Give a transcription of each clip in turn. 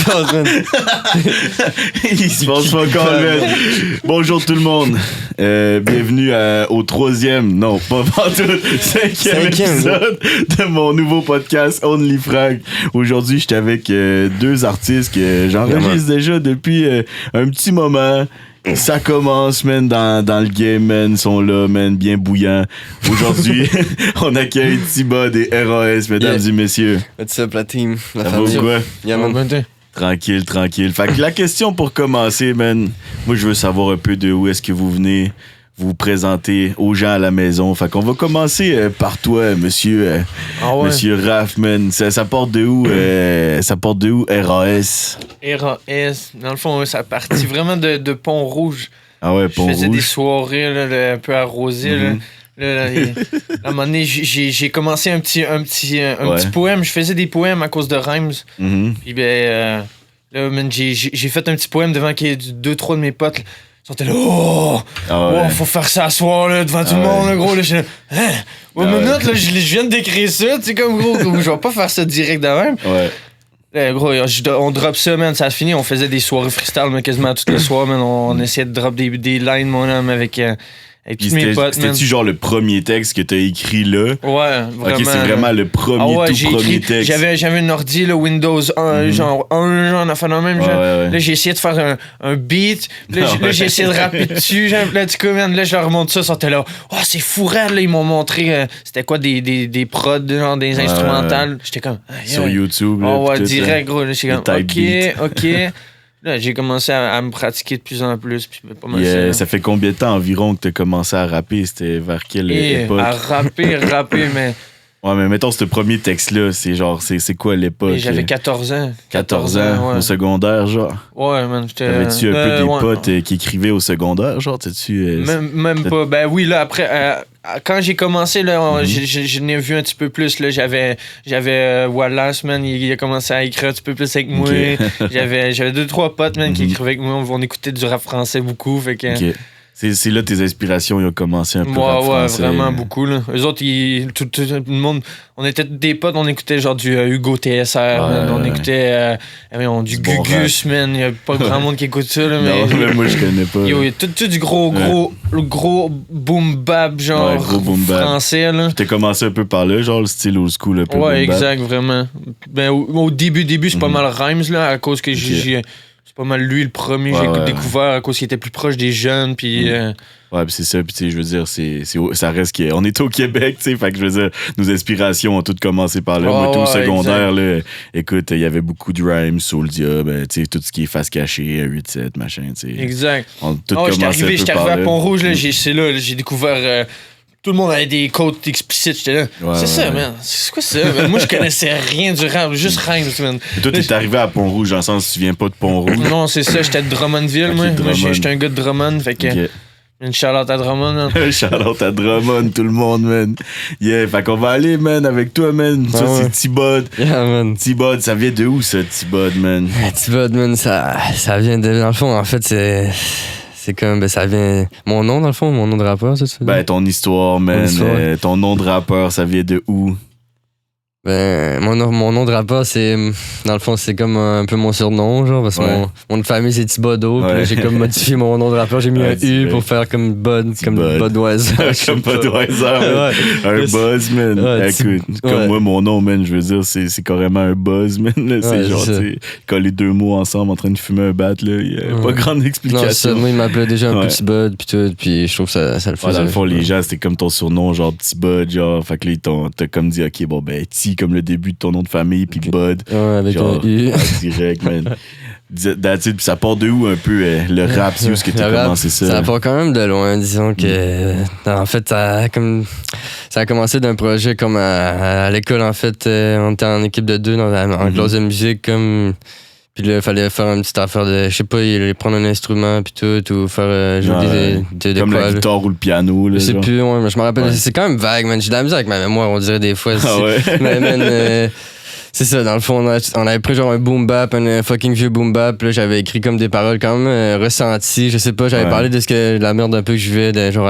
passe, man? Il se passe pas encore, man. Bonjour tout le monde. Bienvenue au troisième, non, pas tout, cinquième épisode de mon nouveau podcast Only Frank. Aujourd'hui, j'étais avec deux artistes que j'enregistre déjà depuis un petit moment. Ça commence, man, dans le game, man. Ils sont là, man, bien bouillants. Aujourd'hui, on accueille T-Bud et RAS, mesdames et messieurs. What's up, la team? La Ça famille. va ou quoi? Yeah, man. Tranquille. Fait que la question pour commencer, man, moi, je veux savoir un peu de où est-ce que vous venez vous présenter aux gens à la maison. Fait qu'on va commencer par toi, monsieur Raph, man. Ça porte de où, RAS? RAS, dans le fond, ça partit vraiment de Pont-Rouge. Ah ouais, Pont-Rouge. Je faisais des soirées là, un peu arrosées. À un moment donné, j'ai commencé un petit poème. Je faisais des poèmes à cause de Rhymes. Puis là, man, j'ai fait un petit poème devant 2-3 de mes potes. Ils sont là, faut faire ça à soir là, devant tout le monde, là, gros. Là, je suis là, minute, là, je viens de décrire ça, tu sais, comme gros, je vais pas faire ça direct de même. Ouais. Là, gros, on drop ça, man, ça a fini. On faisait des soirées freestyle, mais quasiment toutes les soirs, man. On essayait de drop des lines, mon homme, avec tous mes potes, man. C'était-tu genre le premier texte que t'as écrit là? Ouais, vraiment. Ok, c'est vraiment le premier, premier texte. J'avais un ordi, là, Windows 1, genre un affaire dans le même, genre. Ouais. Là, j'ai essayé de faire un beat. Là, j'ai essayé de rapper dessus, genre. Là, du coup, man, là, je leur montre ça, ils sont là. Oh, c'est fou, raide, là. Ils m'ont montré, c'était quoi, des prods, genre, des instrumentales. J'étais comme. Sur YouTube, là. Oh, ouais, direct, gros. Là, j'étais comme, ok. Là, j'ai commencé à me pratiquer de plus en plus. Puis pas mal ça fait combien de temps environ que t'as commencé à rapper? C'était vers quelle époque? À rapper, mais... Ouais, mais mettons, ce premier texte-là, c'est genre, c'est quoi l'époque? Et j'avais 14 ans. 14 ans, ouais. Au secondaire, genre? Ouais, man, j'étais... T'avais-tu un peu des potes qui écrivaient au secondaire, genre? T'as-tu... Même pas. Ben oui, là, après... quand j'ai commencé, là, je n'ai vu un petit peu plus. Là, j'avais Wallace, man, il a commencé à écrire un petit peu plus avec moi. Okay. j'avais 2-3 potes, man, qui écrivaient avec moi. On écoutait du rap français beaucoup. Fait que... Okay. C'est là tes inspirations, ils ont commencé un peu rap français. Ouais, vraiment beaucoup, là. Eux autres, tout le monde... On était des potes, on écoutait genre du Hugo TSR, man, on écoutait du Gugus, man. Il y a pas grand monde qui écoute ça, là, mais... Non, mais moi, je connais pas. Yo, tout du gros boom bap, genre gros boom bap français, là. T'as commencé un peu par là, genre le style old school, un peu ouais, boom bap. exact, vraiment. Ben, au début, c'est pas mal Rhymes, là, à cause que c'est pas mal lui le premier que j'ai découvert à cause qu'il était plus proche des jeunes, puis... Ouais, pis c'est ça, pis tu sais, je veux dire, ça reste on est au Québec, tu sais, fait que je veux dire, nos inspirations ont toutes commencé par là. Moi, tout au secondaire, là, écoute, il y avait beaucoup de rhymes, Souldia, ben, tu sais, tout ce qui est face cachée, 8-7, machin, tu sais. Exact. On a tout commencé j'étais arrivé à Pont-Rouge, là, c'est là, j'ai découvert... tout le monde avait des codes explicites, j'étais là. C'est ça, man. C'est quoi ça, man? Moi, je connaissais rien du rap, juste Rhymes, man. Et toi, t'es arrivé à Pont-Rouge, dans le sens, tu viens pas de Pont-Rouge? Non, c'est ça, j'étais de Drummondville, moi. Moi, j'étais un gars de Drummond, fait que... Une shout-out à Drummond, man. Shout-out à Drummond, tout le monde, man. Yeah, fait qu'on va aller, man, avec toi, man. Ça, c'est T-Bud. Yeah, man. T-Bud, ça vient de où, ça, T-Bud, man? T-Bud, man, ça vient de... Dans le fond, en fait, c'est comme... Ben, ça vient... Mon nom, dans le fond, mon nom de rappeur, ça, tu veux dire? Ben, ton histoire, man. Ton nom de rappeur, ça vient de où? Ben, mon nom de rappeur, c'est... Dans le fond, c'est comme un peu mon surnom, genre, parce que mon nom de famille, c'est Thibodeau. Puis là, j'ai comme modifié mon nom de rappeur. J'ai mis un U pour faire comme Bud, comme Budweiser. Comme Budweiser, un buzz, man. Écoute, comme moi, mon nom, man, je veux dire, c'est carrément un buzz, man. Là, c'est genre, tu sais, coller deux mots ensemble en train de fumer un bat, là, il y a pas grande explication. Non, ça, moi, il m'appelait déjà un petit Bud, puis tout, puis je trouve que ça le faisait. Dans le fond, les gens, c'était comme ton surnom, genre petit Bud, genre, fait que là, t'as comme dit, ok, bon, ben, T comme le début de ton nom de famille, puis Bud. Ouais, avec genre, un U. Direct, man. Puis ça part de où un peu le rap, c'est où est-ce que t'as commencé ça? Ça part quand même de loin, disons que. En fait, ça a commencé d'un projet comme à l'école, en fait. On était en équipe de 2 en classe de musique, comme. Puis là, il fallait faire une petite affaire de, je sais pas, prendre un instrument puis tout, ou faire jouer des comme la guitare ou le piano. Là, je sais plus, mais je me rappelle, c'est quand même vague, man. J'ai de la misère avec ma mémoire, on dirait des fois. Mais man, C'est ça, dans le fond, on avait pris genre un boom bap, un fucking vieux boom bap. Là, j'avais écrit comme des paroles quand même ressenties. Je sais pas, j'avais parlé de la merde un peu que je vivais. Genre,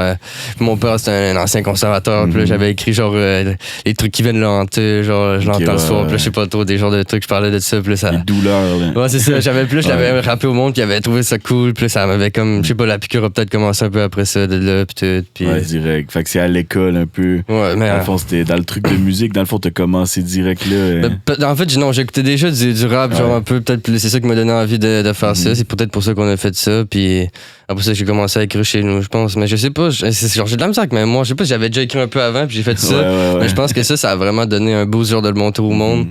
mon père, c'était un ancien conservateur. Puis là, j'avais écrit genre les trucs qui viennent le hanter. Genre, je l'entends le soir. Puis là, je sais pas trop, des genres de trucs, je parlais de ça. Puis là, ça. Les douleurs, là. Ouais, c'est ça. Je l'avais rappé au monde, puis il avait trouvé ça cool. Puis là, ça m'avait comme, je sais pas, la piqûre a peut-être commencé un peu après ça, de là, puis tout. Puis... Ouais, direct. Fait que c'est à l'école un peu. Ouais, mais. Dans le fond, c'était dans le truc de musique. Dans le fond, t'as commencé direct là. En fait, non, j'écoutais déjà du rap, genre un peu, peut-être, c'est ça qui m'a donné envie de faire ça. C'est peut-être pour ça qu'on a fait ça. Puis après ça, j'ai commencé à écrire chez nous, je pense. Mais je sais pas, j'ai de la misère avec même moi. Je sais pas si j'avais déjà écrit un peu avant, puis j'ai fait ça. Mais je pense que ça a vraiment donné un boost, genre de le montrer au monde.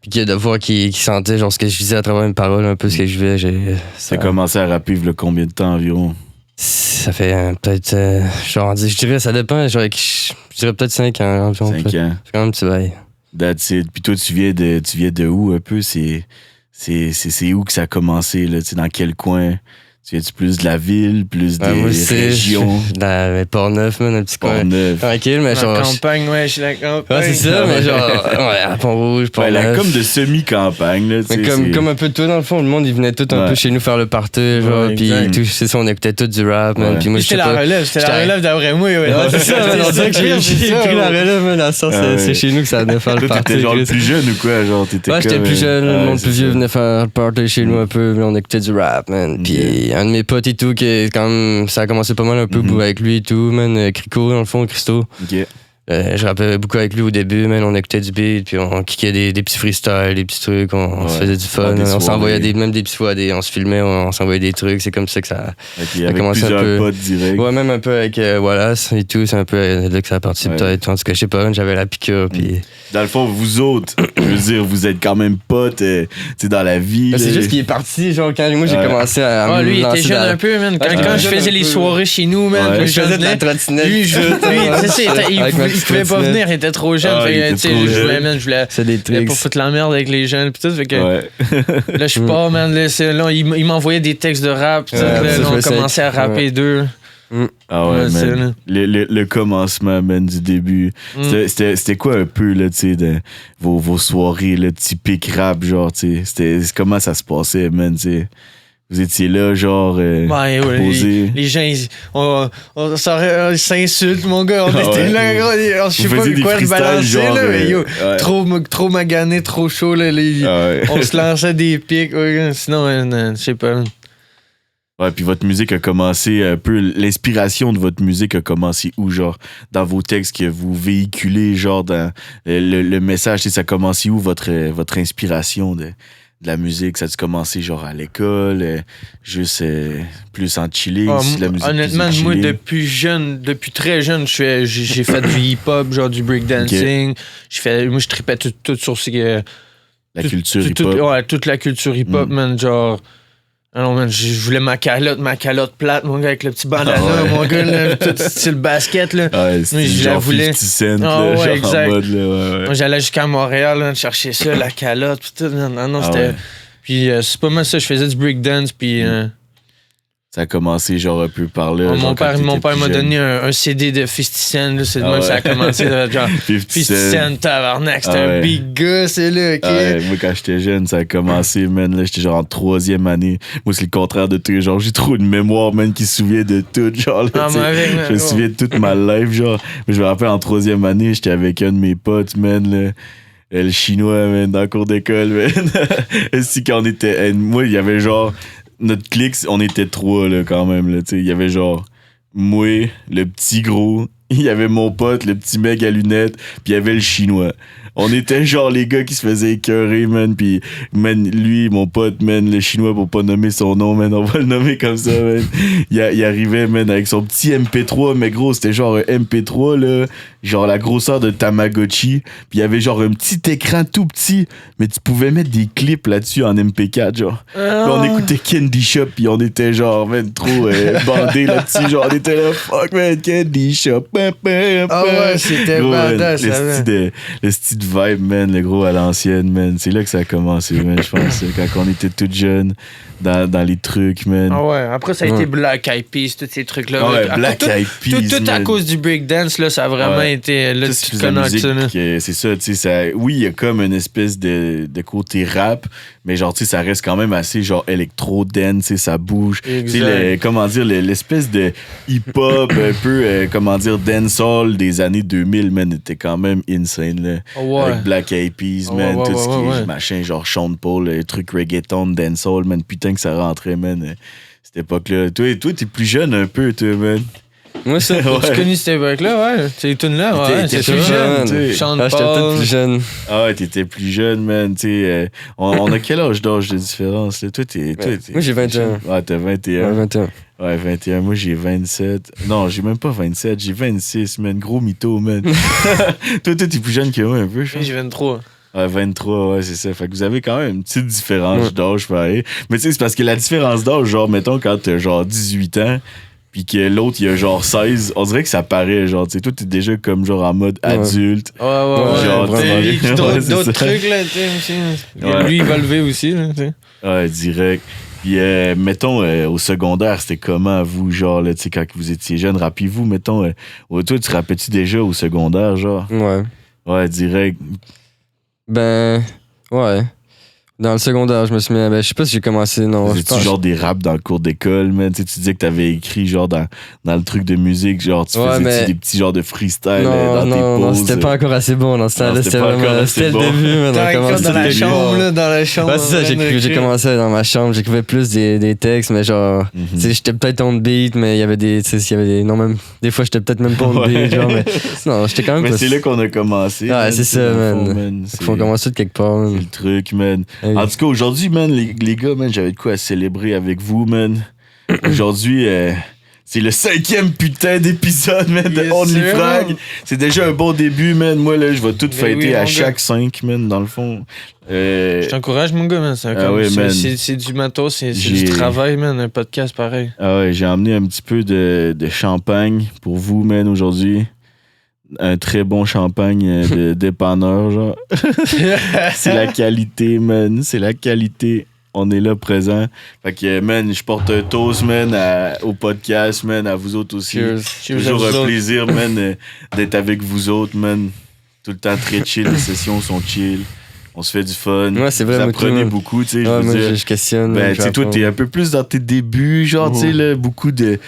Puis de voir qu'il sentait genre ce que je disais à travers mes paroles, un peu ce que je vivais. Ça a commencé à rapper le combien de temps environ? Ça fait peut-être, genre, je dirais, ça dépend, genre, je dirais peut-être 5 ans environ. 5 ans. C'est quand même un petit bail. That's it. Puis toi, tu viens de où un peu? C'est où que ça a commencé, là? Tu sais, dans quel coin? Tu viens-tu plus de la ville, plus des régions? Port-Neuf, man, un petit coin. Port-Neuf. Tranquille, mais genre. La campagne, ouais, je suis la campagne. Ouais, c'est ça, mais genre. Ouais, à Pont-Rouge, Port-Neuf. Ouais, comme de semi-campagne, là. Mais comme un peu tout, dans le fond, le monde, il venait tout un peu chez nous faire le party, genre. Puis tout, c'est ça, on écoutait tout du rap, man. Puis moi, c'était la relève d'après moi, ouais. C'est ça, on dirait que j'ai pris la relève, man. À ça, c'est chez nous que ça venait faire le party. T'étais genre le plus jeune ou quoi? Genre, ouais, j'étais plus jeune, le monde plus vieux venait faire le party chez nous un peu, on écoutait du rap, man. Puis un de mes potes et tout, ça a commencé pas mal un peu avec lui et tout, man. Crico, dans le fond, Christo. Je rappelais beaucoup avec lui au début, man. On écoutait du beat, puis on kickait des petits freestyles, des petits trucs, on se faisait du fun. On s'envoyait même des petits fois, on se filmait, on s'envoyait des trucs. C'est comme ça que ça a commencé un peu. Potes direct. Ouais, même un peu avec Wallace et tout. C'est un peu là que ça a parti peut-être. En tout cas, je sais pas, j'avais la piqûre, puis... Dans le fond, vous autres, je veux dire, vous êtes quand même potes, tu sais, dans la vie. C'est juste qu'il est parti, genre, quand moi j'ai commencé à lui, il était jeune un peu, man. Quand je faisais les soirées chez nous, man, je faisais de la trottinette. Lui, il pouvait pas venir, il était trop jeune. Je voulais pas foutre la merde avec les jeunes, pis tout. Fait que là, je suis pas, man. Là, il m'envoyait des textes de rap, là, on commençait à rapper deux. Ah ouais, man. Le commencement, man, du début. C'était quoi un peu, là, tu sais, vos soirées, là, typiques rap, genre, tu sais? Comment ça se passait, man, tu sais? Vous étiez là, genre, posé. Les gens, on s'insultent, mon gars. On était là, je sais pas quoi de balancer, genre, là, mais yo, trop magané, trop chaud, là. On se lançait des pics, sinon, je sais pas. Ouais, puis votre musique a commencé un peu... L'inspiration de votre musique a commencé où, genre? Dans vos textes que vous véhiculez, genre, dans le message, ça a commencé où, votre inspiration de la musique? Ça a-tu commencé, genre, à l'école, juste plus en chilling? La musique honnêtement, moi, depuis très jeune, j'ai fait du hip-hop, genre du breakdancing. Moi, je tripais tout sur la culture hip-hop. Ouais, toute la culture hip-hop, man, genre... Alors, man, je voulais ma calotte plate, mon gars, avec le petit bandana, mon gars, là, tout style basket, là. Ouais, c'était je la voulais. 50 Cent, là, genre exact. En mode, là, Moi, j'allais jusqu'à Montréal, là, chercher ça, la calotte, pis tout. Non, c'était... Ouais. Puis c'est pas mal ça, je faisais du breakdance, puis... Ça a commencé genre un peu par là. Mon père m'a donné un CD de 50 Cent. Là, c'est de même ça a commencé. Genre, 50 Cent, tabarnak. C'était un big gars, c'est là. Okay? Moi, quand j'étais jeune, ça a commencé, man. Là, j'étais genre en 3e année. Moi, c'est le contraire de tout. Genre, j'ai trop une mémoire, man, qui se souvient de tout. Genre, là, je me souviens de toute ma life. Genre, je me rappelle en 3e année, j'étais avec un de mes potes, man. Là. Le chinois, man, dans le cours d'école, man. Si quand on était. Moi, il y avait genre. Notre clique, on était 3 là, quand même. Là, il y avait genre moi, le petit gros, il y avait mon pote, le petit mec à lunettes, puis il y avait le chinois. On était genre les gars qui se faisaient écœurer, man. Puis, man, lui, mon pote, man, le chinois, pour pas nommer son nom, man, on va le nommer comme ça, man. Il arrivait, man, avec son petit MP3, mais gros, c'était genre un MP3, là, genre la grosseur de Tamagotchi. Puis il y avait genre un petit écran tout petit, mais tu pouvais mettre des clips là-dessus en MP4, genre. Là, on écoutait Candy Shop, puis on était genre, man, trop bandés là-dessus. Genre, on était là, fuck, man, Candy Shop. Ah ouais, c'était badass, le style de vibe, man, le gros à l'ancienne, man. C'est là que ça a commencé, man, je pense. Quand on était tous jeunes, dans les trucs, man. Ah ouais, après ça a été Black Eyed Peas, tous ces trucs-là. Ah ouais, Black Eyed Peas, tout à cause du breakdance, là, ça a vraiment été... Là, tu connais ça. C'est ça, tu sais, oui, il y a comme une espèce de côté rap, mais genre, tu sais, ça reste quand même assez, genre, électro-dance, tu sais, ça bouge. Tu sais, comment dire, l'espèce de hip-hop, un peu, comment dire, dancehall des années 2000, man, était quand même insane, là. Ouais. Avec Black Eyed Peas, man, tout ce qui est machin, genre Sean Paul, le truc reggaeton, dancehall, man, putain que ça rentrait, man, cette époque-là. Toi, t'es plus jeune un peu, toi, man. Moi, ça, tu connais cette époque-là, ouais. Ces tunes-là, ouais. T'étais c'est plus jeune, Sean Paul. J'étais peut-être plus jeune. Ah ouais, t'étais plus jeune, man. On a quel âge d'âge de différence, là? Toi, moi, j'ai 21. Ouais, t'as 21. Ouais, 21. Ouais, 21. Moi, j'ai 27. Non, j'ai même pas 27. J'ai 26, man. Gros mytho, man. toi, t'es plus jeune que moi, un peu, je pense. J'ai 23. Ouais, 23, ouais, c'est ça. Fait que vous avez quand même une petite différence d'âge, pareil. Mais tu sais, c'est parce que la différence d'âge, genre, mettons, quand t'as genre 18 ans, pis que l'autre, il a genre 16, on dirait que ça paraît, genre, tu sais, toi, t'es déjà comme genre en mode adulte. Ouais, genre, d'autres trucs, là, tu sais, aussi. Lui, il va lever aussi, là, tu sais. Ouais, direct. Puis, mettons, au secondaire, c'était comment, vous, genre, là, tu sais, quand vous étiez jeune, rappelez-vous, mettons, toi, tu te rappelles-tu déjà au secondaire, genre? Ouais. Ouais, direct. Ben, ouais. Dans le secondaire, je me suis mis à... Ben, je sais pas si j'ai commencé, non. Faisais-tu genre des raps dans le cours d'école, man? Tu disais que t'avais écrit genre dans le truc de musique, genre tu faisais des petits genres de freestyle dans tes pauses? Non, c'était pas encore assez bon dans ce temps-là. C'était vraiment... C'était le début, man. Dans la chambre, là, dans la chambre. Ouais, c'est ça, j'ai commencé dans ma chambre, j'écrivais plus des textes, mais genre... Tu sais, j'étais peut-être on beat, mais il y avait des... Tu sais, il y avait des... Non, même... Des fois, j'étais peut-être même pas on beat, genre, mais... Non, j'étais quand même... Mais c'est là qu'on a commencé. Ouais, c'est ça, man. Faut commencer de quelque part, man. C'est le truc, man. En tout cas, aujourd'hui, man, les gars, man, j'avais de quoi à célébrer avec vous, man. Aujourd'hui, c'est le 5e putain d'épisode, man, de Only Frag. C'est déjà un bon début, man. Moi, là, je vais tout fêter à chaque 5, man, dans le fond. Je t'encourage, mon gars, man. C'est du matos, c'est du travail, man, un podcast pareil. Ah ouais, j'ai emmené un petit peu de champagne pour vous, man, aujourd'hui. Un très bon champagne de dépanneur, genre. C'est la qualité, man. C'est la qualité. On est là présent. Fait que, man, je porte un toast, man, au podcast, man, à vous autres aussi. Cheers. Toujours un plaisir, man, d'être avec vous autres, man. Tout le temps très chill. Les sessions sont chill. On se fait du fun. Ouais, c'est vrai. Vous apprenez beaucoup, tu sais. Ouais, moi, dire, je questionne. Ben, tu sais, toi, t'es un peu plus dans tes débuts, genre, tu sais, là, beaucoup de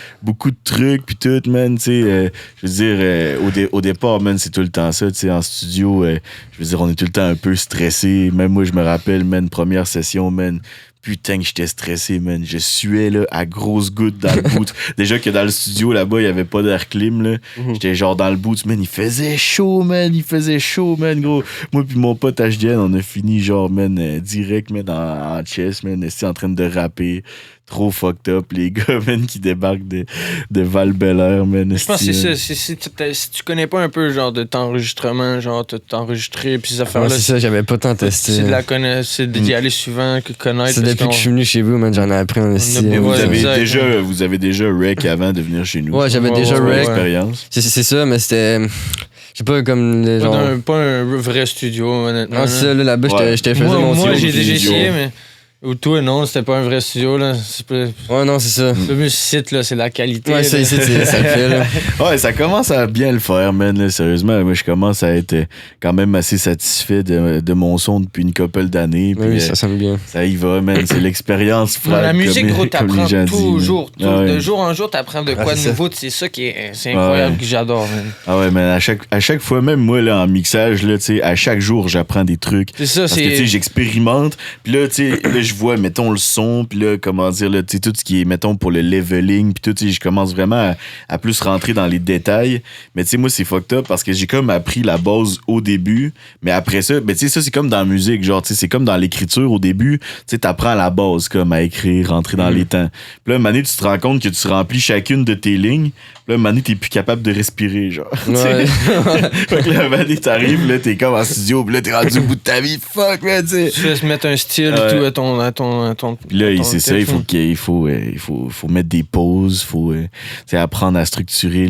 trucs, pis tout, man, tu sais. Je veux dire, au départ, man, c'est tout le temps ça, tu sais, en studio. Je veux dire, on est tout le temps un peu stressé. Même moi, je me rappelle, man, première session, man. Putain que j'étais stressé, man. Je suais, là, à grosses gouttes dans le boot. Déjà que dans le studio, là-bas, il y avait pas d'air clim, là. J'étais genre dans le boot, man. Il faisait chaud, man, gros. Moi pis mon pote HDN, on a fini, genre, man, direct, man, en chess, man. C'était en train de rapper. Trop fucked up, les gars, man, qui débarquent de Val-Belair, man. Je pense que c'est ça. Si tu connais pas un peu, genre, de t'enregistrement, genre, t'enregistrer, puis ces affaires-là. Ouais, c'est ça, j'avais pas tant testé. C'est d'y aller souvent, connaître. C'est depuis que je suis venu chez vous, man, j'en ai appris en esti. Vous avez déjà rec avant de venir chez nous. Ouais, j'avais déjà rec. Expérience. C'est ça, mais c'était... Je sais pas, comme les gens... Pas un vrai studio, honnêtement. Ah, ça, là-bas, je te faisais mon studio. Moi, j'ai déjà essayé, mais... Ou toi, non, c'était pas un vrai studio, là. Ouais, non, c'est ça. Le mieux site, là, c'est la qualité. Ouais, ça le fait, là. Ouais, ça commence à bien le faire, man, là, sérieusement. Moi, je commence à être quand même assez satisfait de mon son depuis une couple d'années. Oui, ça sonne bien. Ça y va, man. C'est l'expérience, frère. La musique, gros, t'apprends toujours. De jour en jour, t'apprends de quoi de nouveau. C'est ça qui est incroyable, que j'adore, man. Ah ouais, man, à chaque fois, même moi, là, en mixage, là, tu sais, à chaque jour, j'apprends des trucs. C'est ça, parce que, tu sais, j'expérimente. Puis là, tu sais, je vois, mettons, le son, puis là, comment dire, là, tu sais, tout ce qui est, mettons, pour le leveling, puis tout, tu sais, je commence vraiment à plus rentrer dans les détails. Mais tu sais, moi, c'est fucked up parce que j'ai comme appris la base au début, mais après ça, ben, tu sais, ça, c'est comme dans la musique, genre, tu sais, c'est comme dans l'écriture au début, tu sais, t'apprends la base, comme à écrire, rentrer dans les temps. Puis là, un moment donné, tu te rends compte que tu remplis chacune de tes lignes, puis là, un moment donné, t'es plus capable de respirer, genre. Ouais. Fait que là, un moment donné, t'arrives, là, t'es comme en studio, puis là, t'es rendu au bout de ta vie, fuck, man, tu sais. Tu vas se mettre un style, tout, à ton puis là, c'est ça, il faut mettre des pauses, faut apprendre à structurer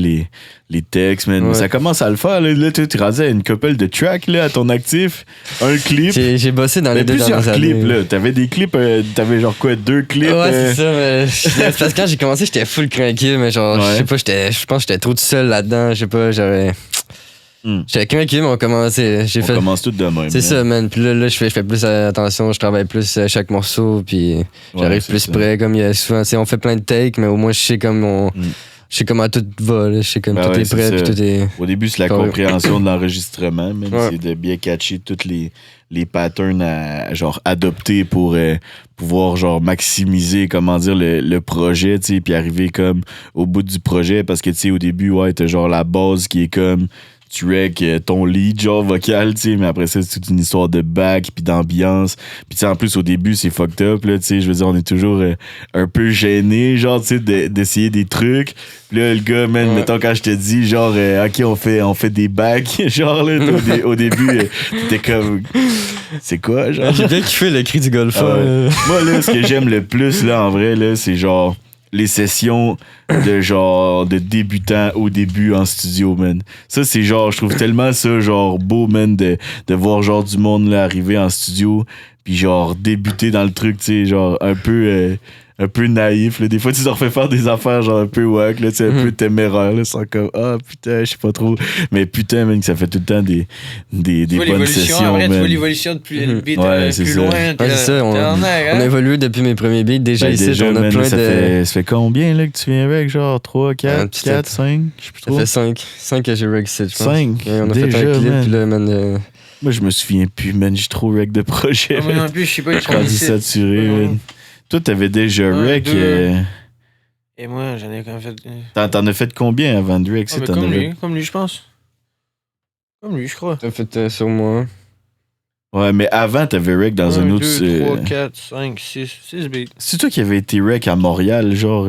les textes, man. Ouais. Ça commence à le faire, là. Là, tu es rendu à une couple de tracks, là, à ton actif. Un clip. J'ai bossé dans les 2 plusieurs dernières clips, années. là. T'avais des clips, t'avais genre quoi, 2 clips? Ouais, c'est ça, mais c'est parce que quand j'ai commencé, j'étais full craqué, mais genre, Ouais. je sais pas, je pense que j'étais trop tout seul là-dedans, je sais pas, j'étais craqué, mais on commençait, On commence tout de même. C'est ça, man. Puis là, je fais plus attention, je travaille plus à chaque morceau, puis j'arrive plus près. Comme il y a souvent, on fait plein de takes, mais au moins je sais comme je sais comment tout va, là. Je sais comme tout est prêt, puis tout est. Au début, c'est la compréhension de l'enregistrement, même. Ouais. C'est de bien catcher tous les patterns à genre adopter pour pouvoir genre maximiser, comment dire, le projet, tu sais, puis arriver comme au bout du projet, parce que tu sais, au début, ouais, t'as genre la base qui est comme tu rec ton lead genre vocal, tu sais, mais après ça c'est toute une histoire de back puis d'ambiance, puis tu sais en plus au début c'est fucked up là, tu sais, je veux dire on est toujours un peu gêné genre, tu sais, d'essayer des trucs. Puis là le gars, man, mettons quand je te dis genre ok on fait des backs genre là, au début t'es comme c'est quoi genre. J'ai bien kiffé le cri du golfeur. Moi là ce que j'aime le plus là en vrai là, c'est genre les sessions de débutants au début en studio, man. Ça, c'est genre, je trouve tellement ça, genre, beau, man, de voir, genre, du monde, là, arriver en studio, puis genre, débuter dans le truc, tu sais, genre, un peu naïf, là. Des fois, tu leur fais faire des affaires, genre, un peu wack, là, tu sais, un peu téméraire, là, sans comme, putain, je sais pas trop. Mais putain, man, ça fait tout le temps des bonnes sessions, après, man. tu vois l'évolution depuis le beat c'est plus ça. loin. Ouais, c'est ça, on a évolué depuis mes premiers beats. Déjà, Ben, ici, déjà, on a man, plein ça de. fait combien, là, que tu viens avec? Genre 3, 4, 4, 5? Je sais plus Ça trop. fait 5 que j'ai reg ici, je pense. 5? Ouais, on a Déjà, fait un clip, man. puis là, man. Moi, je me souviens plus, man. J'ai trop rec de projets. Moi non plus, je sais pas. Je suis rendu saturé, man. Toi, t'avais déjà rec. Et moi, j'en ai quand même fait. T'en as fait combien avant de rec? Comme lui, je pense. Comme lui, je crois. T'as fait sur moi. Ouais, mais avant, t'avais rec dans un autre. 2, 3, 4, 5, 6 beats. C'est toi qui avais été rec à Montréal, genre.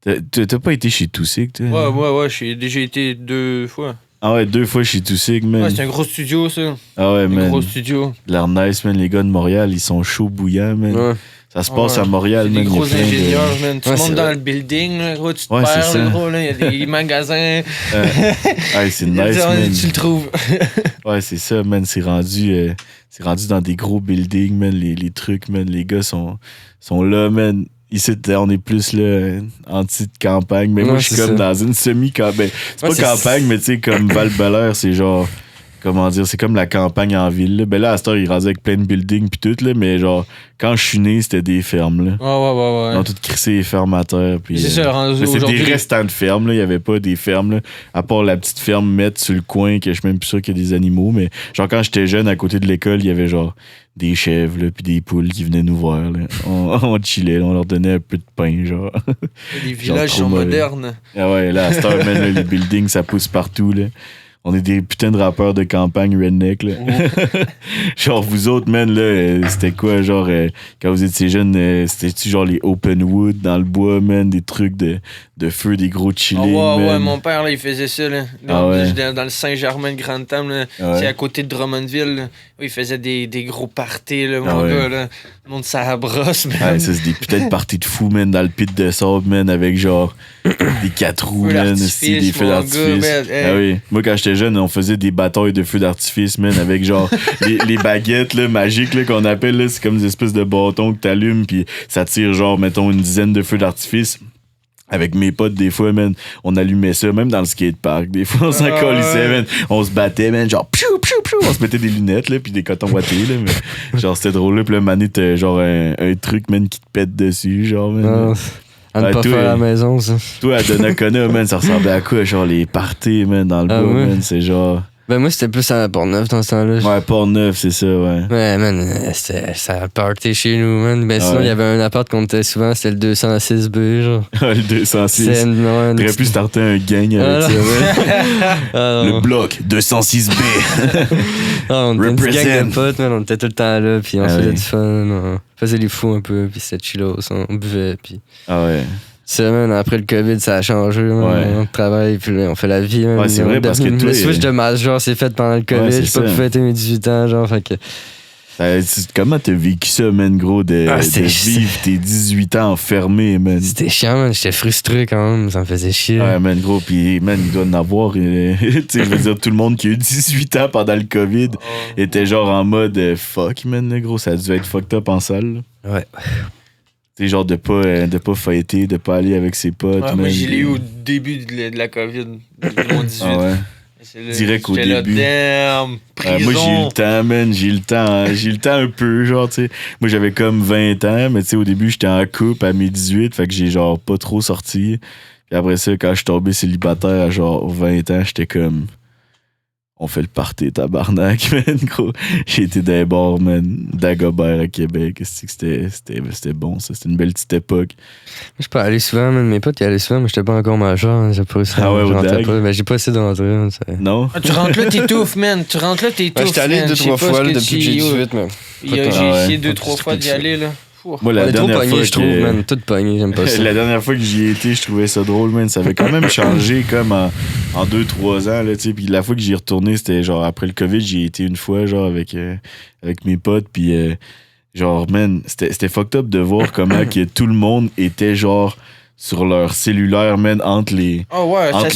T'as pas été chez Toussic, toi? Ouais, j'ai déjà été 2 fois. Ah ouais, 2 fois chez Toussic, man. Ouais, c'est un gros studio, ça. Ah ouais, man. Un gros studio. L'air nice, man. Les gars de Montréal, ils sont chauds bouillants, man. Ouais. Ça se passe à Montréal, man. Des gros il y a plein ingénieurs, man. Tu Ouais, montes c'est dans vrai. le building, là, gros, tu te Ouais, c'est perds, ça. là, gros, là. Il y a des magasins. c'est nice, man. Tu le trouves. Ouais, c'est ça, man. C'est rendu dans des gros buildings, man. Les trucs, man. Les gars sont là, man. Ici, on est plus là, en petite campagne. Mais moi, Ouais, je suis c'est comme ça. dans une semi-campagne. C'est Ouais, pas campagne, mais tu sais, comme Val-Belair, c'est genre. Comment dire, c'est comme la campagne en ville. Là. Ben là, à cette heure, il rasait avec plein de buildings pis tout, là, mais genre, quand je suis né, c'était des fermes. Là. Ouais. Ils ont tout crissé les fermes à terre. Puis, C'est ça, rendu mais c'est aujourd'hui. des restants de fermes, là. Il y avait pas des fermes, là. À part la petite ferme mettre sur le coin, que je suis même plus sûr qu'il y a des animaux. Mais genre, quand j'étais jeune, à côté de l'école, il y avait genre des chèvres, là, puis des poules qui venaient nous voir, là. On chillait, là, on leur donnait un peu de pain, genre. Les villages trop sont mauvais. modernes. Ah ouais, là, à cette heure, man, là, les buildings, ça pousse partout, là. On est des putains de rappeurs de campagne redneck, là. Genre, vous autres, man, là, c'était quoi, genre, quand vous étiez jeunes, c'était-tu genre les open wood dans le bois, man, des trucs de feu, des gros chillings, Ouais, mon père, là, il faisait ça, là. ouais. Dans le Saint-Germain de Grande-Tam, là. Ah ouais. C'est à côté de Drummondville, là. Il faisait des gros parties, là, Ah mon ouais. gars, là. Le monde, ça brosse, man. Ouais, ça, c'est des putains de parties de fous, man, dans le pit de sable, man, avec genre des 4 roues, Feux man, d'artifice, des feux mon d'artifice. gars, man, hey. Ah oui. Moi, quand j'étais jeune, on faisait des batailles de feux d'artifice, man, avec genre les baguettes, là, magiques, là, qu'on appelle, là, c'est comme des espèces de bâtons que t'allumes, puis ça tire, genre, mettons, une dizaine de feux d'artifice. Avec mes potes, des fois, man, on allumait ça, même dans le skatepark. Des fois, on s'en colissait, man. On se battait, man, genre, piou, piou, piou. On se mettait des lunettes, là, puis des cotons ouatés, là. Mais, genre, c'était drôle, là. Puis là, mané, t'as genre un truc, man, qui te pète dessus, genre, man. À ne Ouais, pas toi, faire à la maison, ça. Toi, à Donnacona, man, ça ressemblait à quoi? Genre, les parties, man, dans le bois, ouais. man. C'est genre. Ben, moi, c'était plus à Port-Neuf dans ce temps-là. Ouais, Port-Neuf, c'est ça, ouais. Ouais, man, c'était ça party chez nous, man. Ben, sinon, ouais. il y avait un appart qu'on était souvent, c'était le 206B, genre. Le 206. C'est une T'aurais pu starter un gang avec ça, ouais. Le bloc 206B. On était une petite gang Represent. de potes, man. On était tout le temps là, puis on Ah faisait oui. du fun. On faisait les fous un peu, puis c'était chillos, on buvait, puis... Ah ouais. Ça, man, après le COVID, ça a changé, man. Ouais. On travaille, puis là, on fait la vie, man. Ouais, c'est vrai, parce que toi, le switch de masse, genre, c'est fait pendant le COVID. Ouais, c'est J'ai pas ça. pu fêter mes 18 ans, genre, fait que... Comment t'as vécu ça, man, gros, de vivre tes 18 ans enfermé, man? C'était chiant, man. J'étais frustré quand même. Ça me faisait chier. Ouais, man, gros. Puis, man, il doit en avoir. Tu sais, je veux dire, tout le monde qui a eu 18 ans pendant le COVID était genre en mode fuck, man, gros. Ça a dû être fucked up en salle. Là. Ouais. Tu sais, genre de pas fêter, de pas aller avec ses potes. Ouais, moi, je l'ai eu au début de la COVID, de mon 18. Ah ouais. Direct au début. Là, damn, moi, j'ai eu le temps, man. J'ai eu le temps un peu, genre, tu sais. Moi, j'avais comme 20 ans, mais tu sais, au début, j'étais en couple à mes 18, fait que j'ai genre pas trop sorti. Puis après ça, quand je suis tombé célibataire à genre 20 ans, j'étais comme... On fait le party, tabarnak, man, gros. J'ai été dans les bars, man, d'Agobert à Québec. C'était bon, ça. C'était une belle petite époque. Je peux aller souvent, man. Mes potes y allaient souvent, mais j'étais pas encore majeur. J'ai pas Ah ouais, au Dag? Ben, j'ai pas essayé de rentrer. Non? Tu rentres là, t'étouffes, man. Tu rentres là, t'étouffes. J'étais allé 2-3 fois là, depuis que j'ai 18, mais. J'ai essayé 2-3 fois d'y aller, là. Moi, la dernière fois, je trouve, man. Tout pogné, j'aime pas ça. La dernière fois que j'y ai été, je trouvais ça drôle, man. Ça avait quand même changé comme en 2-3 ans, là, tu sais. Puis la fois que j'y ai retourné, c'était genre après le COVID, j'y ai été une fois, genre avec mes potes. Puis genre, man, c'était fucked up de voir comment que tout le monde était genre sur leur cellulaire, man, entre les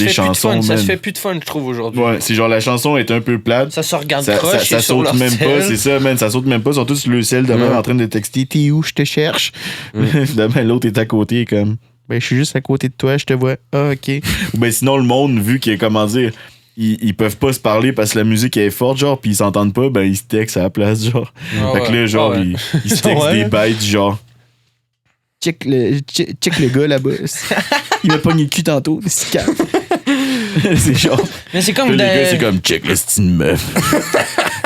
chansons, man. Ça se fait plus de fun, je trouve, aujourd'hui. Ouais, c'est genre la chanson est un peu plate. Ça se regarde croche. Ça saute même pas, c'est ça, man. Ça saute même pas. Ils sont tous sur le sel de même en train de texter. T'es où, je te cherche. Demain, l'autre est à côté, comme. Ben, je suis juste à côté de toi, je te vois. Ah, ok. Ou ben, sinon, le monde, vu qu'il est, comment dire, ils peuvent pas se parler parce que la musique est forte, genre, pis ils s'entendent pas, ben, ils se textent à la place, genre. Fait que là, genre, ils se textent des bêtes, genre. Check le gars là-bas. Il m'a pogné le cul tantôt. C'est calme. C'est genre. Mais c'est comme les gars, c'est comme check le style meuf.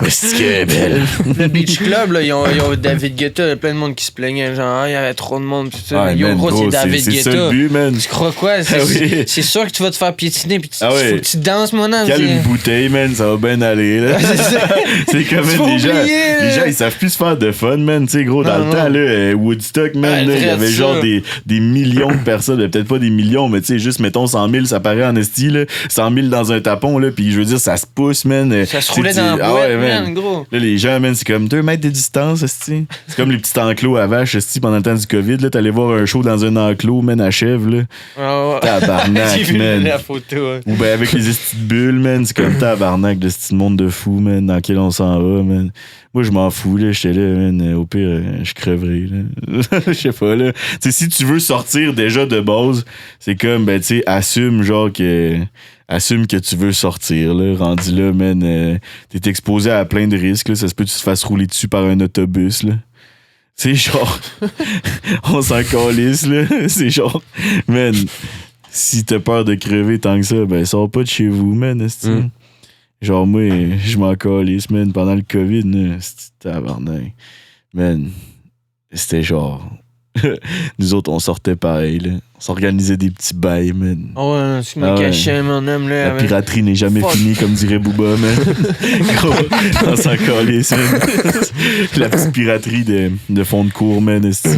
C'est qu'elle est belle. Le Beach Club, là, ils ont David Guetta, il y a plein de monde qui se plaignait. Genre, il y avait trop de monde. Pis ça. Ouais, gros, c'est David Guetta. C'est ça le but, man. Tu crois quoi? C'est sûr que tu vas te faire piétiner. Puis faut que tu danses, mon âme. Cale une bouteille, man, ça va bien aller. Là. C'est comme les gens, ils savent plus se faire de fun, man. Tu sais, gros, dans le temps, là, Woodstock, man, il y avait genre des millions de personnes. Peut-être pas des millions, mais tu sais, juste mettons 100 000, ça paraît en esti, là. 100 000 dans un tapon, là. Puis je veux dire, ça se pousse, man. Ça se roulait dans la boîte, man, gros. Là, les gens, man, c'est comme 2 mètres de distance, esti. C'est comme les petits enclos à vaches, esti, pendant le temps du COVID, là. T'allais voir un show dans un enclos, man, à chèvre, là. Tabarnak, man. La photo, ouais. Ou ben avec les estis de bulles, man, c'est comme tabarnak de ce monde de fou, man, dans lequel on s'en va, man. Moi, je m'en fous, là, j'étais là, man, au pire, je crèverais, là. Je sais pas, là. Tu sais, si tu veux sortir déjà de base, c'est comme, ben, tu sais, assume que tu veux sortir, là. Rendu là, man, t'es exposé à plein de risques, là. Ça se peut que tu te fasses rouler dessus par un autobus, là. C'est genre, on s'en calisse, là. C'est genre, man, si t'as peur de crever tant que ça, ben, sors pas de chez vous, man, esti. Genre, moi, je m'en calisse, man, pendant le COVID, là, c'était tabarnak. Man, c'était genre... Nous autres, on sortait pareil, là. On s'organisait des petits bails, man. Oh ouais, tu me cachais, mon homme, là. La piraterie n'est jamais finie, comme dirait Booba, man. Gros, on s'en calisse, man. La petite piraterie de fond de cours, man, esti.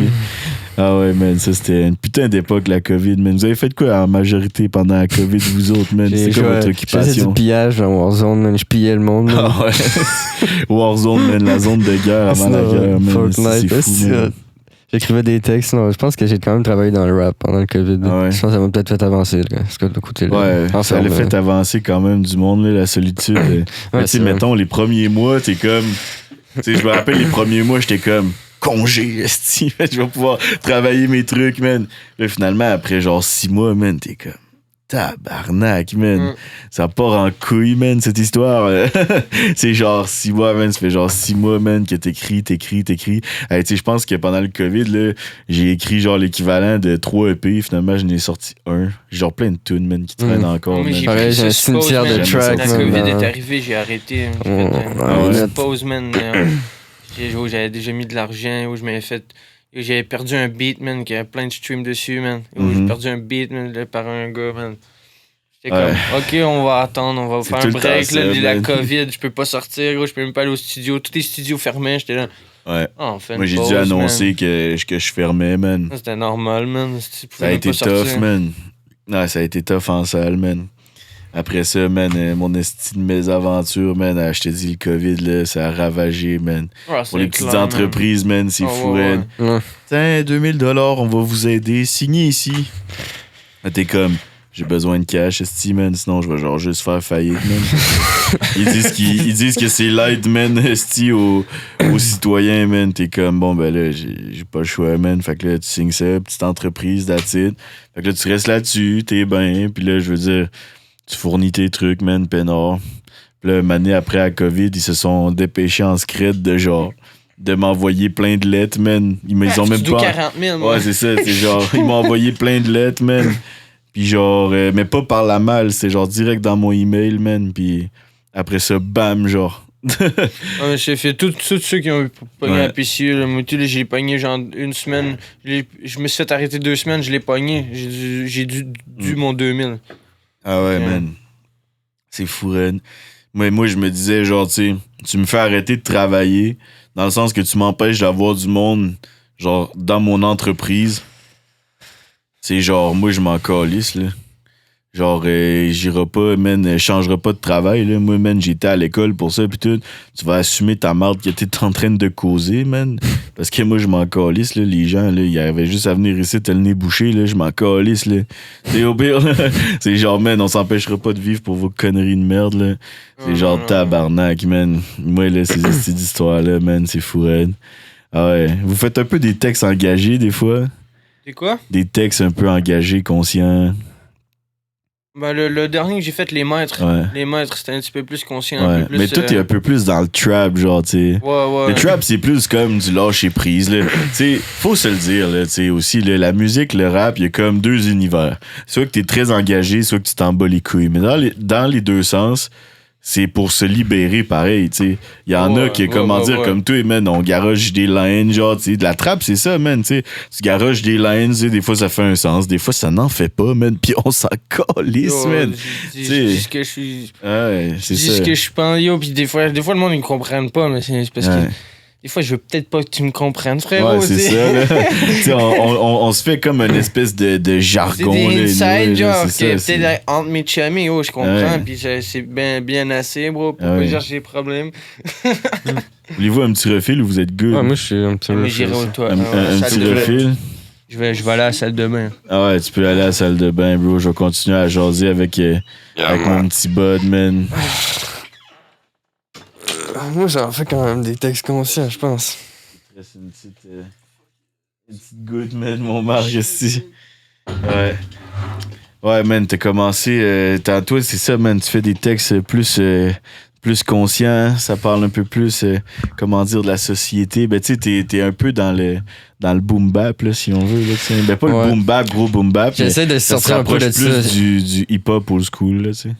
Ah ouais, man, ça c'était une putain d'époque, la COVID, man. Vous avez fait quoi en majorité pendant la COVID, vous autres, man? C'est quoi votre occupation? Je faisais du pillage dans Warzone, man. Je pillais le monde, man. Ah ouais. Warzone, man, la zone de guerre avant la guerre, man. Fortnite, c'est fou, man. J'écrivais des textes. Non, je pense que j'ai quand même travaillé dans le rap pendant le COVID. Ah ouais. Je pense que ça m'a peut-être fait avancer, là, ce côté-là. Ouais, ça l'a fait avancer quand même du monde, là, la solitude. Tu sais, mettons, les premiers mois, t'es comme... Tu sais, je me rappelle, les premiers mois, j'étais comme... Congé, esti, je vais pouvoir travailler mes trucs, man. Là, finalement, après genre 6 mois, man, t'es comme tabarnak, man. Ça part en couille, man, cette histoire. C'est genre 6 mois, man. Ça fait genre 6 mois, man, que t'écris. Tu sais, je pense que pendant le COVID, là, j'ai écrit genre l'équivalent de 3 EP. Finalement, je n'ai sorti un. J'ai genre plein de tunes, man, qui traînent encore. Mais pareil, j'ai un cimetière de tracks, man. Quand la COVID est arrivée, j'ai arrêté. J'ai fait une pause, man. J'avais déjà mis de l'argent, où je m'avais fait. J'avais perdu un beat, man, qui avait plein de streams dessus, man. J'ai perdu un beat, man, là, par un gars, man. J'étais comme, OK, on va attendre, on va faire un break, là, la COVID, je peux pas sortir, gros, je peux même pas aller au studio. Tous les studios fermés, j'étais là. Ouais. Oh, moi, j'ai dû annoncer que je fermais, man. C'était normal, man. Ça a été tough, man. Non, ça a été tough en salle, man. Après ça, man, mon esti de mésaventure, man, je te dis, le COVID, là, ça a ravagé, man. Pour les petites entreprises, man, c'est fou, man. Ouais. Tiens, 2000$, on va vous aider. Signez ici. Là, t'es comme, j'ai besoin de cash, esti, man, sinon je vais genre juste faire faillite, man. Ils disent que c'est l'aide, man, esti, aux citoyens, man. T'es comme, bon, ben là, j'ai pas le choix, man. Fait que là, tu signes ça, petite entreprise, that's it. Fait que là, tu restes là-dessus, t'es bien. Puis là, je veux dire, tu fournis tes trucs, man, peinard. Puis là, une année après la COVID, ils se sont dépêchés en scred de m'envoyer plein de lettres, man. Ils ont même pas... 40 000, ouais, c'est ça, c'est genre, ils m'ont envoyé plein de lettres, man. Puis genre, mais pas par la malle, c'est genre direct dans mon email, man. Puis après ça, bam, genre. J'ai fait tous ceux qui ont pogné la PCU. Moi, j'ai pogné genre une semaine. Je me suis fait arrêter 2 semaines, je l'ai pogné. J'ai dû mon 2000. Ah ouais, man. C'est fou, Ren. Moi, je me disais, genre, tu me fais arrêter de travailler dans le sens que tu m'empêches d'avoir du monde, genre, dans mon entreprise. C'est genre, moi, je m'en calisse, là. Genre, j'irai pas, man, je changerai pas de travail, là. Moi, man, j'étais à l'école pour ça, pis tout. Tu vas assumer ta marde que t'es en train de causer, man. Parce que moi, je m'en calisse, là. Les gens, là, ils avaient juste à venir ici, t'as le nez bouché, là. Je m'en calisse, là. C'est au pire, là. C'est genre, man, on s'empêchera pas de vivre pour vos conneries de merde, là. C'est genre tabarnak, man. Moi, là, ces histoires-là, man, c'est fou, raide. Ah ouais. Vous faites un peu des textes engagés, des fois? C'est quoi? Des textes un peu engagés, conscients. Ben, le dernier que j'ai fait, Les Maîtres. Ouais. Les Maîtres, c'était un petit peu plus conscient. Ouais. Un peu plus, mais toi, t'es un peu plus dans le trap, genre, tu sais. Ouais. Le trap, c'est plus comme du lâcher prise, là. Tu sais, faut se le dire, là, tu sais, aussi, là, la musique, le rap, il y a comme 2 univers. Soit que t'es très engagé, soit que tu t'en bats les couilles. Mais dans les 2 sens, c'est pour se libérer pareil, tu sais. Il y en a qui, comment dire, comme toi, man, on garoche des lines, genre, tu sais. De la trappe, c'est ça, man, tu sais. Tu garoches des lines, tu sais, des fois ça fait un sens, des fois ça n'en fait pas, man, pis on s'en calisse, man. Je dis ce que je suis. Ouais, c'est ça. Je dis ce que je pense, yo, pis des fois le monde, ils me comprennent pas, mais c'est parce que. Des fois, je veux peut-être pas que tu me comprennes, frérot. Ouais, c'est ça, là. on se fait comme une espèce de jargon. C'est des inside, genre, c'est que ça, peut-être entre mes chummies, oh, je comprends, puis c'est bien assez, bro, pour pas dire que j'ai des problèmes. Voulez-vous un petit refill ou vous êtes good? Ouais, moi, je suis un petit refill. Un petit refill? Je vais aller à la salle de bain. Ah ouais, tu peux aller à la salle de bain, bro. Je vais continuer à jaser avec mon petit bud, man. Moi, j'en fais quand même des textes conscients, je pense. Une petite goutte, man, mon marge ici. Ouais. Ouais, man, t'as commencé. Toi, c'est ça, man. Tu fais des textes plus conscients. Ça parle un peu plus, comment dire, de la société. Ben, tu sais, t'es un peu dans le boom bap, là, si on veut. Là, ben, pas le boom bap, gros boom bap. J'essaie de sortir un peu de ça. Du hip-hop old school, là, tu sais.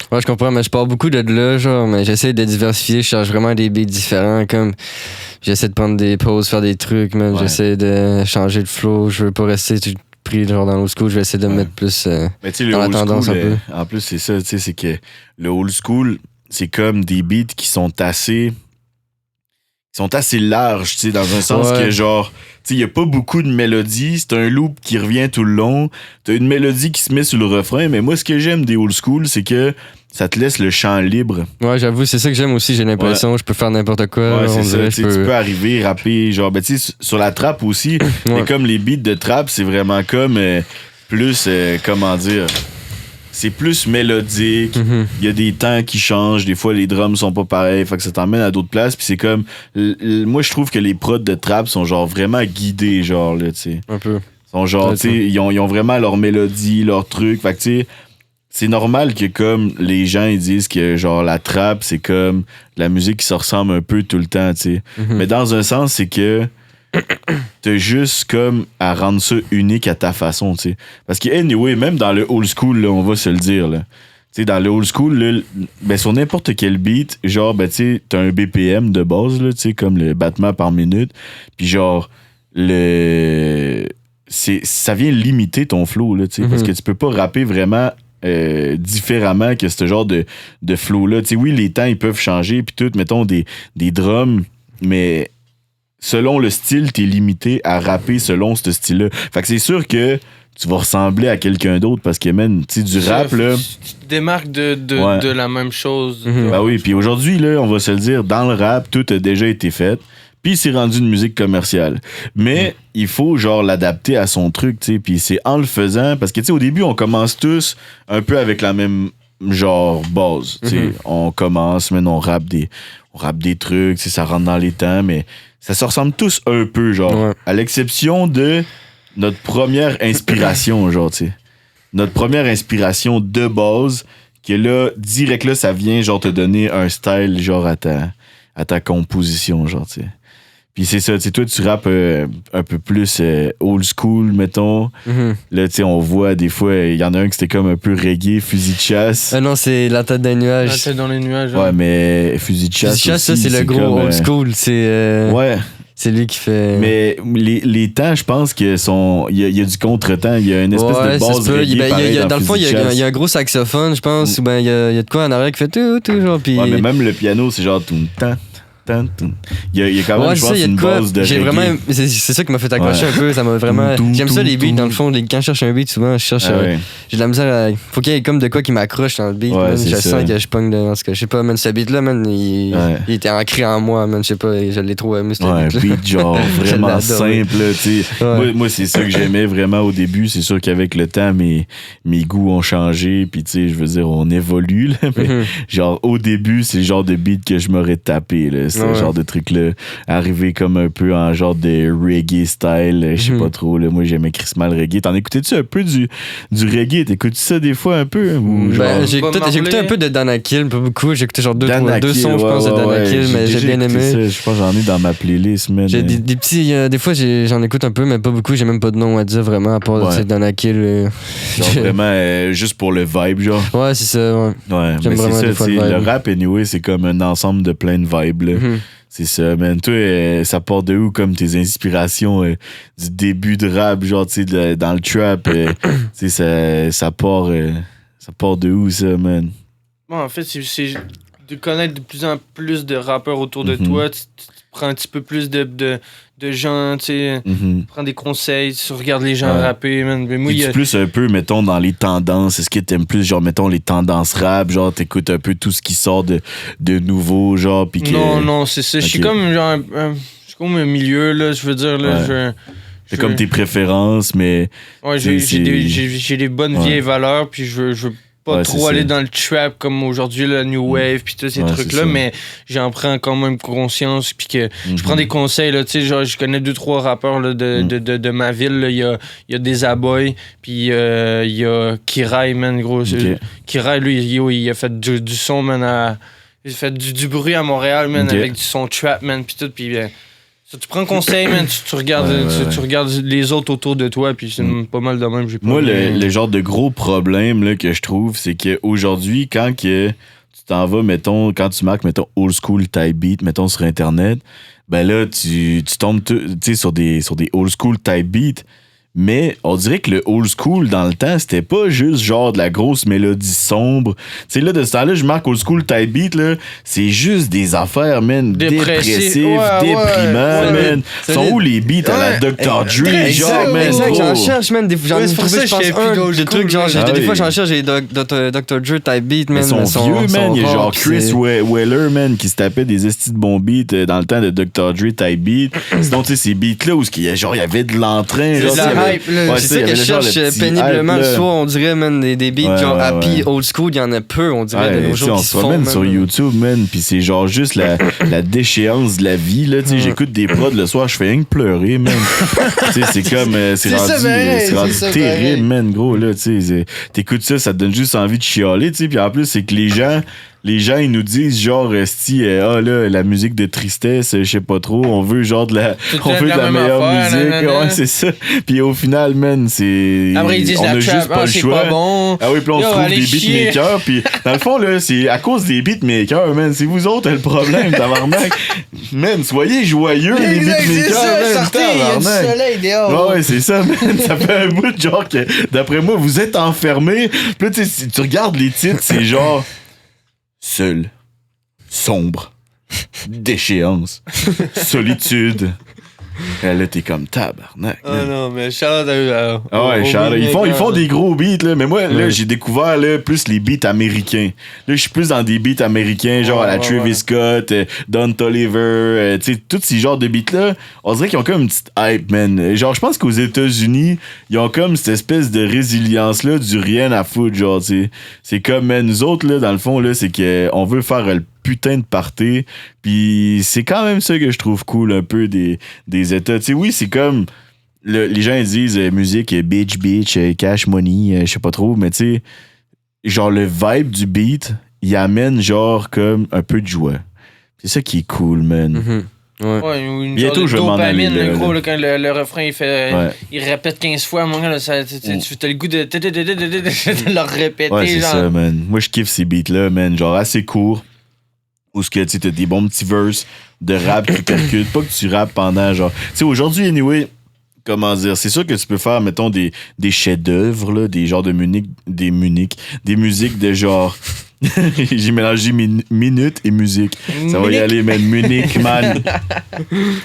Ouais, je comprends, mais je pars beaucoup de là, genre, mais j'essaie de diversifier, je cherche vraiment des beats différents, comme j'essaie de prendre des pauses, faire des trucs, même, j'essaie de changer de flow, je veux pas rester pris genre dans l'old school, je vais essayer de me mettre plus dans la tendance school, un peu. En plus, c'est ça, tu sais, c'est que le old school, c'est comme des beats qui sont assez larges, tu sais, dans un sens que genre, tu sais, il y a pas beaucoup de mélodies, c'est un loop qui revient tout le long, t'as une mélodie qui se met sur le refrain, mais moi, ce que j'aime des old school, c'est que ça te laisse le champ libre. Ouais, j'avoue, c'est ça que j'aime aussi, j'ai l'impression, je peux faire n'importe quoi. Ouais, c'est ça, tu peux arriver, rapper, genre, ben tu sais, sur la trappe aussi, mais comme les beats de trap, c'est vraiment comme plus, comment dire... C'est plus mélodique. Il y a des temps qui changent. Des fois, les drums sont pas pareils. Fait que ça t'emmène à d'autres places. Puis c'est comme... moi, je trouve que les prods de trap sont genre vraiment guidés, genre, là, tu sais. Un peu. Sont genre, tu sais, ils ont vraiment leur mélodie, leur truc. Fait que, tu sais, c'est normal que comme les gens, ils disent que, genre, la trap, c'est comme la musique qui se ressemble un peu tout le temps, tu sais. Mais dans un sens, c'est que t'as juste comme à rendre ça unique à ta façon, tu sais. Parce que, anyway, même dans le old school, là, on va se le dire, là. Tu sais, dans le old school, là, ben, sur n'importe quel beat, genre, ben, tu sais, t'as un BPM de base, là, tu sais, comme le battement par minute. Puis, genre, ça vient limiter ton flow, là, tu sais. Parce que tu peux pas rapper vraiment différemment que ce genre de flow-là. Tu sais, oui, les temps, ils peuvent changer, puis tout, mettons, des drums, mais... selon le style, t'es limité à rapper selon ce style-là. Fait que c'est sûr que tu vas ressembler à quelqu'un d'autre parce que, man, tu sais, du rap, là... Tu te démarques de la même chose. Ben oui, puis aujourd'hui, là, on va se le dire, dans le rap, tout a déjà été fait. Puis c'est rendu une musique commerciale. Mais il faut, genre, l'adapter à son truc, tu sais. Puis c'est en le faisant... Parce que, tu sais, au début, on commence tous un peu avec la même, genre, base, tu sais. On commence, mais on rappe des trucs, tu sais, ça rentre dans les temps, mais ça se ressemble tous un peu, genre. À l'exception de notre première inspiration, genre, tu sais. Notre première inspiration de base, que là, direct là, ça vient, genre, te donner un style, genre, à ta composition, genre, tu sais. Puis c'est ça, tu sais, toi, tu rappes un peu plus old school, mettons. Là, tu sais, on voit des fois, il y en a un qui c'était comme un peu reggae, fusil de chasse. Non, c'est La tête dans les nuages. La tête dans les nuages. Ouais, mais fusil de chasse. Fusil de chasse, aussi, ça, c'est le gros comme, old school. C'est. Ouais. C'est lui qui fait. Mais les temps, je pense qu'il y a du contretemps. Il y a une espèce de base reggae, dans le fond, il y a un gros saxophone, je pense, ou ben il y a de quoi en arrière qui fait tout, genre. Puis... Ouais, mais même le piano, c'est genre tout le temps. Il y a quand même, je pense, une base de reggae. Vraiment, c'est ça qui m'a fait accrocher un peu. Ça m'a vraiment. J'aime ça, les beats, dans le fond. Quand je cherche un beat, souvent, je cherche. J'ai de la misère à. Faut qu'il y ait comme de quoi qui m'accroche dans le beat. Ouais, je sens que je pogne dans ce que. Je sais pas, man, ce beat-là, man, il était ancré en moi, man. Je sais pas, je l'ai trop aimé, ce beat-là. Beat, genre, vraiment simple, tu sais. Moi, c'est ça que j'aimais vraiment au début. C'est sûr qu'avec le temps, mes goûts ont changé. Puis, tu sais, je veux dire, on évolue, là. Mais, genre, au début, c'est le genre de beat que je m'aurais tapé, là. Ce genre de truc-là, arrivé comme un peu en genre de reggae style, je sais pas trop, là, moi j'aimais crissement le reggae. T'en écoutais-tu un peu du reggae? T'écoutes-tu ça des fois un peu? Ou genre... J'ai écouté un peu de Danakil, pas beaucoup, j'ai écouté genre deux sons, je pense, de Danakil, mais j'ai bien aimé. Ça, je pense que j'en ai dans ma playlist, man. J'ai des petits, des fois j'en écoute un peu, mais pas beaucoup, j'ai même pas de nom à dire vraiment, à part Danakil. Genre vraiment, juste pour le vibe, genre. Ouais, c'est ça, ouais. J'aime vraiment des fois le rap, anyway, c'est comme un ensemble de plein de vibes, là. C'est ça, man. Toi, ça part de où, comme tes inspirations du début de rap, genre, tu sais, dans le trap, tu sais, ça part de où, ça, man? Bon, en fait, c'est de connaître de plus en plus de rappeurs autour de toi. Tu prends un petit peu plus de gens, tu sais, prends des conseils, tu regardes les gens rapper, man. Mais moi, plus un peu, mettons, dans les tendances. Est-ce que t'aimes plus, genre, mettons, les tendances rap, genre, t'écoutes un peu tout ce qui sort de nouveau, genre, pis que... Non, c'est ça. Je suis comme, genre, je suis comme un milieu, là, je veux dire, là, c'est comme tes préférences, mais... Ouais, j'ai des bonnes vieilles valeurs, puis je veux pas trop aller dans le trap comme aujourd'hui, la new wave, puis tous ces trucs-là, mais j'en prends quand même conscience, puis que je prends des conseils, là, tu sais, genre, je connais 2-3 rappeurs là, de ma ville, là. Il y a des Aboy, puis il y a Kirai, man, gros. Kirai, lui, il a fait du son, man, il a fait du bruit à Montréal, man, avec du son trap, man, puis tout, puis... tu prends conseil, man, tu regardes, tu regardes les autres autour de toi, puis c'est pas mal de même. Moi, le genre de gros problème là, que je trouve, c'est qu'aujourd'hui, quand tu t'en vas, mettons, quand tu marques, mettons, old school type beat, mettons, sur Internet, ben là, tu tombes sur des old school type beat. Mais on dirait que le old school, dans le temps, c'était pas juste genre de la grosse mélodie sombre. Tu sais, là, de ce temps-là, je marque old school type beat, là, c'est juste des affaires, man, dépressives, déprimants, man. Sont où les beats à la Dr. Dre, genre, man, exact, j'en cherche, man. J'en ai trouvé, je pense, des trucs, genre, des fois, j'en cherche des Dr. Dre type beat, man. Ils sont vieux, man. Il y a genre Chris Weller, man, qui se tapait des estis de bons beats dans le temps de Dr. Dre type beat. Sinon, tu sais, ces beats-là où il y avait de l'entrain, genre, c'est ça que je cherche péniblement le soir, on dirait, man, des beats genre happy, old school, il y en a peu, on dirait, de nos jours qui se font, man. Sur YouTube, man, pis c'est genre juste la déchéance de la vie, là, tu sais, j'écoute des prods le soir, je fais rien que pleurer, man. Tu sais, c'est comme, c'est rendu terrible, man, gros, là, tu sais, t'écoutes ça, ça te donne juste envie de chialer, tu sais, pis en plus, c'est que les gens, ils nous disent genre là, la musique de tristesse, je sais pas trop, on veut genre de la meilleure musique, ouais, c'est ça. Puis au final, man, c'est après ils disent on a juste pas le choix. Pas bon. Ah oui, puis on se trouve des beatmakers, puis dans le fond là, c'est à cause des beatmakers, man, c'est vous autres le problème, tabarnak. Man, soyez joyeux les beatmakers, man, tabarnak. Du soleil dehors. Ouais, c'est ça, man, ça fait un bout de genre que d'après moi, vous êtes enfermés. Puis là, si tu regardes les titres, c'est genre seul, sombre, déchéance, solitude, Là, t'es comme tabarnak. Ah non, mais shout-out à Ah ouais, ils font des gros beats, là. Mais moi, là, j'ai découvert là, plus les beats américains. Là, je suis plus dans des beats américains, genre à la Travis Scott, Don Toliver, tu sais, tous ces genres de beats-là. On dirait qu'ils ont comme une petite hype, man. Genre, je pense qu'aux États-Unis, ils ont comme cette espèce de résilience-là du rien à foutre, genre, tu sais. C'est comme, man, nous autres, là, dans le fond, là, c'est qu'on veut faire le putain de party. Puis c'est quand même ça que je trouve cool un peu des États. Tu sais, oui, c'est comme les gens ils disent musique bitch, cash money, je sais pas trop, mais tu sais, genre le vibe du beat, il amène genre comme un peu de joie. C'est ça qui est cool, man. Ouais, une bientôt, je vais m'en aller. Dopamine, gros, là, quand le refrain il fait. Il répète 15 fois, mon gars, tu as le goût de le répéter. Ouais, c'est genre. ça, man. Moi, je kiffe ces beats-là, man. Genre assez court. Où ce que tu t'as des bons petits verses de rap qui percutent. Pas que tu rappes pendant, genre. Tu sais, aujourd'hui, anyway, comment dire, c'est sûr que tu peux faire, mettons, des chefs-d'œuvre, là, des genres de des musiques de genre. J'ai mélangé minute et musique. Ça va y aller, man. Munich, man.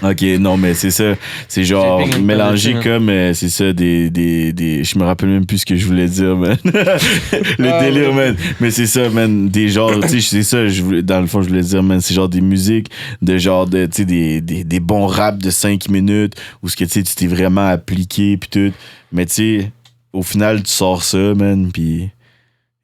Ok, non, mais c'est ça. C'est genre mélangé comme, c'est ça, je me rappelle même plus ce que je voulais dire, man. Le délire, man. Mais c'est ça, man. Des genres, tu sais, c'est ça, dans le fond, je voulais dire, man. C'est genre des musiques de genre, tu sais, des bons raps de 5 minutes où ce que, tu sais, tu t'es vraiment appliqué, pis tout. Mais, tu sais, au final, tu sors ça, man, pis.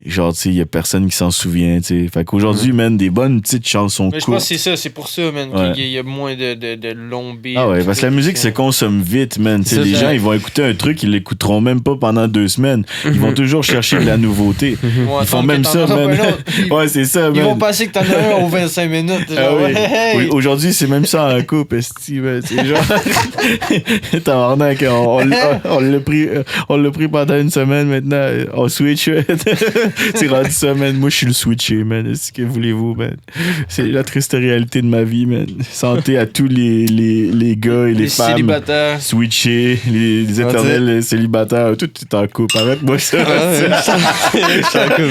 Genre, tu sais, il y a personne qui s'en souvient, tu sais. Fait qu'aujourd'hui, man, des bonnes petites chansons mais je pense que c'est ça, c'est pour ça, man, qu'il y a moins de longs beats. Ah ouais, parce que la musique se consomme vite, man. Tu sais, les gens, ils vont écouter un truc, ils l'écouteront même pas pendant 2 semaines. Ils vont toujours chercher de la nouveauté. Ils font même ça, man. Ouais, c'est ça, man. Ils vont penser que t'en as un aux 25 minutes. Genre, oui, aujourd'hui, c'est même ça en couple, esti, man. C'est genre... Tabarnak, on l'a pris pendant une semaine, maintenant, on switch. C'est rendu ça, man. Moi, je suis le switché, man. C'est ce que voulez-vous, man. C'est la triste réalité de ma vie, man. Santé à tous les gars et les femmes. Célibataires. Switchés, les éternels célibataires. Tout est en couple. Arrête-moi ça. Je suis en couple,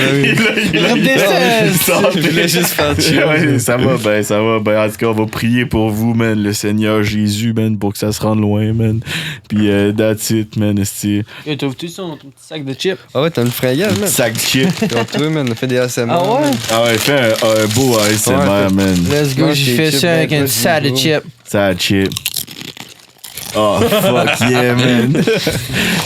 Je voulais juste faire chier. Ça va bien, ça va bien. En tout cas, on va prier pour vous, man. Le Seigneur Jésus, man, pour que ça se rende loin, man. Puis, that's it, man. T'as-tu ton petit sac de chips? Ah ouais, t'as une frayale, man. Sac de chips. Quand tu veux, man, on fait des ASMR. Ah ouais? Ah ouais, fais un beau ASMR, man. Let's go, j'ai fait ça avec un sac de chips. Ça chip. Oh, fuck yeah, man.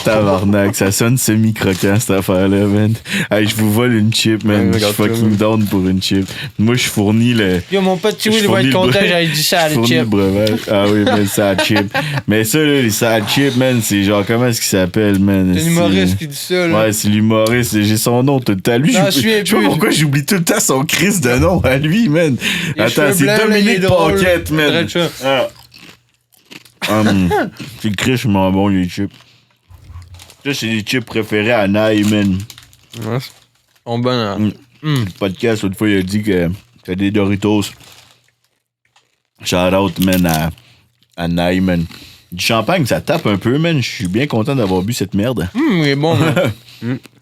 Tabarnak, ça sonne semi-croquant, cette affaire-là, man. Hey, je vous vole une chip, man. Je suis fucking down pour une chip. Moi, je fournis le... Yo, mon pote Chewie, il va être content, j'avais dit ça à la chip. Le breuvage. Ah oui, man, ça chip. Mais ça, là, les ça chip, man, c'est genre, comment est-ce qu'il s'appelle, man? C'est l'humoriste qui dit ça, là. Ouais, c'est l'humoriste. J'ai son nom tout le temps. Lui, je sais pas pourquoi j'oublie tout le temps son Chris de nom à lui, man. Attends, c'est Dominique Paquette, man. C'est le Chris, je m'en bon, les chips. Ça, c'est les chips préférés à Naï, man. Ouais. On bon, hein. Le podcast, l'autre fois, il a dit que c'est des Doritos. Shout out, man, à Naï, man. Du champagne, ça tape un peu, man. Je suis bien content d'avoir bu cette merde. Il est bon, man.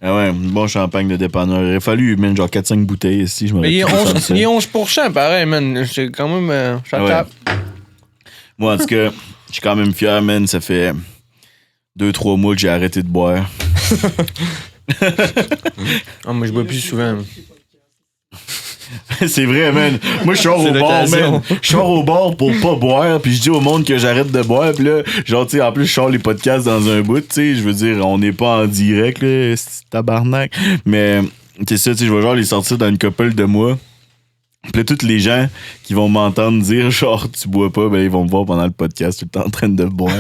Ah ouais, bon champagne de dépanneur. Il aurait fallu, man, genre 4-5 bouteilles ici. Mais il est 11%, pareil, man. C'est quand même. Ça tape. Moi, en tout cas, je suis quand même fier, man. Ça fait 2-3 mois que j'ai arrêté de boire. Moi, je bois plus souvent. C'est vrai, man. Moi, je sors au bar, man. Je sors au bar pour pas boire, puis je dis au monde que j'arrête de boire, puis là, genre, tu sais, en plus, je sors les podcasts dans un bout, tu sais, je veux dire, on n'est pas en direct, là, c'est tabarnak. Mais, c'est ça, tu sais, je vais genre les sortir dans une couple de mois. Puis là, tous les gens qui vont m'entendre dire, genre, tu bois pas, ben, ils vont me voir pendant le podcast tout le temps en train de boire.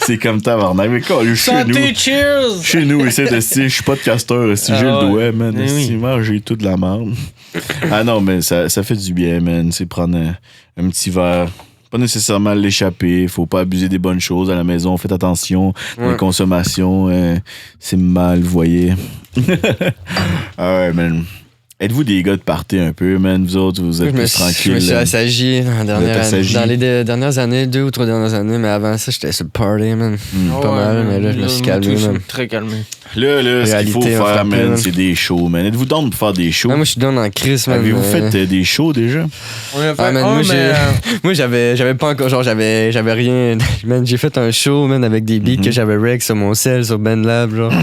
C'est comme tabarnak. Mais quand, santé, cheers! Chez nous, je suis podcasteur, si j'ai le doigt, man. J'ai tout de la merde. Ah non, mais ça fait du bien, man. C'est prendre un petit verre. Pas nécessairement l'échapper. Faut pas abuser des bonnes choses à la maison. Faites attention. Les consommations, c'est mal, vous voyez. Ah ouais, man. Êtes-vous des gars de party un peu, man? Vous autres, vous êtes plus tranquilles? Je me suis assagi dans les dernières années, 2 ou 3 dernières années, mais avant ça, j'étais sur le party, man. Pas mal, mais là, je me suis calmé, man. Je suis très calmé. Là, ce qu'il faut faire, man, c'est des shows, man.Êtes-vous down pour faire des shows? Moi, je suis down en crise, man. Avez-vous fait des shows déjà? On a fait moi, j'avais pas encore, genre, j'avais rien. Man, j'ai fait un show, man, avec des beats que j'avais rec sur mon cell, sur BandLab, genre.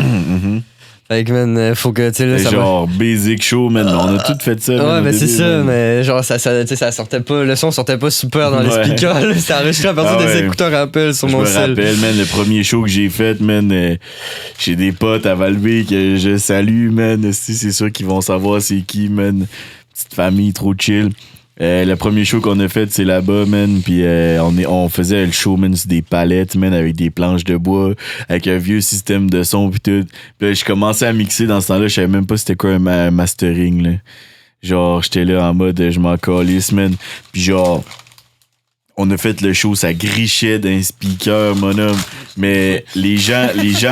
Fait que, man, faut que, tu sais, là, ça genre, basic show, man. On a tout fait ça. Ouais, ben c'est ça, mais genre, ça sortait pas, le son sortait pas super dans les speakers, là. C'était enregistré à partir des écouteurs Apple sur mon cell. Je me rappelle, man, le premier show que j'ai fait, man, j'ai des potes à Val-B que je salue, man. C'est sûr qu'ils vont savoir c'est qui, man. Petite famille, trop chill. Le premier show qu'on a fait, c'est là-bas, man. Puis on faisait le show, man, sur des palettes, man, avec des planches de bois, avec un vieux système de son, puis tout. Puis là, je commençais à mixer dans ce temps-là. Je savais même pas c'était quoi un mastering, là. Genre, j'étais là en mode, je m'en calisse, man. Puis genre, on a fait le show, ça grichait d'un speaker, mon homme. Mais les gens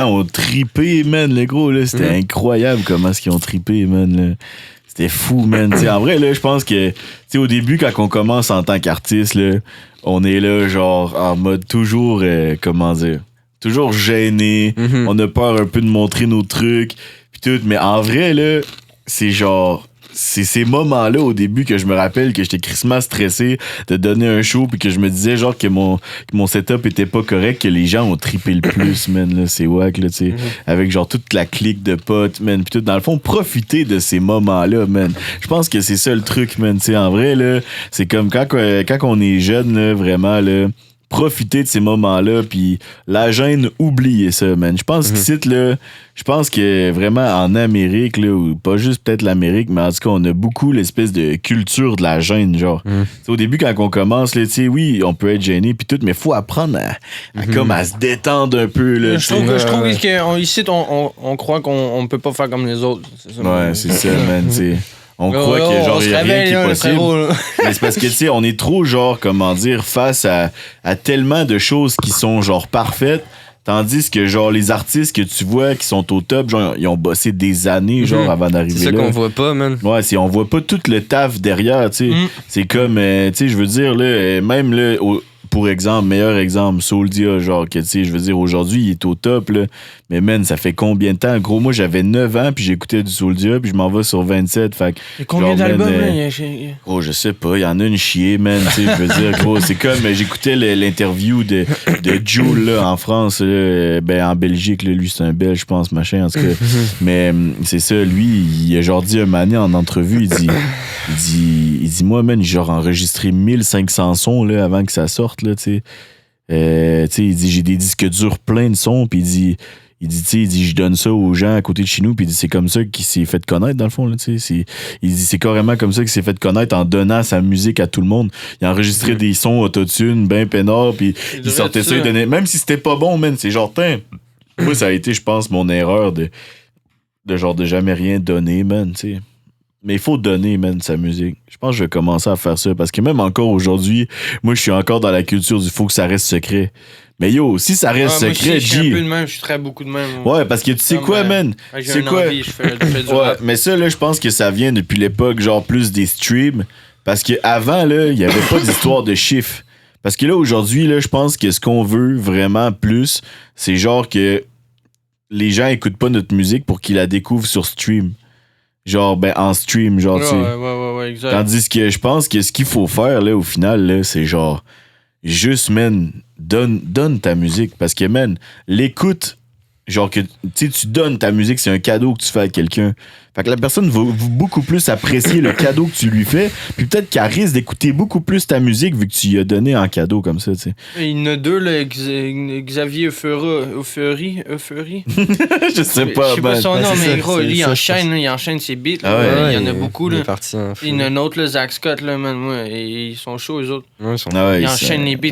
ont trippé, man, le gros, là. C'était incroyable comment est-ce qu'ils ont trippé, man, là. C'était fou, man. T'sais, en vrai, là, je pense que au début, quand on commence en tant qu'artiste, là, on est là, genre, en mode toujours, comment dire, toujours gêné. On a peur un peu de montrer nos trucs, pis tout. Mais en vrai, là, c'est genre... C'est ces moments-là au début que je me rappelle que j'étais crissement stressé de donner un show puis que je me disais genre que mon setup était pas correct, que les gens ont trippé le plus, man, là, c'est wack, là, tu sais, avec genre toute la clique de potes, man, puis tout, dans le fond, profiter de ces moments-là, man. Je pense que c'est ça le truc, man, tu sais, en vrai, là, c'est comme quand on est jeune, là, vraiment, là, profiter de ces moments-là, puis la gêne, oubliez ça, man. Je pense qu'ici, là, je pense que vraiment en Amérique, là, ou pas juste peut-être l'Amérique, mais en tout cas, on a beaucoup l'espèce de culture de la gêne, genre. Au début, quand on commence, là, tu sais, oui, on peut être gêné, puis tout, mais faut apprendre comme à se détendre un peu, là. Je trouve qu'ici, on croit qu'on peut pas faire comme les autres. C'est ça, ouais, c'est ça, man, tu sais. On croit que genre il y a rien qui est possible. Mais c'est parce que tu sais, on est trop genre comment dire face à tellement de choses qui sont genre parfaites, tandis que genre les artistes que tu vois qui sont au top, genre ils ont bossé des années genre avant d'arriver là. C'est ça qu'on voit pas, man. Ouais, on voit pas tout le taf derrière, tu sais. C'est comme tu sais, je veux dire là, même là pour exemple, meilleur exemple, Souldia, genre, que tu sais, je veux dire, aujourd'hui, il est au top, là. Mais man, ça fait combien de temps? Gros, moi, j'avais 9 ans, puis j'écoutais du Souldia, puis je m'en vais sur 27. Fait et combien d'albums, là? Oh, je sais pas, il y en a une chier, man, tu sais, je veux dire, gros, c'est comme, j'écoutais l'interview de Jul, là, en France, là, ben, en Belgique, là, lui, c'est un Belge, je pense, machin, en tout cas. Mais c'est ça, lui, il a genre dit un mané en entrevue, il dit, moi, man, j'ai genre enregistré 1500 sons, là, avant que ça sorte, là, tu sais. Il dit, j'ai des disques durs pleins de sons, puis il dit, je donne ça aux gens à côté de chez nous, puis il dit, c'est comme ça qu'il s'est fait connaître, dans le fond, là, tu sais. Il dit, c'est carrément comme ça qu'il s'est fait connaître en donnant sa musique à tout le monde. Il a enregistré des sons autotune, ben peinard, puis il sortait ça, il donnait, même si c'était pas bon, man, c'est genre, moi, ça a été, je pense, mon erreur de genre de jamais rien donner, man, tu sais. Mais il faut donner, man, sa musique. Je pense que je vais commencer à faire ça. Parce que même encore aujourd'hui, moi, je suis encore dans la culture du faut que ça reste secret. Mais yo, si ça reste secret, je suis un peu de même, je suis très beaucoup de même. Ouais, parce que tu sais quoi, man? J'ai quoi? Envie, je fais du rap. Mais ça, là, je pense que ça vient depuis l'époque, genre, plus des streams. Parce qu'avant, là, il n'y avait pas d'histoire de chiffres. Parce que là, aujourd'hui, là, je pense que ce qu'on veut vraiment plus, c'est genre que les gens écoutent pas notre musique pour qu'ils la découvrent sur stream. Genre, ben, en stream, genre, tu sais. Ouais, exact. Tandis que je pense que ce qu'il faut faire, là, au final, là, c'est genre, juste, man, donne ta musique. Parce que, man, l'écoute, genre, que, tu sais, tu donnes ta musique, c'est un cadeau que tu fais à quelqu'un. Fait que la personne va beaucoup plus apprécier le cadeau que tu lui fais, puis peut-être qu'elle risque d'écouter beaucoup plus ta musique vu que tu lui as donné en cadeau comme ça, tu sais. Il y en a deux, là, Xavier Euphorie. Je sais pas. Je sais pas son nom, mais gros, lui, il enchaîne ses beats. Ah ouais, il y en a beaucoup, là. Il y en a un autre, là, Zach Scott, là, man, moi, et ils sont chauds, eux autres. Ouais, ils enchaînent les beats,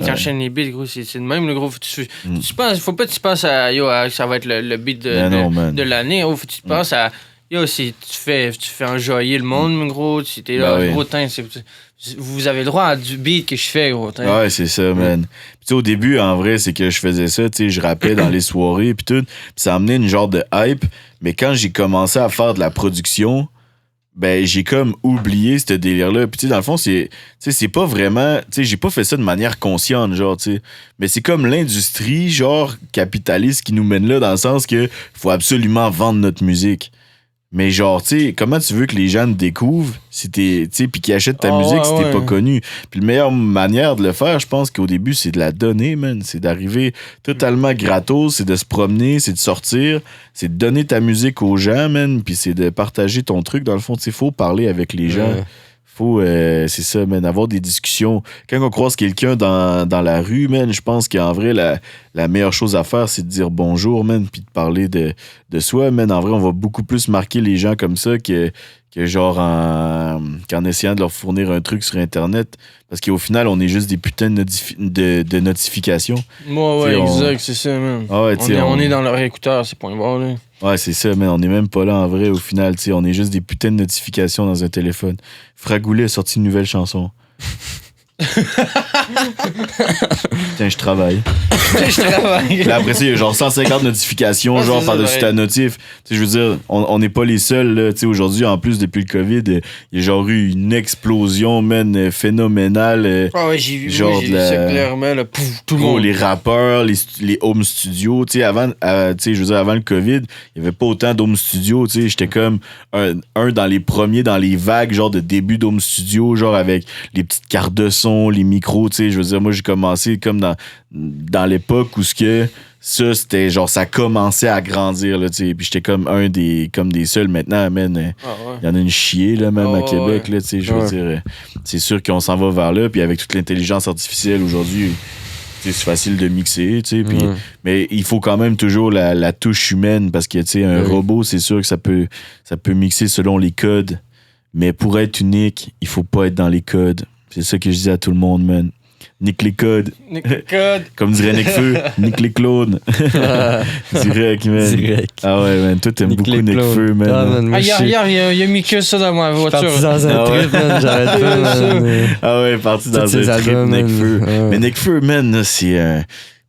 gros, c'est le même, le gros. Faut pas que tu penses à, ça va être le beat de l'année, faut que tu penses à... Yo, si tu fais enjoyer le monde, gros, si t'es là, gros, vous avez le droit à du beat que je fais, gros. Ouais, c'est ça, man. Puis au début, en vrai, c'est que je faisais ça, tu sais, je rappais dans les soirées, puis tout, puis ça amenait une genre de hype, mais quand j'ai commencé à faire de la production, ben j'ai comme oublié ce délire-là. Puis tu sais, dans le fond, c'est pas vraiment... Tu sais, j'ai pas fait ça de manière consciente, genre, tu sais. Mais c'est comme l'industrie, genre, capitaliste qui nous mène là, dans le sens que faut absolument vendre notre musique. Mais genre, tu sais, comment tu veux que les gens te découvrent si t'es, tu sais, puis qu'ils achètent ta musique si t'es pas connu? Puis la meilleure manière de le faire, je pense qu'au début, c'est de la donner, man. C'est d'arriver totalement gratos, c'est de se promener, c'est de sortir, c'est de donner ta musique aux gens, man, puis c'est de partager ton truc. Dans le fond, tu sais, faut parler avec les gens. Faut, c'est ça, man, avoir des discussions. Quand on croise quelqu'un dans la rue, man, je pense qu'en vrai, la meilleure chose à faire, c'est de dire bonjour, man, puis de parler de soi, man. En vrai, on va beaucoup plus marquer les gens comme ça que genre qu'en essayant de leur fournir un truc sur Internet. Parce qu'au final, on est juste des putains de notifications. Ouais, exact, c'est ça, man. Ah ouais, on est dans leur écouteur, c'est point barre, là. Ouais, c'est ça, man. On n'est même pas là en vrai au final. T'sais, on est juste des putains de notifications dans un téléphone. Fragoulet a sorti une nouvelle chanson. Tiens, je travaille. Là, après ça, il y a genre 150 notifications, genre par-dessus ta notif. T'sais, je veux dire, on n'est pas les seuls. Là, aujourd'hui, en plus, depuis le COVID, il y a genre eu une explosion, man, phénoménale. Ah ouais, j'ai vu ça clairement. Là, pouf, tout le monde. Les rappeurs, les home studios. Avant le COVID, il n'y avait pas autant d'home studios. J'étais comme un dans les premiers, dans les vagues, genre de début d'home studio, genre avec les petites cartes de son, les micros. Je veux dire, moi, j'ai commencé comme dans l'époque où ça, c'était genre, ça commençait à grandir, là, puis j'étais comme des seuls. Maintenant, man, il y en a une chier, là, même à Québec, là, je veux dire, c'est sûr qu'on s'en va vers là, puis avec toute l'intelligence artificielle aujourd'hui, c'est facile de mixer, mais il faut quand même toujours la touche humaine, parce que, un robot, c'est sûr que ça peut mixer selon les codes, mais pour être unique, il faut pas être dans les codes. C'est ça que je dis à tout le monde, man. Nique les codes. Nique les codes. Comme dirait Necfeu, nique les clones. Direct, man. Direct. Ah ouais, man. Toi, t'aimes beaucoup Necfeu, man. Ah, man, hier, il a mis que ça dans ma voiture. Parti dans un trip, man. J'arrête pas, man. Ah ouais, parti dans un trip, Necfeu. Mais Necfeu, man, c'est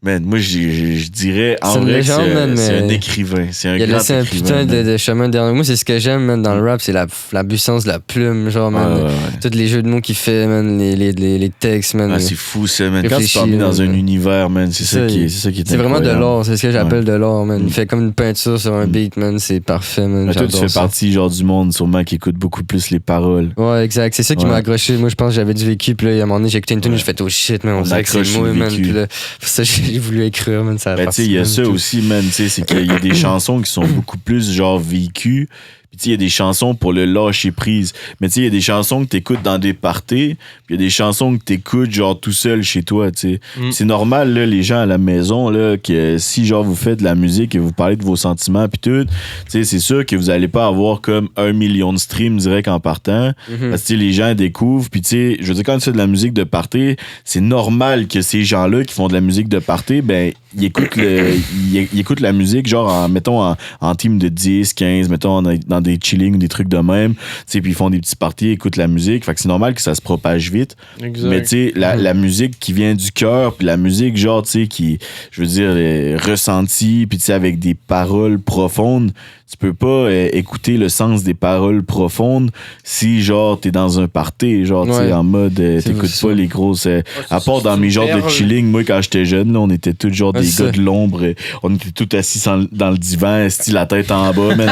man, moi, je dirais, en vrai, légende, c'est un écrivain. C'est un grand écrivain. Il a laissé un putain de chemin derrière moi. C'est ce que j'aime, man, dans le rap, c'est la puissance de la plume, genre, man. Tous les jeux de mots qu'il fait, man, les textes, man. Ah, c'est fou, ça, man. Quand tu parles dans un univers, man, c'est ça qui est c'est vraiment de l'art, c'est ce que j'appelle de l'art, man. Il fait comme une peinture sur un beat, man. C'est parfait, man. Mais toi, tu fais partie, genre, du monde, sûrement, qui écoute beaucoup plus les paroles. Ouais, exact. C'est ça qui m'a accroché. Moi, je pense que j'avais du vécu, puis là, à un moment donné, j'ai écouté une tune, j'ai fait oh shit, man. On dirait que c'est moi, man. Puis là, pour ça, j'ai voulu écrire, man. Ben, tu sais, il y a ça aussi, man, tu sais, c'est qu'il y a des chansons qui sont beaucoup plus, genre, vécues. Puis, tu sais, il y a des chansons pour le lâcher prise. Mais, tu sais, il y a des chansons que t'écoutes dans des parties, puis il y a des chansons que t'écoutes, genre, tout seul chez toi, tu sais. C'est normal, là, les gens à la maison, là, que si, genre, vous faites de la musique et vous parlez de vos sentiments, puis tout, tu sais, c'est sûr que vous allez pas avoir comme 1 million de streams direct en partant. Parce que, tu sais, les gens découvrent, puis, tu sais, je veux dire, quand tu fais de la musique de party, c'est normal que ces gens-là qui font de la musique de party, ben, ils écoutent la musique, genre, mettons, en team de 10, 15, mettons, dans des chillings, des trucs de même, tu sais, puis ils font des petits parties, écoutent la musique, fait que c'est normal que ça se propage vite. Exact. Mais tu sais, la musique qui vient du cœur, puis la musique, genre, tu sais, qui, je veux dire, ressentie, puis tu sais, avec des paroles profondes, tu peux pas écouter le sens des paroles profondes si, genre, t'es dans un party, genre, tu sais, en mode, t'écoutes pas les grosses... à part dans mes genres de chilling, moi, quand j'étais jeune, là, on était tous, genre, des gars de l'ombre, on était tous assis dans le divan, la tête en bas, man,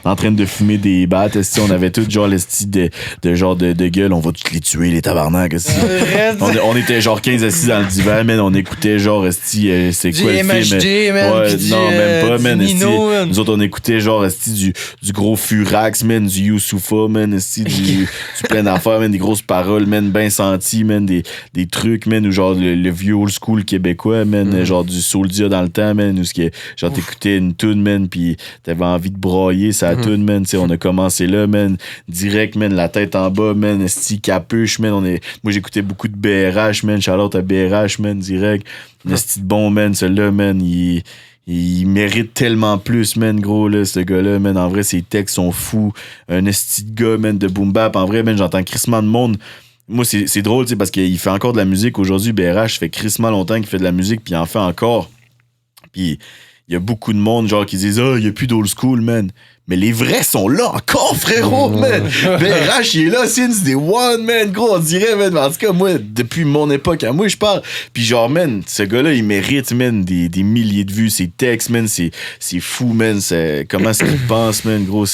en train de fumer des battes, on avait tous, genre, de gueule, on va tous les tuer, les tabarnak, on était, genre, 15 assis dans le divan, man, on écoutait, genre, c'est quoi le MHD, film? Man, ouais, non, même pas, man, Nino, nous autres, on écoutait, genre, du gros Furax, man, du Youssoufa, man, du plein d'affaires, man, des grosses paroles, man, bien senties, man, des trucs, man, ou genre le vieux old school québécois, man, genre du Souldia dans le temps, man, où genre t'écoutais une tune, man, pis t'avais envie de brailler sa tune, man, t'sais, on a commencé là, man, direct, man, la tête en bas, man, capuche, man, moi j'écoutais beaucoup de BRH, man, Charlotte à BRH, man, direct, esti de bon, man, celui-là, man, il mérite tellement plus, man, gros, là, ce gars-là, man. En vrai, ses textes sont fous. Un esti de gars, man, de boom bap. En vrai, man, j'entends crissement de monde. Moi, c'est drôle, tu sais, parce qu'il fait encore de la musique. Aujourd'hui, BRH fait crissement longtemps qu'il fait de la musique, puis il en fait encore. Puis il y a beaucoup de monde, genre, qui disent « Ah, il y a plus d'old school, man. » Mais les vrais sont là encore, frérot, man. BRH, il est là, since day one, man. Gros, on dirait, man. En tout cas, moi, depuis mon époque, à moi, je parle. Puis genre, man, ce gars-là, il mérite, man, des milliers de vues. Ses textes, man, c'est fou, man. Comment est-ce qu'il pense, man, gros.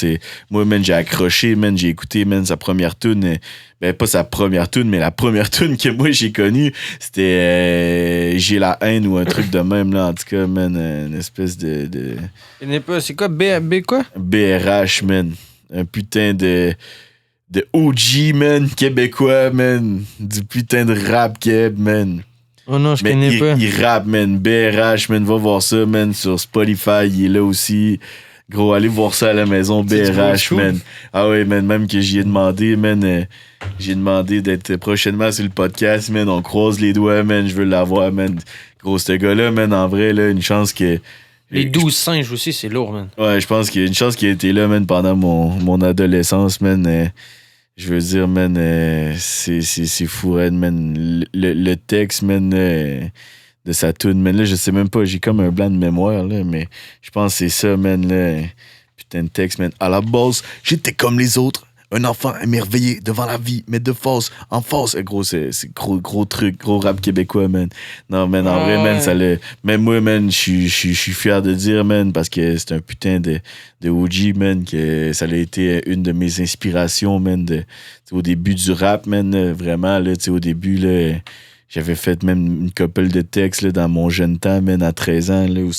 Moi, man, j'ai accroché, man. J'ai écouté, man, sa première tune. Ben, pas sa première tune, mais la première tune que moi, j'ai connue, c'était J'ai la haine ou un truc de même, là. En tout cas, man, une espèce de... C'est quoi? B quoi? BRH, man. Un putain de OG, man, québécois, man. Du putain de rap keb, man. Oh non, je connais pas. Il rappe, man. BRH, man. Va voir ça, man. Sur Spotify, il est là aussi. Gros, allez voir ça à la maison, BRH, man. Ah ouais, man. Même que j'y ai demandé, man. J'ai demandé d'être prochainement sur le podcast, man. On croise les doigts, man. Je veux l'avoir, man. Gros, ce gars-là, man, en vrai, là, une chance que... Les 12 singes aussi, c'est lourd, man. Ouais, je pense qu'il y a une chance qu'il a été là, man, pendant mon adolescence, man. Je veux dire, man, c'est fou, man. Le texte, man, de sa tune, man, là, je sais même pas, j'ai comme un blanc de mémoire, là, mais je pense que c'est ça, man, là. Putain de texte, man. À la base, j'étais comme les autres. Un enfant émerveillé devant la vie, mais de force en force. Gros, c'est gros truc, gros rap québécois, man. Non, man, en vrai, man, ça le... Même moi, man, je suis fier de dire, man, parce que c'est un putain de OG, man, que ça a été une de mes inspirations, man, au début du rap, man, vraiment, là, tu sais, au début, là... J'avais fait même une couple de textes là, dans mon jeune temps, man, à 13 ans, là, où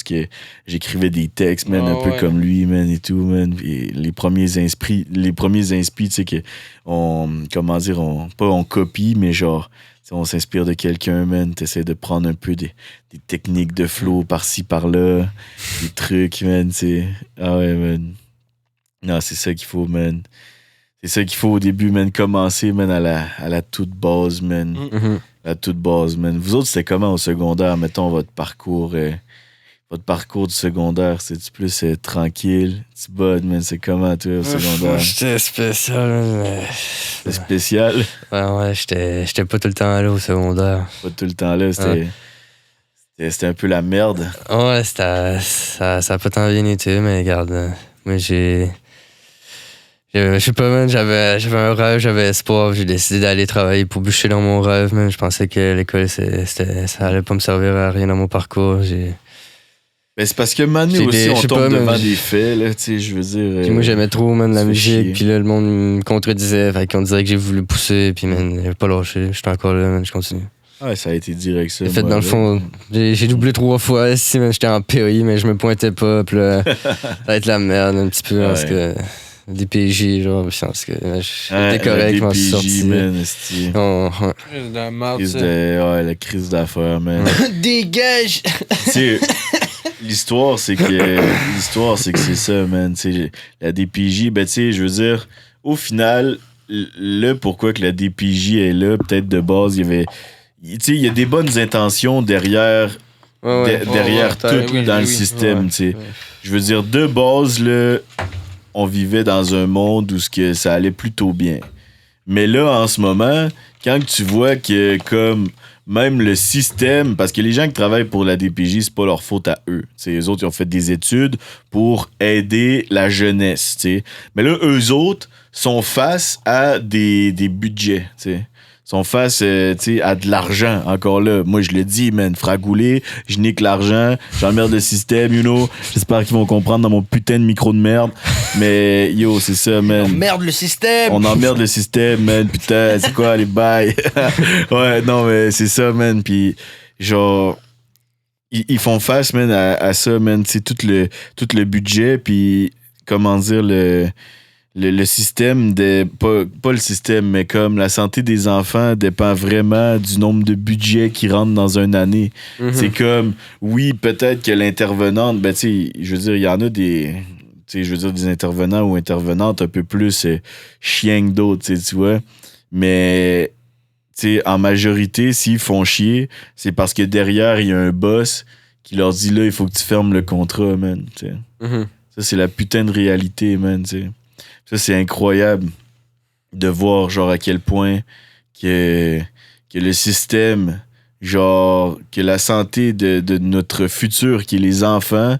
j'écrivais des textes, man, un peu comme lui, man, et tout, man. Et les premiers inspi, tu sais, on copie, mais genre, on s'inspire de quelqu'un, man. T'essaies de prendre un peu des techniques de flow par-ci, par-là, des trucs, man, tu sais. Ah ouais, man. Non, c'est ça qu'il faut, man. C'est ça qu'il faut au début, man, commencer, man, à la toute base, man. Mm-hmm. À toute base, man. Vous autres, c'était comment au secondaire? Mettons votre parcours du secondaire, c'est-tu plus tranquille? Tu bodes, man, c'est comment, toi, au secondaire? J'étais spécial, mais... C'était spécial? Ouais, j'étais pas tout le temps là au secondaire. Pas tout le temps là, c'était un peu la merde. Ouais, ça a pas tant bien été, mais regarde, moi, je sais pas, man, j'avais un rêve, j'avais espoir, j'ai décidé d'aller travailler pour bûcher dans mon rêve, man. Je pensais que l'école, ça allait pas me servir à rien dans mon parcours. Mais c'est parce que maintenant aussi, on tombe devant des faits, là, tu sais, je veux dire... Puis moi, j'aimais trop, man, la musique, puis là, le monde me contredisait, fait qu'on dirait que j'ai voulu pousser, puis man, j'ai pas lâché, j'étais encore là, man, je continue. Ouais, ça a été direct, ça. En fait, dans le fond, j'ai doublé 3 fois, si, man, j'étais en PAI, mais je me pointais pas, puis là, ça va être la merde un petit peu, parce que... Des PJ, genre, je pense que j'étais correct, je m'en suis sorti. Man, Crise de merde, ça. Ouais, la crise d'affaires, man. Dégage! L'histoire, c'est que c'est ça, man. T'sais, la DPJ, ben, tu sais, je veux dire, au final, là, pourquoi que la DPJ est là, peut-être de base, il y avait... Tu sais, il y a des bonnes intentions derrière tout dans le système, tu sais. Je veux dire, de base, là... on vivait dans un monde où ça allait plutôt bien. Mais là, en ce moment, quand tu vois que comme même le système, parce que les gens qui travaillent pour la DPJ, c'est pas leur faute à eux. T'sais, eux autres, ils ont fait des études pour aider la jeunesse. T'sais. Mais là, eux autres sont face à des budgets. T'sais. Sont face à de l'argent. Encore là, moi je le dis, man, fragouler, je nique l'argent, j'emmerde le système, you know. J'espère qu'ils vont comprendre dans mon putain de micro de merde. Mais yo, c'est ça, man. On emmerde le système. On emmerde le système, man. Putain, c'est quoi les bails? Ouais, non, mais c'est ça, man. Puis genre, ils font face, man, à ça, man. C'est tout le budget, puis comment dire, le système pas le système, mais comme la santé des enfants dépend vraiment du nombre de budgets qui rentrent dans une année. Mm-hmm. C'est comme, oui, peut-être que l'intervenante, ben, tu sais, je veux dire, il y en a des intervenants ou intervenantes un peu plus chiens que d'autres, tu vois. Mais, tu sais, en majorité, s'ils font chier, c'est parce que derrière, il y a un boss qui leur dit, là, il faut que tu fermes le contrat, man, tu sais. Mm-hmm. Ça, c'est la putain de réalité, man, tu sais. Ça, c'est incroyable de voir, genre, à quel point que le système, genre, que la santé de notre futur, qui est les enfants,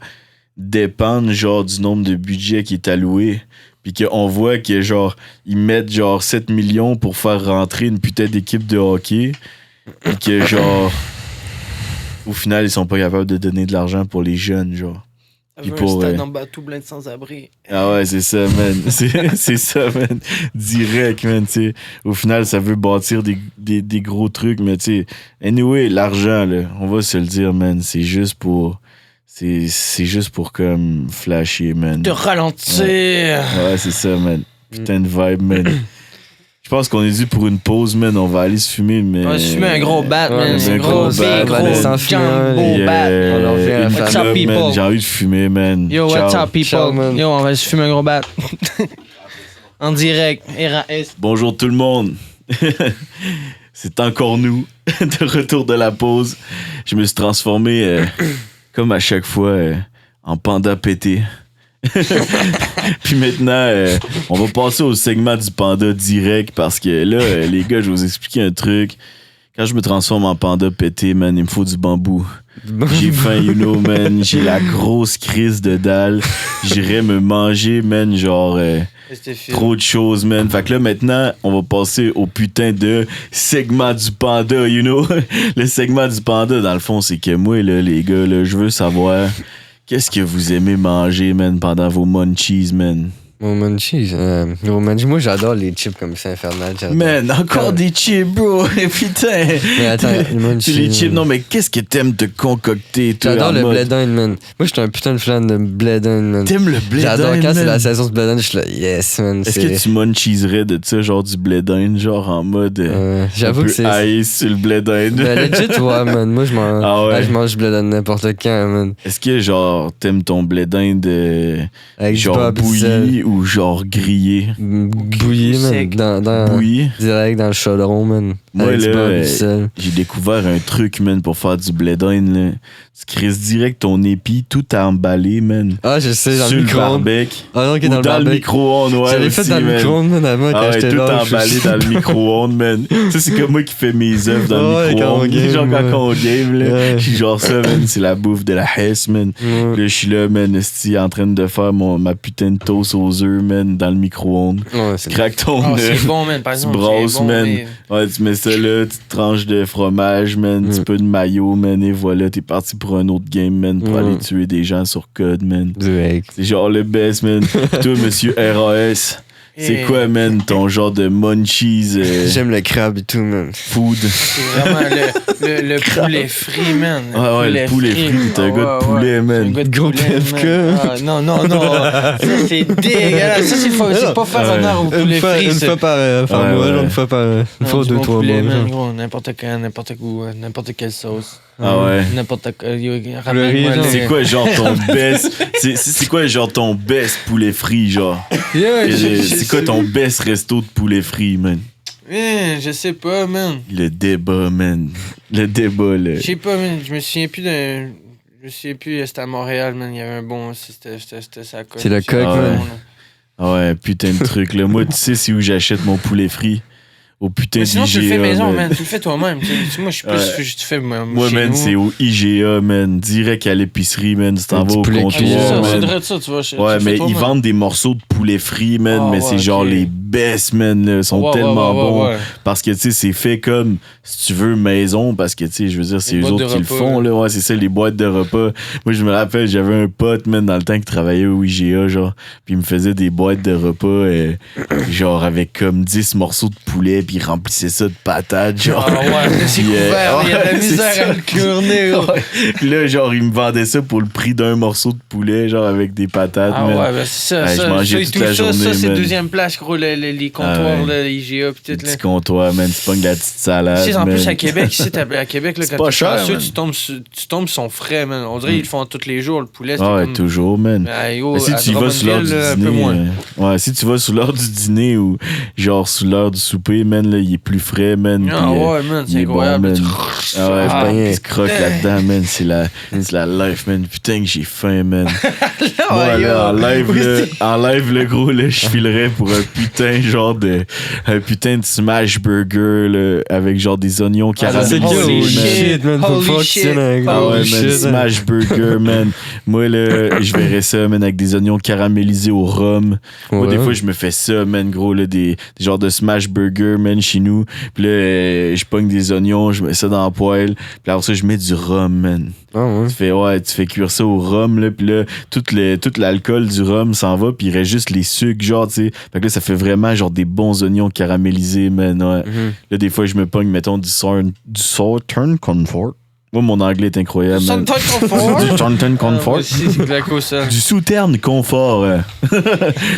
dépendre, genre, du nombre de budget qui est alloué. Puis qu'on voit que, genre, ils mettent, genre, 7 millions pour faire rentrer une putain d'équipe de hockey. Puis que, genre, au final, ils sont pas capables de donner de l'argent pour les jeunes, genre. Puis pour, un stade en bateau plein de sans-abri. Ah ouais, c'est ça, man. c'est ça, man. Direct, man, tu sais. Au final, ça veut bâtir des gros trucs, mais tu sais, anyway, l'argent, là, on va se le dire, man, c'est juste pour... C'est juste pour, comme, flasher, man. De ralentir. Ouais, c'est ça, man. Putain de vibe, man. Je pense qu'on est dû pour une pause, man. On va aller se fumer, mais... On va se fumer un gros bat, man. Un gros bat, jumbo bat. What's up, people? J'ai envie de fumer, man. Yo, what's up, people? Ciao, man. Yo, on va se fumer un gros bat. En direct. RAS. Bonjour tout le monde. C'est encore nous, de retour de la pause. Je me suis transformé, comme à chaque fois, en panda pété. Puis maintenant, on va passer au segment du panda direct parce que là, les gars, je vais vous expliquer un truc. Quand je me transforme en panda pété, man, il me faut du bambou. J'ai faim, you know, man. J'ai la grosse crise de dalle. J'irais me manger, man, genre... trop de choses, man. Fait que là, maintenant, on va passer au putain de segment du panda, you know? Le segment du panda, dans le fond, c'est que moi, là, les gars, là, je veux savoir qu'est-ce que vous aimez manger, man, pendant vos munchies, man. Mon munchies, moi j'adore les chips comme ça, infernal. Man, encore des chips, bro. Putain. Mais attends, les munchies. Les chips, non, mais qu'est-ce que t'aimes te concocter, toi? J'adore le blé d'Inde, man. Moi, je suis un putain de fan de blé d'Inde, man. T'aimes le blé d'Inde? J'adore quand c'est la saison de blé d'Inde, je suis là, yes, man. Est-ce que tu munchieserais de ça, genre du blé d'Inde, genre en mode. J'avoue que c'est. Haïs sur le blé d'Inde. Ben, legit, ouais, man. Moi, je mange du blé d'Inde n'importe quand, man. Est-ce que, genre, t'aimes ton blé d'Inde avec genre bouilli ou genre grillé? Bouilli, man. Bouilli? Direct dans le chaudron, man. Moi, là, j'ai découvert un truc, man, pour faire du blé d'Inde, là. Tu crises direct ton épi tout emballé, man. Ah, je sais, dans sur le micro-ondes. Ah non, ou dans le micro-ondes, ouais. J'avais fait dans le micro-ondes, man, avant quand j'étais là. Tout emballé dans le micro-ondes, man. Tu sais, c'est comme moi qui fais mes œuvres dans le micro-ondes. Genre quand on game, là. Je suis genre ça, man, c'est la bouffe de la Hesse, man. Là, je suis là, man, en train de faire ma putain de toast aux œufs, man, dans le micro-ondes. Tu craques ton œuf. C'est bon, man, par exemple. Tu brosses, man. Ouais, tu mets ça là, petite tranche de fromage, man, un petit peu de mayo, man, et voilà, t'es parti pour un autre game, man, pour aller tuer des gens sur code, man. C'est genre le best, man. Toi, monsieur RAS, c'est quoi, man, ton genre de munchies? J'aime le crabe et tout, man. Food. C'est vraiment le poulet frit, man. Ouais, le poulet frit. T'es un gars de poulet, man. Un gars de gros PFK. Non. Ça, c'est dégueulasse. Ça, c'est pas faire honneur au poulet frit. Une fois par mois, une fois 2, 3 mois. N'importe quelle sauce. Ah ouais. N'importe quoi. C'est quoi, genre, ton best? C'est quoi, genre, ton best poulet frit, genre? C'est quoi ton best resto de poulet frit, man? Je sais pas, man. Le débat, man. Le débat, là. Je sais pas, man. Je me souviens plus, c'était à Montréal, man. Il y avait un bon. C'était ça. C'est le coq, man. Ah ouais, putain de truc, là. Moi, tu sais, c'est où j'achète mon poulet frit? Au putain sinon, d'IGA. Tu le fais maison, man. Tu le fais toi-même. Moi, je suis plus. Tu fais moi, man, c'est au IGA, man. Direct à l'épicerie, man. Tu t'en vas au comptoir. C'est vrai, ça, tu vois. Ouais, mais ils vendent des morceaux de poulet frit, man. Mais c'est genre les best, man. Ils sont tellement bons. Parce que, tu sais, c'est fait comme, si tu veux, maison. Parce que, tu sais, je veux dire, c'est eux autres qui le font, là. Ouais, c'est ça, les boîtes de repas. Moi, je me rappelle, j'avais un pote, man, dans le temps qui travaillait au IGA, genre. Puis il me faisait des boîtes de repas, genre, avec comme 10 morceaux de poulet. Puis il remplissait ça de patates, genre. Ah ouais, c'est couvert, il y a la misère à le curner. Puis là, genre, il me vendait ça pour le prix d'un morceau de poulet, genre, avec des patates. Ah ouais, ben c'est ça. Je mangeais toute la journée, ça, c'est deuxième place, gros, les comptoirs, l'IGA, pis tout. Les petits comptoirs, man, tu pognes la petite salade. Tu sais, en plus, à Québec, à Québec, là, quand tu cher, tu tombes sur son frais, man. On dirait qu'ils le font tous les jours, le poulet. Ouais, toujours, man. Mais si tu vas sous l'heure du dîner, ouais, si tu vas sous l'heure du dîner ou genre sous l'heure du souper, man, man, là, il est plus frais, man. Ah ouais, man, c'est incroyable. Bon, man. Ah ouais, il se croque là-dedans, man. C'est la life, man. Putain que j'ai faim, man. Moi, là, en live, le gros, là, je filerais pour un putain de smash burger, là, avec genre des oignons caramélisés. Shit, man. Holy shit. Ah ouais, man, smash burger, man. Moi, là, je verrais ça, man, avec des oignons caramélisés au rhum. Moi, des fois, je me fais ça, man, gros, là, des genres de smash burger, man, chez nous. Puis là, je pogne des oignons, je mets ça dans la poêle. Puis après ça, je mets du rhum, man. Tu fais cuire ça au rhum, là, puis là, tout l'alcool du rhum s'en va, puis il reste juste les sucres, genre, tu sais. Fait que là, ça fait vraiment, genre, des bons oignons caramélisés, man, ouais. Là, des fois, je me pogne, mettons, du Southern Comfort. Moi, mon anglais est incroyable. Southern Comfort? Du Southern Comfort. Du Southern Confort.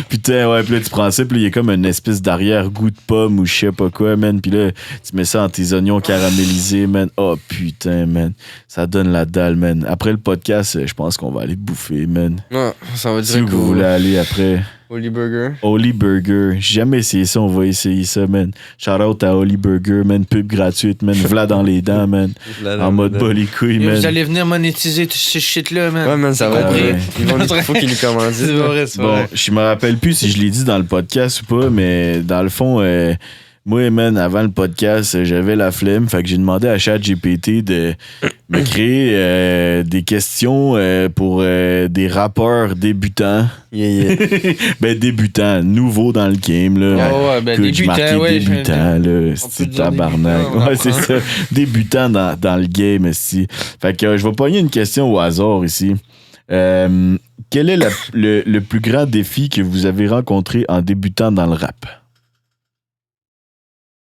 Putain, ouais, puis là, tu prends ça, puis là, il y a comme une espèce d'arrière-goût de pomme ou je sais pas quoi, man. Puis là, tu mets ça dans tes oignons caramélisés, man. Oh, putain, man. Ça donne la dalle, man. Après le podcast, je pense qu'on va aller bouffer, man. Ouais, ça va dire si vous voulez aller après... Holy Burger. Holy Burger. J'ai jamais essayé ça, on va essayer ça, man. Shout out à Holy Burger, man. Pub gratuite, man. V'là dans les dents, man. En mode bas les couilles, man. Vous allez venir monétiser tout ce shit-là, man. Ouais, man, ça va être. Il faut qu'il nous commandent. C'est vrai, c'est vrai. Bon, je me rappelle plus si je l'ai dit dans le podcast ou pas, mais dans le fond, moi, man, avant le podcast, j'avais la flemme. Fait que j'ai demandé à ChatGPT de me créer des questions pour des rappeurs débutants. Ben, débutants, nouveaux dans le game, là. Ah ouais, ben, débutant, là. C'est tabarnak. Ouais, c'est ça. Débutant dans le game, ici. Fait que je vais pogner une question au hasard ici. Quel est le plus grand défi que vous avez rencontré en débutant dans le rap?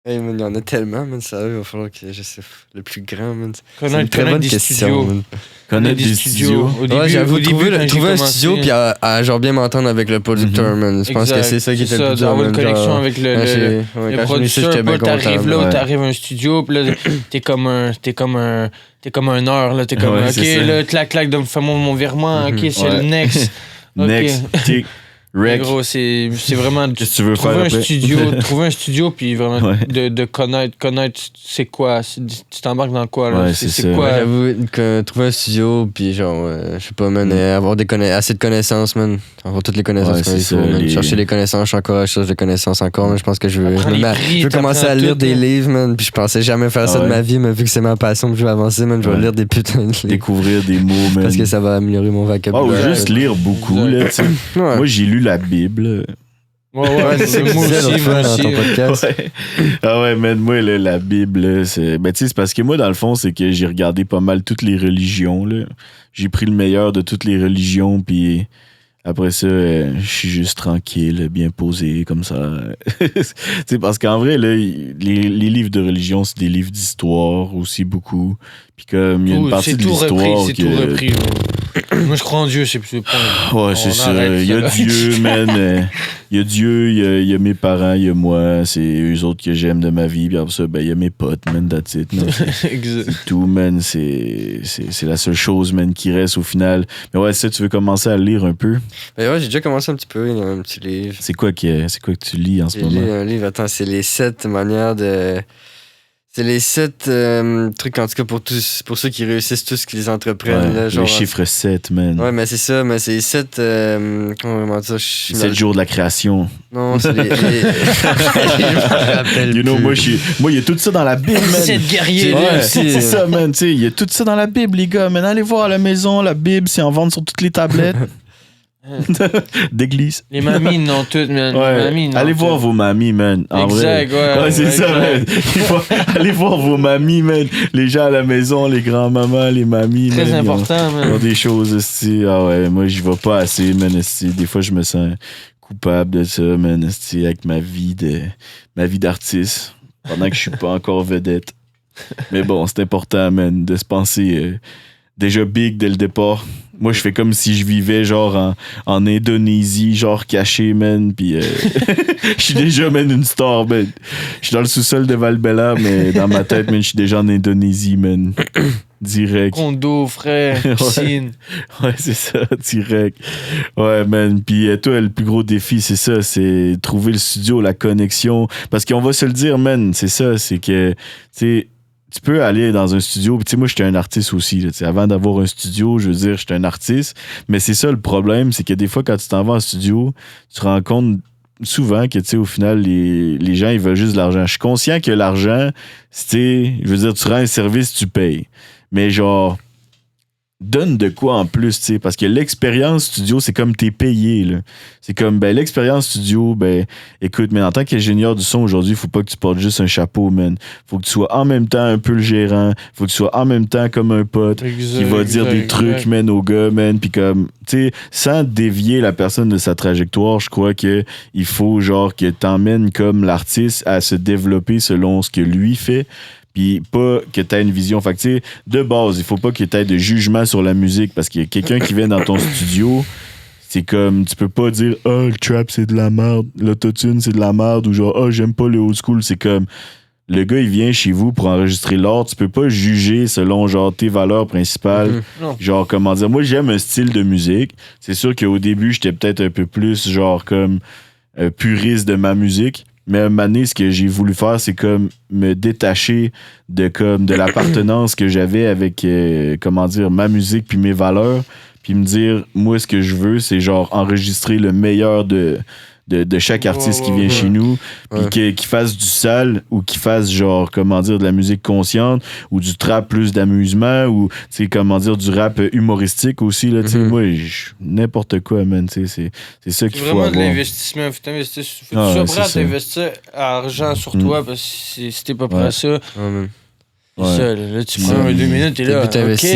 Hey, man, il y en a tellement, man, ça il va falloir que je sais le plus grand, man. C'est une très bonne question, man. Connaître des studios. Ouais, j'avoue, trouver un studio puis à genre bien m'entendre avec le producteur, man. Je pense que c'est ça qui était le plus dur. Avoir une connexion avec le producteur, pas t'arrives là où t'arrives à un studio, puis là, t'es comme un heure, là, t'es comme, ok, là, clac, fais-moi mon virement, ok, c'est le next. Next, Rec. Gros, c'est vraiment qu'est-ce que tu veux trouver un studio puis vraiment de connaître c'est quoi, tu t'embarques dans quoi là, c'est quoi. J'avoue, trouver un studio puis genre je sais pas, man, avoir assez de connaissances, man, avoir toutes les connaissances qu'il faut, man. Chercher les connaissances, je cherche des connaissances encore, man. Je pense que je veux commencer à lire des livres, man, puis je pensais jamais faire ça de ma vie, mais vu que c'est ma passion, je vais avancer, man, je vais lire des putains de livres, découvrir des mots, man, parce que ça va améliorer mon vocabulaire. Ou juste lire beaucoup, là, tu sais. Moi, j'ai lu la Bible. Ouais, c'est moi aussi, dans ton podcast. Ouais. Ah ouais, man, moi, là, la Bible, c'est... Ben, tu sais, c'est parce que moi, dans le fond, c'est que j'ai regardé pas mal toutes les religions, là. J'ai pris le meilleur de toutes les religions, puis après ça, je suis juste tranquille, bien posé, comme ça. Tu sais, parce qu'en vrai, là, les livres de religion, c'est des livres d'histoire aussi, beaucoup. Puis comme, il y a une partie de l'histoire c'est tout repris. Moi, je crois en Dieu, c'est plus point. Ouais, c'est ça. Il y a Dieu, man. Il y a Dieu, il y a mes parents, il y a moi. C'est eux autres que j'aime de ma vie. Puis après ça, ben, il y a mes potes, man. That's it, man. C'est tout, man. C'est la seule chose, man, qui reste au final. Mais ouais, ça, tu veux commencer à lire un peu? Ben ouais, j'ai déjà commencé un petit peu. Il y a un petit livre. C'est quoi que tu lis en ce moment? J'ai lu un livre, attends, c'est les 7 manières de... C'est les 7 trucs, en tout cas, pour ceux qui réussissent tous, qui les entreprennent. Ouais, là, genre, le chiffre 7, man. Ouais, mais c'est ça, mais c'est les 7... comment dire ça? 7 jours de la création. Non, c'est les... You know, moi, il y a tout ça dans la Bible, man. 7 guerriers, ouais, c'est ça, man. Il y a tout ça dans la Bible, les gars. Man, allez voir à la maison, la Bible, c'est en vente sur toutes les tablettes. d'église. Les mamies n'ont toutes, man. Ouais. Allez voir vos mamies, man. En exact, vrai. Ouais, c'est ça, man. Allez voir vos mamies, man. Les gens à la maison, les grands-mamans, les mamies, très man, important, man. Ils ont des choses aussi. Ah ouais, moi, j'y vais pas assez, man. Des fois, je me sens coupable de ça, man. Avec ma vie d'artiste. Pendant que je suis pas encore vedette. Mais bon, c'est important, man, de se penser déjà big dès le départ. Moi, je fais comme si je vivais genre en Indonésie, genre caché, man. Puis je suis déjà, man, une star, man. Je suis dans le sous-sol de Val-Bella, mais dans ma tête, man, je suis déjà en Indonésie, man. direct. Condo, frère, piscine. Ouais, c'est ça, direct. Ouais, man. Puis toi, le plus gros défi, c'est ça, c'est trouver le studio, la connexion. Parce qu'on va se le dire, man, c'est ça, c'est que, tu sais, tu peux aller dans un studio. Tu sais, moi, j'étais un artiste aussi. Là, avant d'avoir un studio, je veux dire, j'étais un artiste. Mais c'est ça le problème, c'est que des fois, quand tu t'en vas en studio, tu te rends compte souvent que, tu sais, au final, les gens, ils veulent juste de l'argent. Je suis conscient que l'argent, c'est, je veux dire, tu rends un service, tu payes. Mais genre, donne de quoi en plus, tu sais, parce que l'expérience studio, c'est comme t'es payé, là. C'est comme, ben, l'expérience studio, ben, écoute, mais en tant qu'ingénieur du son aujourd'hui, faut pas que tu portes juste un chapeau, man. Faut que tu sois en même temps un peu le gérant, faut que tu sois en même temps comme un pote qui va dire des trucs, man, au gars, man, pis comme, tu sais, sans dévier la personne de sa trajectoire, je crois que il faut, genre, que t'emmènes comme l'artiste à se développer selon ce que lui fait. Puis pas que t'aies une vision. Fait que, tu sais, de base, il faut pas que t'aies de jugement sur la musique parce qu'il y a quelqu'un qui vient dans ton studio, c'est comme, tu peux pas dire « Ah, le trap, c'est de la merde. L'autotune, c'est de la merde. » Ou genre « Ah, j'aime pas le old school. » C'est comme, le gars, il vient chez vous pour enregistrer l'art. Tu peux pas juger selon, genre, tes valeurs principales. Genre, comment dire, moi, j'aime un style de musique. C'est sûr qu'au début, j'étais peut-être un peu plus, genre, comme puriste de ma musique. Mais à un moment donné, ce que j'ai voulu faire, c'est comme me détacher de l'appartenance que j'avais avec, comment dire, ma musique puis mes valeurs. Puis me dire, moi, ce que je veux, c'est genre enregistrer le meilleur de chaque artiste qui vient chez nous, puis qui fasse du sale ou qui fasse genre, comment dire, de la musique consciente ou du trap plus d'amusement ou, tu sais, comment dire, du rap humoristique aussi, là, tu sais, moi, n'importe quoi, man, tu sais, c'est ça qu'il faut avoir. C'est vraiment de l'investissement, faut t'investir, faut que tu sois prêt à t'investir argent sur toi, parce que si t'es pas prêt à ça... Ouais. Ça, là, tu prends 2 minutes, t'es là. T'investis,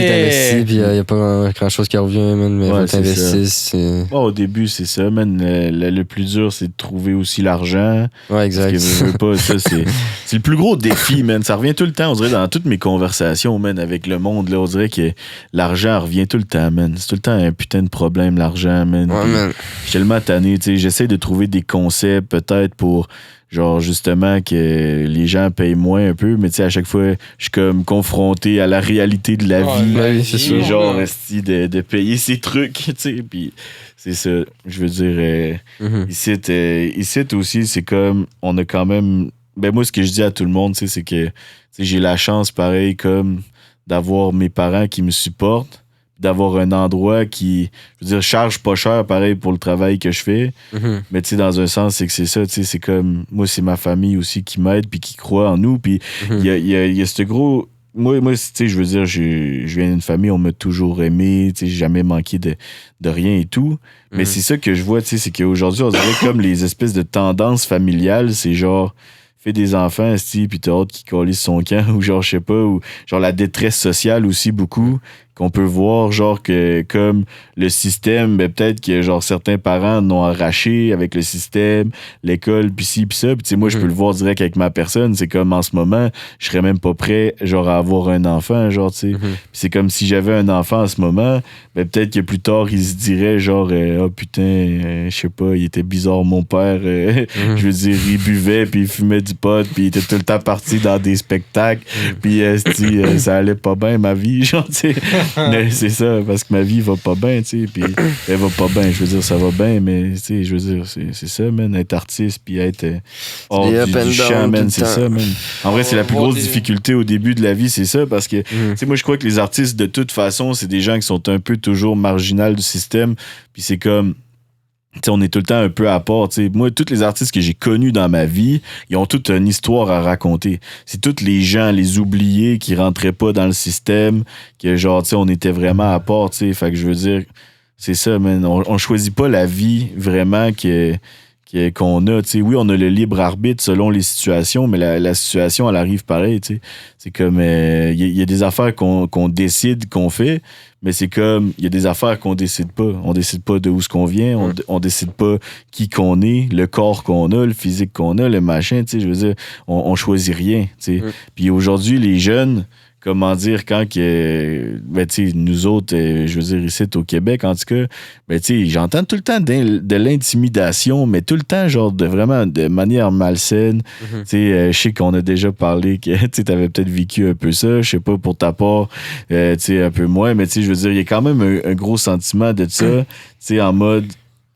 puis il n'y a pas grand-chose qui revient, man, mais faut t'investir. Au début, c'est ça, man. Le plus dur, c'est de trouver aussi l'argent. Ouais, exact. Parce que, pas, ça, c'est le plus gros défi, man. Ça revient tout le temps, on dirait, dans toutes mes conversations, man, avec le monde, là, on dirait que l'argent revient tout le temps, man. C'est tout le temps un putain de problème, l'argent, man. Ouais, man. Je suis tellement tanné, tu sais. J'essaie de trouver des concepts, peut-être, pour... genre, justement, que les gens payent moins un peu, mais tu sais, à chaque fois, je suis comme confronté à la réalité de la vie. Ouais, c'est ça. Genre, de payer ces trucs, tu sais, puis c'est ça. Je veux dire, ici aussi, c'est comme, on a quand même... Ben moi, ce que je dis à tout le monde, tu sais, c'est que j'ai la chance, pareil, comme d'avoir mes parents qui me supportent, d'avoir un endroit qui, je veux dire, charge pas cher, pareil, pour le travail que je fais. Mais tu sais, dans un sens, c'est que c'est ça, tu sais, c'est comme, moi, c'est ma famille aussi qui m'aide puis qui croit en nous. Puis il y a ce gros... Moi tu sais, je veux dire, je viens d'une famille, on m'a toujours aimé, tu sais, j'ai jamais manqué de rien et tout. Mais c'est ça que je vois, tu sais, c'est qu'aujourd'hui, on dirait comme les espèces de tendances familiales, c'est genre... fait des enfants, puis t'as hâte qui colisse son camp, ou genre, je sais pas, ou genre la détresse sociale aussi beaucoup, qu'on peut voir, genre, que comme le système, ben, peut-être que, genre, certains parents l'ont arraché avec le système, l'école, pis ci, pis ça, pis tu sais, moi, je peux le voir direct avec ma personne, c'est comme, en ce moment, je serais même pas prêt, genre, à avoir un enfant, genre, tu sais, pis c'est comme si j'avais un enfant en ce moment, ben, peut-être que plus tard, il se dirait, genre, oh putain, je sais pas, il était bizarre, mon père, je veux dire, il buvait, puis il fumait du pot, puis il était tout le temps parti dans des spectacles, puis ça allait pas bien, ma vie, genre, tu sais. Mais c'est ça, parce que ma vie va pas bien, tu sais, puis elle va pas bien, je veux dire, ça va bien, mais, tu sais, je veux dire, c'est ça, man, être artiste, puis être hors du champ, man, c'est ça, man. En vrai, c'est la plus grosse difficulté au début de la vie, c'est ça, parce que, tu sais, moi, je crois que les artistes, de toute façon, c'est des gens qui sont un peu toujours marginales du système, puis c'est comme... T'sais, on est tout le temps un peu à part. T'sais. Moi, tous les artistes que j'ai connus dans ma vie, ils ont toute une histoire à raconter. C'est tous les gens, les oubliés qui rentraient pas dans le système, que genre, t'sais, on était vraiment à part. T'sais. Fait que je veux dire, c'est ça, man. On choisit pas la vie vraiment qu'on a. T'sais. Oui, on a le libre arbitre selon les situations, mais la situation, elle arrive pareil. T'sais. C'est comme, y a des affaires qu'on décide, qu'on fait, mais c'est comme, il y a des affaires qu'on décide pas. On décide pas de où ce qu'on vient, on décide pas qui qu'on est, le corps qu'on a, le physique qu'on a, le machin, tu sais, je veux dire, on choisit rien, tu sais. Puis aujourd'hui, les jeunes, comment dire, quand que, ben, tu sais, nous autres, je veux dire, ici, au Québec, en tout cas, ben, tu sais, j'entends tout le temps de l'intimidation, mais tout le temps, genre, vraiment de manière malsaine. Tu sais, je sais qu'on a déjà parlé que, tu avais peut-être vécu un peu ça, je sais pas, pour ta part, tu sais, un peu moins, mais tu sais, je veux dire, il y a quand même un gros sentiment de ça, tu sais, en mode...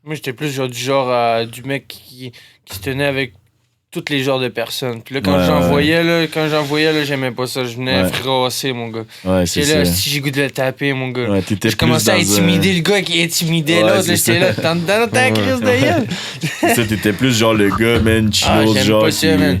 Moi, j'étais plus du genre du mec qui se tenait avec tous les genres de personnes. Puis là, quand j'en voyais, j'aimais pas ça. Je venais frasser, mon gars. Ouais, c'est là, ça. si j'ai goût de le taper, mon gars. Ouais, je commençais à intimider le gars qui intimidait l'autre. Là, j'étais là, t'en dans ta crise de gueule. Ça, t'étais plus genre le gars, man, chillos, j'aime genre. pas ça, man.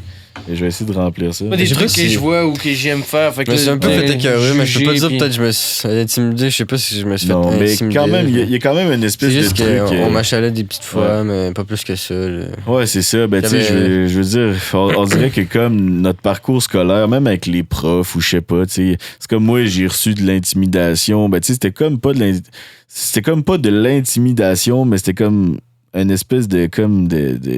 Et je vais essayer de remplir ça. Pas des trucs que je vois ou que j'aime faire. Fait que c'est un peu fait écœurer, mais je peux pas dire puis... peut-être que je me suis intimidé. Je sais pas si je me suis fait intimider. Mais quand même, il y a quand même une espèce de truc. C'est juste qu'on m'achalait des petites fois, mais pas plus que ça. Là. Ouais, c'est ça. Ben, tu sais, je veux dire, on dirait que comme notre parcours scolaire, même avec les profs ou je sais pas, tu sais, c'est comme moi, j'ai reçu de l'intimidation. Ben, tu sais, c'était comme pas de l'intimidation, mais c'était comme une espèce de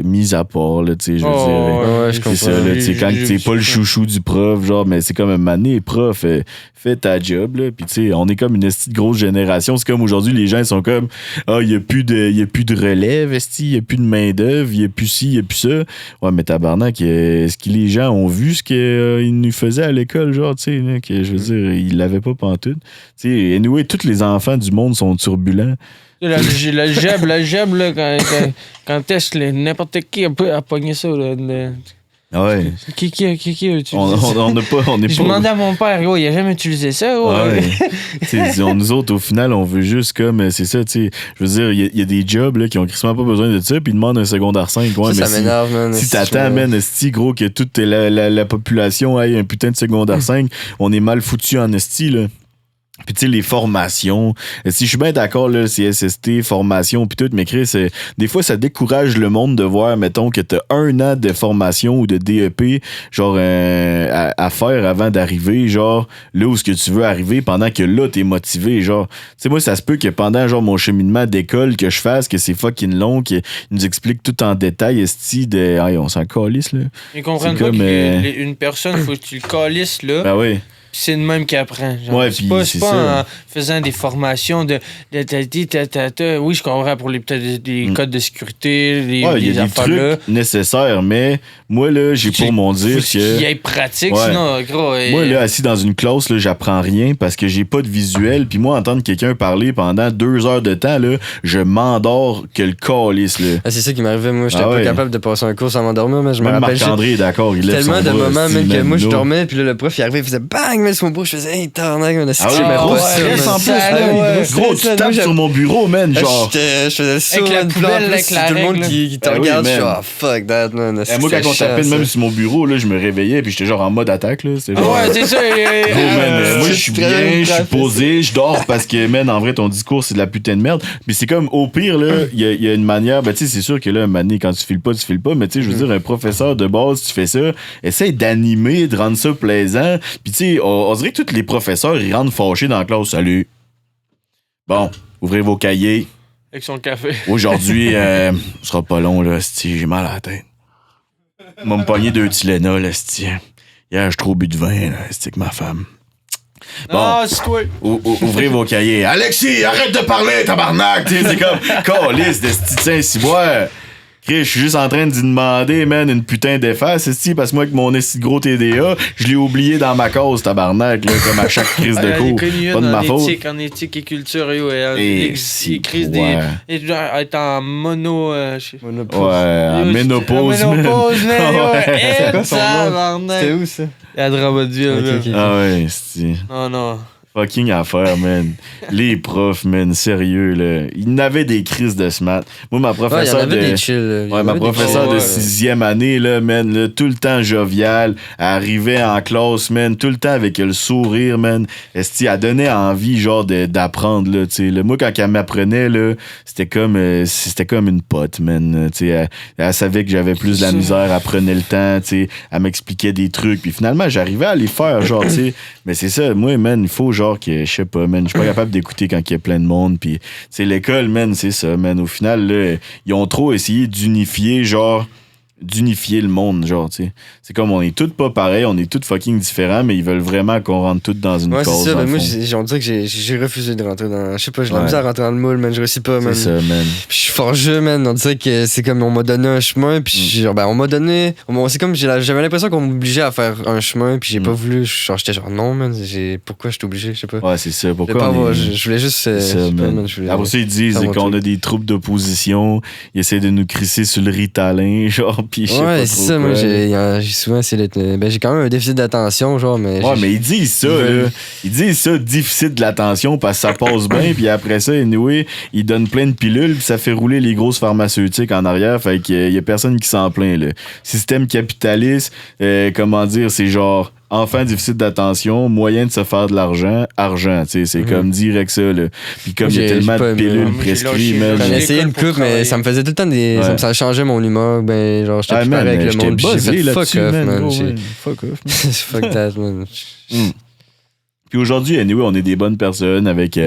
mise à part, là, tu sais, je veux dire. Ouais, je comprends. C'est ça, là, tu sais, quand t'es pas le chouchou du prof, genre, mais c'est comme un mané, prof, fais ta job, là, puis tu sais, on est comme une petite grosse génération, c'est comme aujourd'hui, les gens, ils sont comme, il y a plus de relève, il y a plus de main-d'œuvre, il y a plus ci, il y a plus ça. Ouais, mais tabarnak, est-ce que les gens ont vu ce qu'ils nous faisaient à l'école, genre, tu sais, là, que, je veux dire, ils l'avaient pas pantoute. Tu sais, anyway, tous les enfants du monde sont turbulents. La jab, là, quand est-ce que n'importe qui a pogné ça, là. Ah ouais. Qui a utilisé ça? On n'est pas. Je demandais à mon père, il a jamais utilisé ça. Nous autres, au final, on veut juste comme. C'est ça, tu sais. Je veux dire, il y a des jobs là, qui ont crissement pas besoin de ça, puis ils demandent un secondaire 5. Ouais, ça m'énerve, man. Si t'attends, man, esti, gros, que toute la population ait un putain de secondaire 5, on est mal foutu en esti, là. Puis tu sais, les formations, si je suis bien d'accord, là, CSST, formation, puis tout, mais Chris, des fois, ça décourage le monde de voir, mettons, que t'as 1 an de formation ou de DEP, genre, à faire avant d'arriver, genre, là où ce que tu veux arriver, pendant que là, t'es motivé, genre. Tu sais, moi, ça se peut que pendant, genre, mon cheminement d'école que je fasse, que c'est fucking long, qu'il nous explique tout en détail, esti, on s'en calisse, là. Ils comprennent pas qu'une personne, faut que tu le calisses, là. Ben oui. C'est le même qui apprend. Genre, ouais, c'est pas en faisant des formations de oui, je comprends pour peut-être des codes de sécurité, des affaires là. Il y a des trucs nécessaires, mais moi, là, j'ai pour mon dire que... qu'il y ait pratique, sinon, gros... Moi, là, assis dans une classe, là, j'apprends rien parce que j'ai pas de visuel. Puis moi, entendre quelqu'un parler pendant 2 heures de temps, là, je m'endors que le calice, là. Ah, c'est ça qui m'arrivait. Moi, j'étais pas capable de passer un cours sans m'endormir, mais je me rappelle... Marc-André est d'accord, il lève son bras. Tellement de moments, même que moi, je dormais, puis là, le prof, il arrivait, il faisait bang, mais sur mon bras, je faisais, hey, tarnac, on a gros, tu tapes sur mon bureau, man, genre. Je faisais le saut, avec la poubelle, avec la tout le monde qui te regarde, je suis genre, fuck that, man. Moi, quand on tapait même sur mon bureau, là, je me réveillais, puis j'étais genre en mode attaque, là. C'est genre. Ouais, c'est ça. Moi, je suis bien, je suis posé, je dors parce que, man, en vrai, ton discours, c'est de la putain de merde. Puis c'est comme, au pire, là, il y a une manière, ben, tu sais, c'est sûr que là, un moment donné, quand tu files pas, mais tu sais, je veux dire, un professeur de base, tu fais ça, essaye d'animer, de rendre ça plaisant. Puis, tu sais, on dirait que tous les professeurs, ils rentrent fâchés dans la classe. Salut. Bon, ouvrez vos cahiers. Avec son café. Aujourd'hui, ce sera pas long, là, c'ti, j'ai mal à la tête. M'a me pogné 2 Tylenol, là, c'ti. Hier, j'ai trop bu de vin, là, c'ti, avec ma femme. Bon, c'est toi. Ouvrez vos cahiers. Alexis, arrête de parler, tabarnak! C'est comme, calice de c'ti Saint-Cyboire. Je suis juste en train d'y demander, man, une putain d'efface, parce que moi, avec mon esti gros TDA, je l'ai oublié dans ma cause, tabarnak, là, comme à chaque crise de cours. Pas de ma faute. En éthique et culture, crise des... Être en ménopause. Ménopause, man. C'était où, ça? À Drummondville, Ah ouais, c'est... Non. Fucking affaire, man. Les profs, man, sérieux, là. Ils n'avaient des crises de smat. Moi, ma professeure de 6e année, là, man, là, tout le temps joviale, elle arrivait en classe, man, tout le temps avec le sourire, man. Elle donnait envie, genre, d'apprendre, là, tu sais. Moi, quand elle m'apprenait, là, c'était comme une pote, man. Tu sais, elle savait que j'avais plus de la misère, elle prenait le temps, tu sais, elle m'expliquait des trucs, puis finalement, j'arrivais à les faire, genre, tu sais. Mais c'est ça, moi, man, il faut, genre, que, je sais pas, man, je suis pas capable d'écouter quand il y a plein de monde, puis c'est l'école, man, c'est ça, man. Au final, là, ils ont trop essayé d'unifier, genre, d'unifier le monde, genre, tu sais. C'est comme on est tous pas pareils, on est tous fucking différents, mais ils veulent vraiment qu'on rentre tous dans une cause. Ouais, c'est ça, mais moi, on dirait que j'ai refusé de rentrer dans. Je sais pas, j'ai la misère à rentrer dans le moule, man. Je réussis pas, man. C'est ça, man. Puis je suis forgeux, man. On dirait que c'est comme on m'a donné un chemin, puis genre, on m'a donné. C'est comme j'avais l'impression qu'on m'obligeait à faire un chemin, puis j'ai pas voulu. J'étais genre, non, man. Pourquoi je suis obligé, je sais pas. Ouais, c'est ça. Pourquoi je voulais juste. Après ça, ils disent qu'on a des troupes d'opposition, ils essaient de nous crisser sur le Ritalin, genre, puis je sais pas trop. C'est ça, moi, j'ai souvent essayé d'être. J'ai quand même un déficit d'attention, genre, mais. Ouais, mais ils disent ça, là. Ils disent ça, déficit de l'attention, parce que ça passe bien, puis après ça, anyway, ils donnent plein de pilules, puis ça fait rouler les grosses pharmaceutiques en arrière, fait qu'il y a personne qui s'en plaint, là. Système capitaliste, comment dire, c'est genre. Enfant déficit d'attention, moyen de se faire de l'argent, tu sais, c'est comme direct ça, là. Puis comme il y a tellement de pilules prescrites, man. J'en ai essayé une coupe, mais ça me faisait tout le temps des. Ouais. Ça changeait mon humeur, ben, genre, j'étais plus pareil avec le monde. J'ai fait fuck off, man. Fuck off, man. Fuck that, man. Puis aujourd'hui, anyway, on est des bonnes personnes avec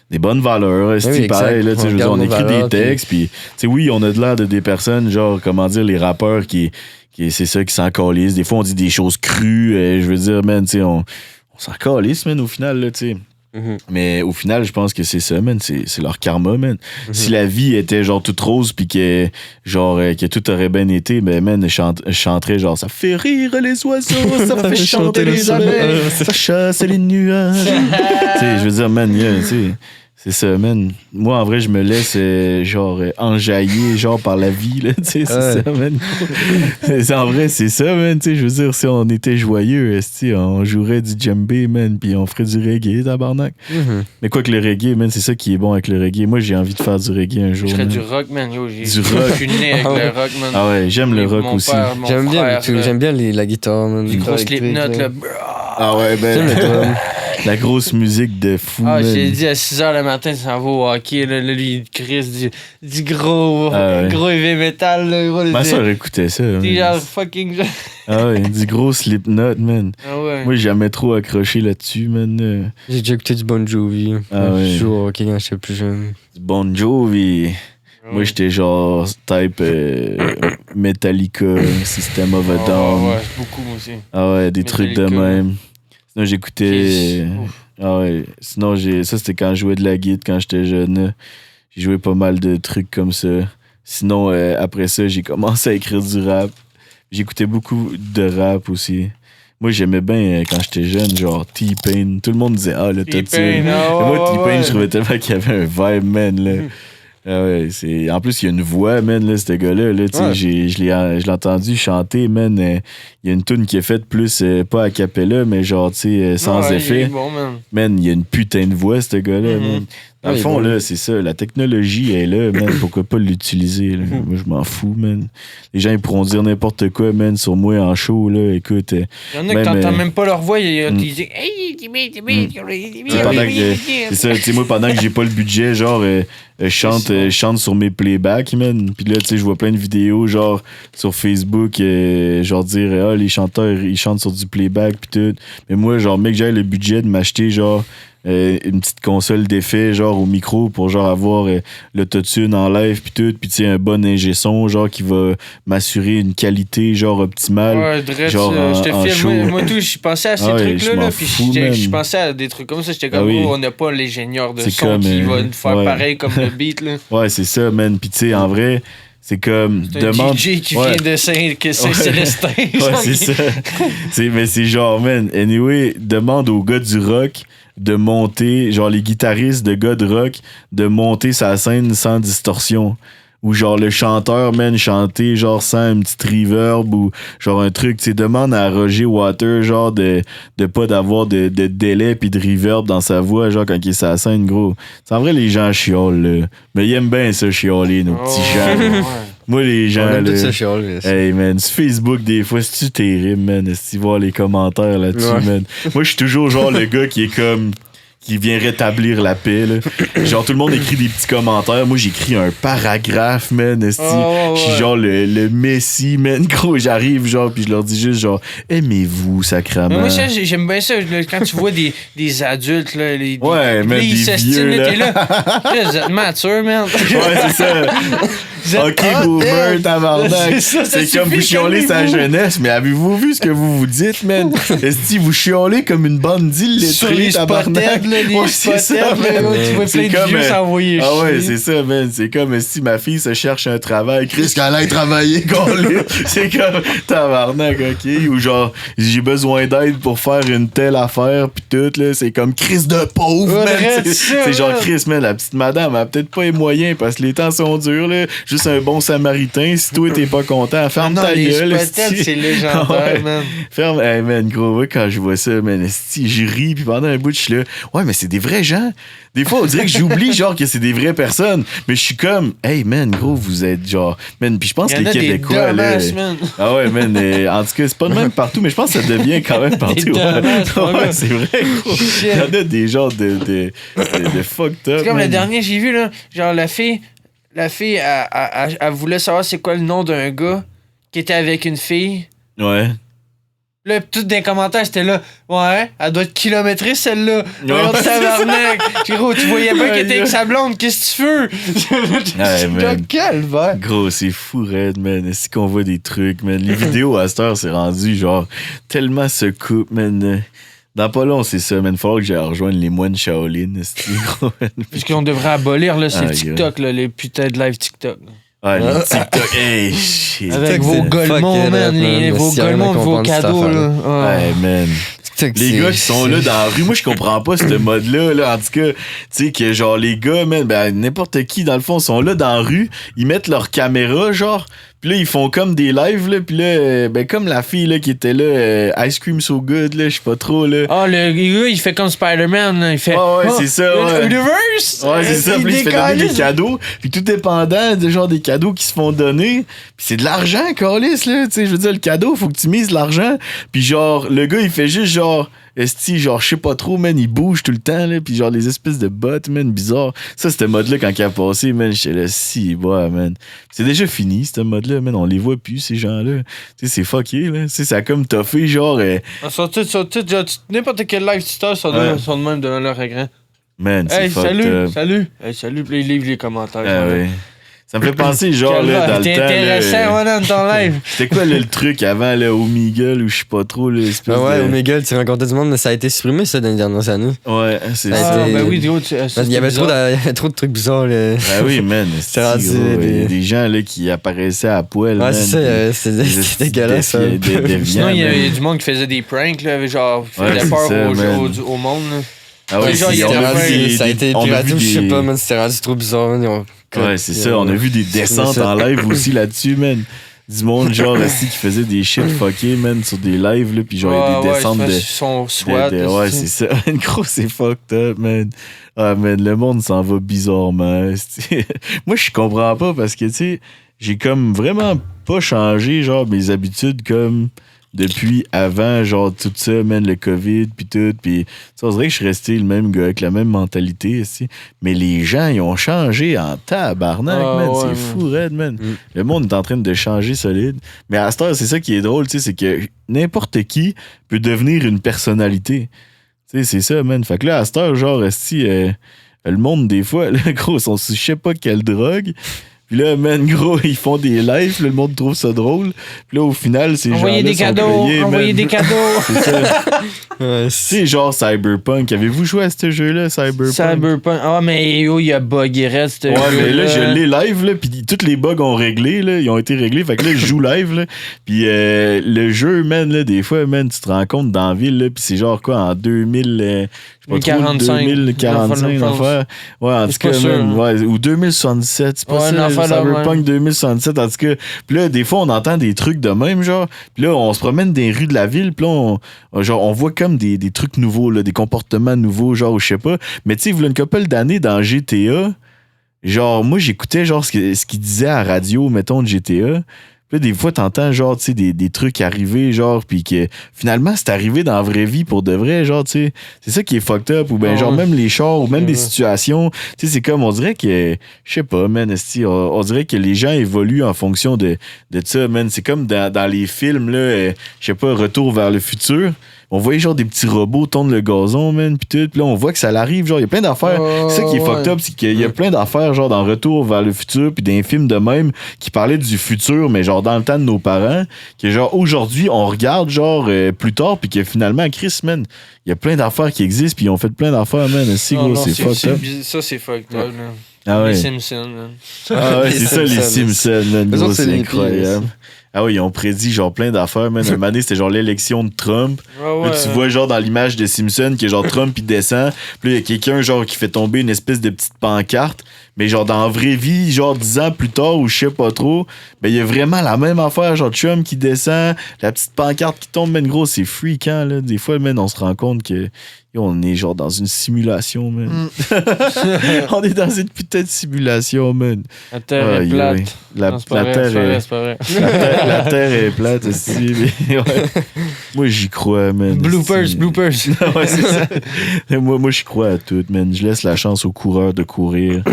des bonnes valeurs. C'est pareil, là, on écrit des textes, puis, tu sais, oui, on a de l'air de des personnes, genre, comment dire, les rappeurs qui c'est ça, qui s'en calissent. Des fois, on dit des choses crues. Je veux dire, man, tu sais, on s'en calisse, man, au final, là, tu sais. Mais au final, je pense que c'est ça, man. C'est leur karma, man. Si la vie était genre toute rose puis que tout aurait bien été, ben, man, je chanterais genre ça fait rire les oiseaux, ça fait chanter les abeilles, ça chasse les nuages. Tu sais, je veux dire, man, tu sais. C'est ça, man. Moi, en vrai, je me laisse, enjailler, genre, par la vie, là, tu sais, c'est ça, man. En vrai, c'est ça, man, tu sais, je veux dire, si on était joyeux, on jouerait du djembé, man, puis on ferait du reggae, tabarnak. Mais quoi que le reggae, man, c'est ça qui est bon avec le reggae. Moi, j'ai envie de faire du reggae un jour, je ferais du rock, man, yo. Du rock. Je suis né avec le rock, man. Ah ouais, j'aime le rock aussi. J'aime bien la guitare, man. Du gros Slipknot, là. Ah ouais, ben... La grosse musique de fou. Ah, j'ai dit à 6h le matin, ça s'en va au hockey. Là, lui, il crie du gros heavy metal. Là, ma soeur écoutait ça. T'es genre fucking. Ah ouais, du gros Slipknot, man. Ah ouais. Moi, j'ai jamais trop accroché là-dessus, man. J'ai déjà écouté du Bon Jovi. Ah ouais. Je joue au hockey quand j'étais plus jeune. Du Bon Jovi. Moi, j'étais genre type Metallica, System of a Down. Ouais, beaucoup, moi aussi. Ah ouais, des trucs de même. Sinon, j'écoutais. Ah ouais. Sinon, ça, c'était quand je jouais de la guitare, quand j'étais jeune. J'ai joué pas mal de trucs comme ça. Sinon, après ça, j'ai commencé à écrire du rap. J'écoutais beaucoup de rap aussi. Moi, j'aimais bien quand j'étais jeune, genre T-Pain. Tout le monde disait, le T-Pain. Moi, T-Pain, je trouvais tellement qu'il y avait un vibe, man, là. Ah ouais, en plus, il y a une voix, man, là, ce gars-là. Là, je l'ai entendu chanter, man. Il y a une toune qui est faite plus, pas a cappella, mais genre, tu sais, sans effet. Bon, man, il y a une putain de voix, ce gars-là, man. Dans le fond, là, c'est ça. La technologie est là, man. Pourquoi pas l'utiliser, là? Moi, je m'en fous, man. Les gens, ils pourront dire n'importe quoi, man, sur moi en show, là. Écoute. Il y en a qui t'entends même pas leur voix. Ils disent hey, c'est ça, tu sais, moi, pendant que j'ai pas le budget, genre, je chante sur mes playbacks, man. Puis là, tu sais, je vois plein de vidéos, genre, sur Facebook, genre, dire, les chanteurs, ils chantent sur du playback, puis tout. Mais moi, genre, mec, j'ai le budget de m'acheter, genre, une petite console d'effets genre au micro pour genre avoir l'autotune en live puis tout, puis tu sais un bon ingé son genre qui va m'assurer une qualité genre optimale. Ouais, genre je te filme, moi tout, je pensais à ces trucs là puis je pensais à des trucs comme ça, j'étais comme on n'a pas l'ingénieur de son qui va nous faire pareil comme le beat là. Ouais, c'est ça, man, puis tu sais en vrai c'est comme demande un DJ qui vient de Saint-Célestin. Ouais, c'est ça. Mais c'est genre man, anyway, demande aux gars du rock de monter, genre les guitaristes de gars de rock, de monter sa scène sans distorsion. Ou genre le chanteur, man, chanter genre sans une petite reverb ou genre un truc, tu sais, demande à Roger Water, genre de pas d'avoir de délai pis de reverb dans sa voix, genre quand il est sur la scène, gros. C'est en vrai, les gens chiolent, là. Mais ils aiment bien ça, chialer, nos petits gens. Moi, les gens, là. Tout ça chiale, hey, man, sur Facebook, des fois, c'est-tu terrible, man? Est-ce que tu vois les commentaires là-dessus, man? Moi, je suis toujours genre le gars qui est comme. Qui vient rétablir la paix, là. Genre, tout le monde écrit des petits commentaires. Moi, j'écris un paragraphe, man. Je suis genre le messie, man. Gros, j'arrive, genre, puis je leur dis juste, genre, aimez-vous, sacrément. Moi, j'aime bien ça. Quand tu vois des adultes, là, ouais, man, des vieux, là. T'es là. Vous êtes mature, man. Ouais, c'est ça. Ok, boomer, tabarnak. C'est comme vous chiolez sa jeunesse, mais avez-vous vu ce que vous dites, man? Est-ce que vous chiolez comme une bande d'illettrés, tabarnak? C'est ça, man. Tu vois plein de vieux s'envoyer. Ah ouais, c'est ça, man. C'est comme si ma fille se cherche un travail. Chris, qu'elle aille travailler, c'est comme tabarnak, ok? Ou genre, j'ai besoin d'aide pour faire une telle affaire, pis tout, là. C'est comme Chris de pauvre, man. C'est genre Chris, man. La petite madame a peut-être pas les moyens parce que les temps sont durs, là. Juste un bon samaritain. Si toi, t'es pas content, ferme ta gueule. C'est légendaire, man. Ferme, hey, man, gros, ouais, quand je vois ça, man, je ris, puis pendant un bout, je suis là. Ouais, mais c'est des vrais gens. Des fois, on dirait que j'oublie, genre, que c'est des vraies personnes. Mais je suis comme, hey, man, gros, vous êtes genre. Man, puis je pense que les Québécois, là. Ah ouais, man. En tout cas, c'est pas de même partout, mais je pense que ça devient quand même partout. Ouais, c'est vrai, gros. Il y en a des genres de fucked up. C'est comme le dernier, j'ai vu, là. Genre, la fille, elle voulait savoir c'est quoi le nom d'un gars qui était avec une fille. Ouais. Là, tout dans les commentaires, c'était là. Ouais, elle doit être kilométrée, celle-là. Voyons, tabarnak. Gros, tu voyais pas qu'elle était avec sa blonde. Qu'est-ce que tu veux? Hey, man. Calvaire. Gros, c'est fou, raide, man. Est-ce qu'on voit des trucs, man? Les vidéos à cette heure, c'est rendu, genre, tellement se coupe, man. Dans pas long, c'est ça, man. Faut que j'aille rejoindre les moines Shaolin, gros, man. Puisqu'on devrait abolir, là, c'est TikTok, là, les putains de live TikTok. Ah, les TikTok, hey, shit. Avec vos golemons, man, vos golemons, vos cadeaux, là. Ouais, man. Les gars qui sont là dans la rue, moi je comprends pas ce mode-là, là. En tout cas, tu sais, que genre les gars, man, ben n'importe qui, dans le fond, sont là dans la rue, ils mettent leur caméra, genre, pis là, ils font comme des lives, là, pis là, ben comme la fille, là, qui était là, Ice Cream So Good, là, je sais pas trop, là. Ah, le gars, il fait comme Spider-Man, là, il fait... Ah ouais, c'est ça, ouais. Universe! Ouais, c'est ça, pis il se fait donner des cadeaux, pis tout dépendant de genre des cadeaux qui se font donner, pis c'est de l'argent, câlisse, là, tu sais, je veux dire, le cadeau, faut que tu mises de l'argent, pis genre, le gars, il fait juste genre, esti, genre, je sais pas trop, man, il bouge tout le temps, là, pis genre, les espèces de bots, man, bizarre. Ça, ce mode-là, quand il a passé, man, j'étais là, si, ouais, man. C'est déjà fini, ce mode-là, man, on les voit plus, ces gens-là. Tu sais, c'est fucké, là. Tu sais, ça a comme toffé, genre... Sur tout, n'importe quel live Twitter, sont de même devant leur écran. Man, c'est hey, fucked up. Salut, puis ils livrent les commentaires. Ah ouais. Ça me fait penser, genre, là, dans le temps... C'était intéressant, ouais, dans ton live. C'était quoi, là, le truc avant, là, Omegle, ou je sais pas trop, là, espèce de... Ouais, Omegle, tu rencontrais du monde, mais ça a été supprimé, ça, dans les dernières années. Ouais, c'est ça. Ben oui, gros, il y avait trop de trucs bizarres, là. Ben oui, man. C'est rendu des gens, là, qui apparaissaient à poil, ouais, c'est ça, c'était dégueulasse, ça. Sinon, il y a du monde qui faisait des pranks, là, genre, faisait peur au monde, là. Ah ouais, genre, ça a été piraté, je sais pas, man, c'était rendu trop bizarre, man. Ouais, c'est ça. On a vu des descentes en live aussi là-dessus, man. Du monde, genre, aussi, qui faisait des shit fuckés, man, sur des lives, là. Puis genre, il y a des descentes de. Son SWAT. Ouais, c'est ça. Gros, c'est fucked up, man. Ah, man, le monde s'en va bizarrement. Moi, je comprends pas parce que, tu sais, j'ai comme vraiment pas changé, genre, mes habitudes comme. Depuis avant, genre, tout ça, man, le COVID, pis tout, pis on dirait que je suis resté le même gars, avec la même mentalité, aussi. Mais les gens, ils ont changé en tabarnak, man, c'est fou, raide, man. Le monde est en train de changer solide. Mais à cette heure, c'est ça qui est drôle, tu sais, c'est que n'importe qui peut devenir une personnalité. Tu sais, c'est ça, man. Fait que là, à cette heure, genre, le monde, des fois, là, gros, ils sont sur je sais pas quelle drogue. Puis là, man, gros, ils font des lives, là, le monde trouve ça drôle. Puis là, au final, c'est genre. Envoyez des cadeaux. C'est ça. C'est genre Cyberpunk. Avez-vous joué à ce jeu-là, Cyberpunk? Ah, mais yo, il a bugué reste. Ouais, mais là, je l'ai live, là, puis tous les bugs ont réglé, là, ils ont été réglés. Fait que là, je joue live, là. Puis le jeu, man, là, des fois, man, tu te rends compte dans la ville, là, puis c'est genre quoi, en 2000. 2045, l'affaire. Ouais, en tout cas, man, ouais, ou 2077, c'est pas ça, Cyberpunk 2077, en tout cas. Puis là, des fois, on entend des trucs de même, genre. Puis là, on se promène dans les rues de la ville, puis là, on voit comme des trucs nouveaux, là, des comportements nouveaux, genre, je sais pas. Mais tu sais, il y a une couple d'années dans GTA, genre, moi, j'écoutais, genre, ce qu'il disait à la radio, mettons, de GTA. Puis là, des fois, t'entends, genre, tu sais, des trucs arriver, genre, puis que finalement, c'est arrivé dans la vraie vie pour de vrai, genre, tu sais. C'est ça qui est fucked up, ou ben genre, même les chars, ou même des situations, tu sais, c'est comme, on dirait que, je sais pas, man, on dirait que les gens évoluent en fonction de ça, man. C'est comme dans les films, là, je sais pas, Retour vers le futur. On voyait genre des petits robots tondre le gazon, man, pis tout. Pis là, on voit que ça l'arrive, genre, il y a plein d'affaires. C'est ça qui est fucked up, c'est qu'il y a plein d'affaires, genre, dans Retour vers le futur, pis d'un film de même, qui parlait du futur, mais genre, dans le temps de nos parents, que genre, aujourd'hui, on regarde, genre, plus tard, pis que finalement, Chris, man, il y a plein d'affaires qui existent, pis ils ont fait plein d'affaires, man. C'est gros, c'est fucked up. Ça, c'est fucked up, man. Ah ouais. Les Simpsons, man. Ah ouais, c'est ça, les Simpsons, man. Gros, c'est incroyable. Pires. Ah oui, ils ont prédit genre plein d'affaires, man. Une année, c'était genre l'élection de Trump. Ouais, là, tu vois genre dans l'image de Simpson que genre Trump il descend. Puis là, il y a quelqu'un genre qui fait tomber une espèce de petite pancarte. Mais genre dans la vraie vie, genre 10 ans plus tard ou je sais pas trop, ben il y a vraiment la même affaire, genre Trump qui descend, la petite pancarte qui tombe, man, gros, c'est freakant, là. Des fois, man, on se rend compte que on est genre dans une simulation, man. On est dans une putain de simulation, man. La Terre est plate. La Terre est plate aussi. Mais ouais. Moi, j'y crois, man. Bloopers. Ouais, c'est ça. Moi, j'y crois à tout, man. Je laisse la chance aux coureurs de courir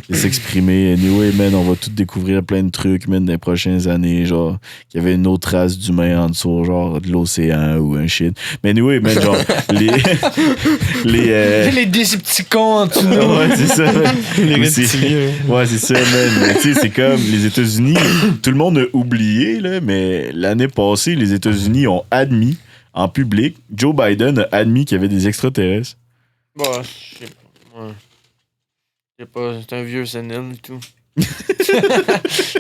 et s'exprimer. Anyway, man, on va tous découvrir plein de trucs, man, dans les prochaines années. Genre, qu'il y avait une autre race d'humains en dessous, genre de l'océan ou un shit. Mais anyway, man, genre, les Decepticons en dessous. Ouais, c'est ça. Les reptiliens. Ouais, c'est ça, man. Mais tu sais, c'est comme les États-Unis, tout le monde a oublié, là, mais l'année passée, les États-Unis ont admis en public, Joe Biden a admis qu'il y avait des extraterrestres. Bah, je sais pas. Ouais. Je sais pas, c'est un vieux sénile et tout.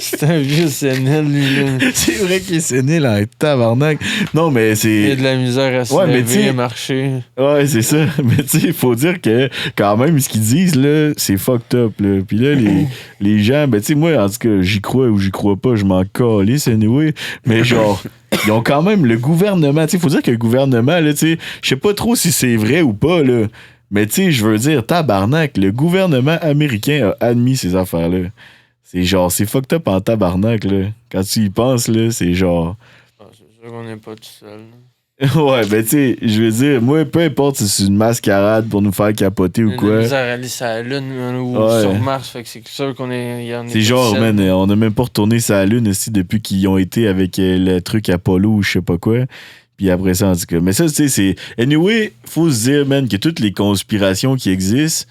C'est un vieux sénile, lui, là. C'est vrai qu'il est sénile en tabarnak. Non, mais c'est... Il y a de la misère à se lever, à marcher. Ouais, c'est ça. Mais tu sais, il faut dire que quand même, ce qu'ils disent, là, c'est fucked up, là. Puis là, les gens, ben tu sais, moi, en tout cas, j'y crois ou j'y crois pas, je m'en calisse, anyway. Mais genre... Ils ont quand même le gouvernement, tu sais, faut dire que le gouvernement, là, tu sais, je sais pas trop si c'est vrai ou pas, là, mais tu sais, je veux dire, tabarnak, le gouvernement américain a admis ces affaires-là. C'est genre, c'est fucked up en tabarnak, là. Quand tu y penses, là, c'est genre... Ah, c'est sûr qu'on n'est pas tout seul, là. Ouais, ben tu sais, je veux dire, moi, peu importe si c'est une mascarade pour nous faire capoter ou quoi. On a aller sur la Lune ou sur Mars, fait que c'est sûr qu'on est... C'est genre, man, on a même pas retourné sur la Lune aussi depuis qu'ils ont été avec le truc Apollo ou je sais pas quoi. Puis après ça, en tout cas. Mais ça, tu sais, c'est... Anyway, faut se dire, man, que toutes les conspirations qui existent,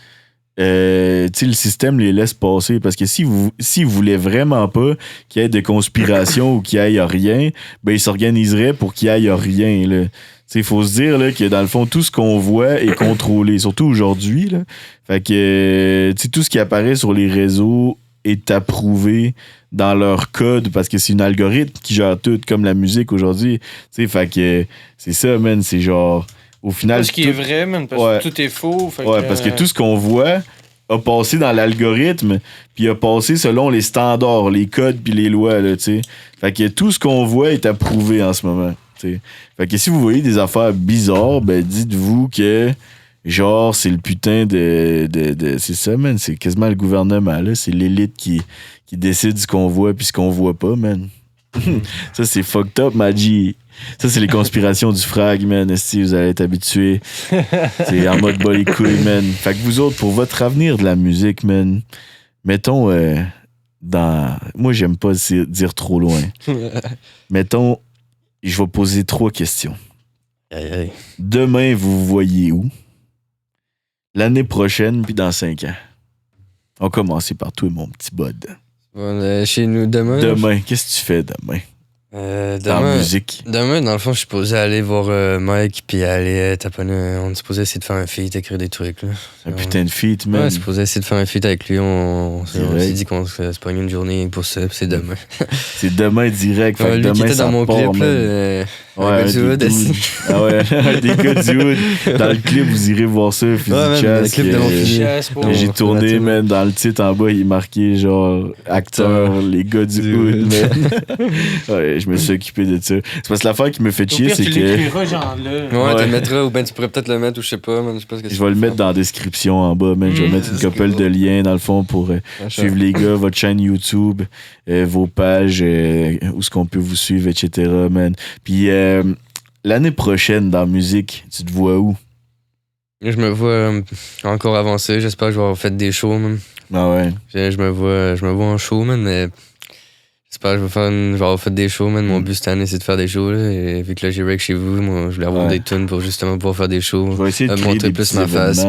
tu sais, le système les laisse passer. Parce que si vous voulez vraiment pas qu'il y ait de conspiration ou qu'il y ait rien, ben, ils s'organiseraient pour qu'il y ait rien, là. Il faut se dire là, que dans le fond, tout ce qu'on voit est contrôlé, surtout aujourd'hui. Là. Fait que tout ce qui apparaît sur les réseaux est approuvé dans leur code parce que c'est un algorithme qui gère tout, comme la musique aujourd'hui. Fait que c'est ça, man. C'est genre, au final. Parce qu'il est vrai, man, parce que tout est faux. Fait parce que tout ce qu'on voit a passé dans l'algorithme, puis a passé selon les standards, les codes, puis les lois. Là, fait que tout ce qu'on voit est approuvé en ce moment. T'sais. Fait que si vous voyez des affaires bizarres, ben dites-vous que genre c'est le putain de c'est ça, man, c'est quasiment le gouvernement là, c'est l'élite qui décide ce qu'on voit puis ce qu'on voit pas, man. Ça c'est fucked up, Maggie. Ça c'est les conspirations du frag, man. Si vous allez être habitués, c'est en mode bas les couilles, man. Fait que vous autres, pour votre avenir de la musique, man, mettons moi j'aime pas dire trop loin. Mettons, je vais poser 3 questions. Aïe. Demain, vous voyez où? L'année prochaine, puis dans 5 ans. On va commencer par toi, mon petit bud. Chez nous, demain. Demain, qu'est-ce que tu fais demain? Dans la musique. Demain, dans le fond, je suis supposé aller voir Mike, puis aller taponner. On est supposé essayer de faire un feat, écrire des trucs. Là. Un putain de feat, man. Ouais, on est supposé essayer de faire un feat avec lui. On s'est dit qu'on se pogne une journée pour ça, puis c'est demain. C'est demain direct. Fait que demain, qui était dans mon clip, un des gars du hood. Dans le clip, vous irez voir ça. Le clip de mon Chasse. J'ai tourné, man, dans le titre en bas, il est marqué genre acteur, les gars du hood, man. Ouais, je me suis occupé de ça. C'est parce que l'affaire qui me fait chier, c'est que. Tu l'écriras genre là. Ouais, tu le mettras, ou ben tu pourrais peut-être le mettre, ou je sais pas, man. Je vais le mettre dans la description en bas, man. Je vais mettre une couple de liens dans le fond pour suivre les gars, votre chaîne YouTube, vos pages, où est-ce qu'on peut vous suivre, etc., man. Puis l'année prochaine, dans la musique, tu te vois où? Je me vois encore avancé. J'espère que je vais avoir fait des shows, man. Ah ouais. Je me vois en show, man, mais J'espère que je vais avoir fait des shows, man. Mon but cette année, c'est de faire des shows, là. Et vu que là, j'ai rec chez vous, moi, je voulais avoir des tunes pour justement pouvoir faire des shows. Je vais essayer de montrer plus ma face.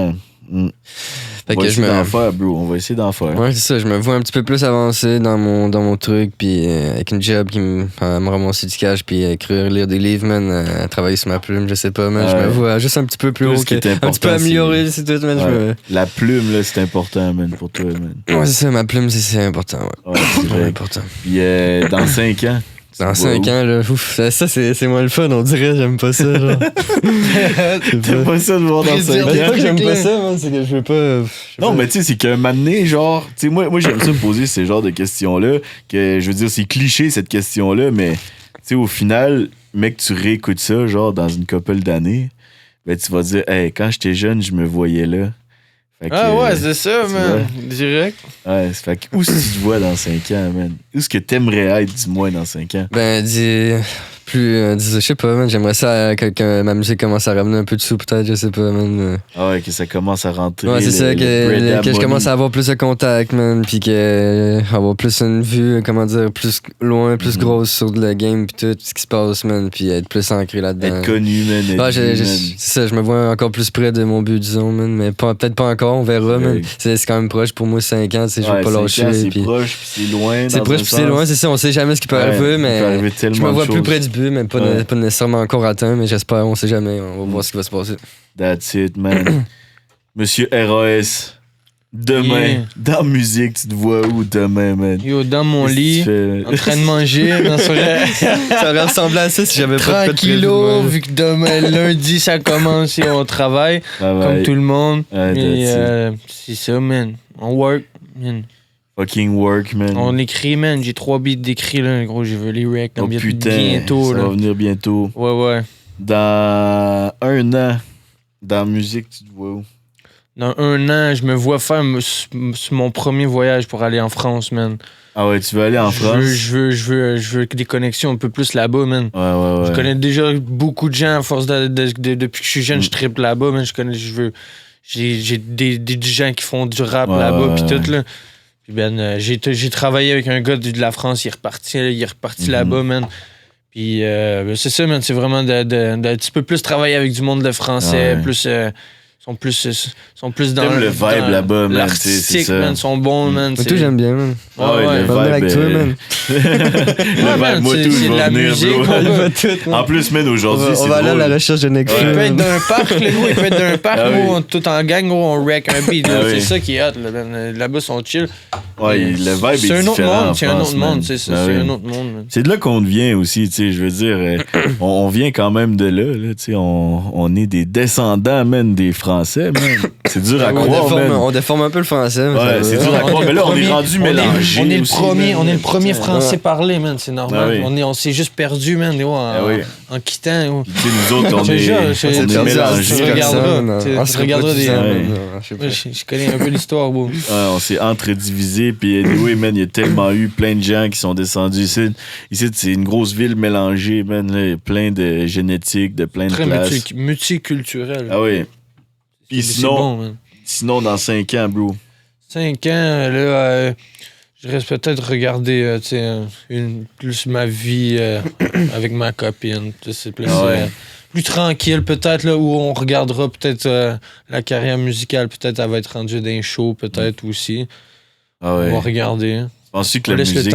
On va essayer d'en faire, bro. On va essayer d'en faire. Ouais, c'est ça. Je me vois un petit peu plus avancer dans mon truc, puis avec une job qui me ramasser du cash, puis écrire, lire des livres, man, travailler sur ma plume, je sais pas, man. Je me vois juste un petit peu plus haut, un petit peu amélioré, c'est tout, man. La plume, là, c'est important, man, pour toi, man. Ouais, c'est ça, ma plume, c'est important, ouais. C'est vraiment important. Puis dans 5 ans. Dans 5 ans, là, ouf, ça c'est moins le fun, on dirait, j'aime pas ça, genre. T'aimes pas ça de voir dans 5 ans? C'est pas que j'aime pas ça, man, c'est que je veux pas. Non, mais tu sais, c'est qu'un moment donné, genre, tu sais, moi j'aime ça me poser ce genre de questions-là, que je veux dire, c'est cliché cette question-là, mais tu sais, au final, mec, tu réécoutes ça, genre, dans une couple d'années, ben tu vas dire, hey, quand j'étais jeune, je me voyais là. Fait que, ouais, c'est ça, man. Direct. Ouais, fait que où est-ce que tu te vois dans 5 ans, man? Où est-ce que t'aimerais être, dis-moi, dans 5 ans? Ben, je sais pas, man. J'aimerais ça que ma musique commence à ramener un peu de sous, peut-être, je sais pas, man. Ah ouais, que ça commence à rentrer. Ouais, c'est ça, que je commence à avoir plus de contacts, man. Puis avoir plus une vue, comment dire, plus loin, plus grosse sur le game, puis tout ce qui se passe, man. Puis être plus ancré là-dedans. Être connu, man. Ouais, c'est ça, je me vois encore plus près de mon but, disons, man. Mais peut-être pas encore, on verra, man. C'est quand même proche pour moi, 5 ans, tu sais, je veux pas lâcher. C'est proche, puis c'est loin. C'est proche, puis c'est loin, c'est ça, on sait jamais ce qui peut arriver, mais je me vois plus près du but, mais pas nécessairement encore atteint, mais j'espère, on sait jamais, on va voir ce qui va se passer. That's it, man. Monsieur RAS, demain, dans musique, tu te vois où demain, man? Yo, dans mon lit, en train de manger, ça aurait ressemblé à ça si j'avais pas de tranquillo, vu que demain, lundi, ça commence et on travaille, comme tout le monde. Mais c'est ça, man. On work, man. Fucking work, man. On écrit, man. J'ai 3 beats d'écrit, là. Gros, je veux les rec. Oh putain, bientôt, ça là. va venir bientôt. Ouais. Dans 1 an, dans la musique, tu te vois où? Dans 1 an, je me vois faire mon premier voyage pour aller en France, man. Ah ouais, tu veux aller en France? Je veux des connexions un peu plus là-bas, man. Ouais. Je connais déjà beaucoup de gens à force depuis que je suis jeune, je trippe là-bas, man. J'ai des gens qui font du rap là-bas, pis tout, là. Puis ben, j'ai travaillé avec un gars de la France, il est reparti là-bas, man. Puis c'est ça, man, c'est vraiment d'un petit peu plus travailler avec du monde de français, plus... sont plus dans le vibe là-bas, man. L'artistique, man, sont bons, man. Mais tout, j'aime bien, man. Ouais, le vibe avec toi, man. Le vibe, moi, tout, je vais venir, bro. En plus, man, aujourd'hui, c'est on va aller à la recherche de Nekfeu. Il peut être d'un parc, là, il peut être d'un parc, où tout en gang, on wreck un beat. C'est ça qui est hot, là-bas, ils sont chill. Ouais, le vibe est différent. C'est un autre monde, c'est ça. C'est un autre monde. C'est de là qu'on vient aussi, tu sais, je veux dire, on vient quand même de là, tu sais, on est des descendants, man, des Français, man. C'est dur à croire, man. On déforme un peu le français. Ouais, c'est dur à croire, mais là, on est rendu mélangé. On est le premier français parlé, man, c'est normal. On s'est juste perdu, man, en quittant. Tu sais, nous autres, on est mélangés. Tu regarderas des... Je connais un peu l'histoire, bro. On s'est entredivisés, puis anyway, man, il y a tellement eu plein de gens qui sont descendus ici. Ici, c'est une grosse ville mélangée, man, là, plein de génétique, de plein de classes. Très multiculturel. Ah oui. Puis sinon, dans 5 ans, bro. 5 ans, là, je reste peut-être regarder plus ma vie avec ma copine. C'est plus tranquille, peut-être, là, où on regardera peut-être la carrière musicale. Peut-être elle va être rendue dans un show, peut-être aussi. Ah ouais. On va regarder. Pensez que la musique,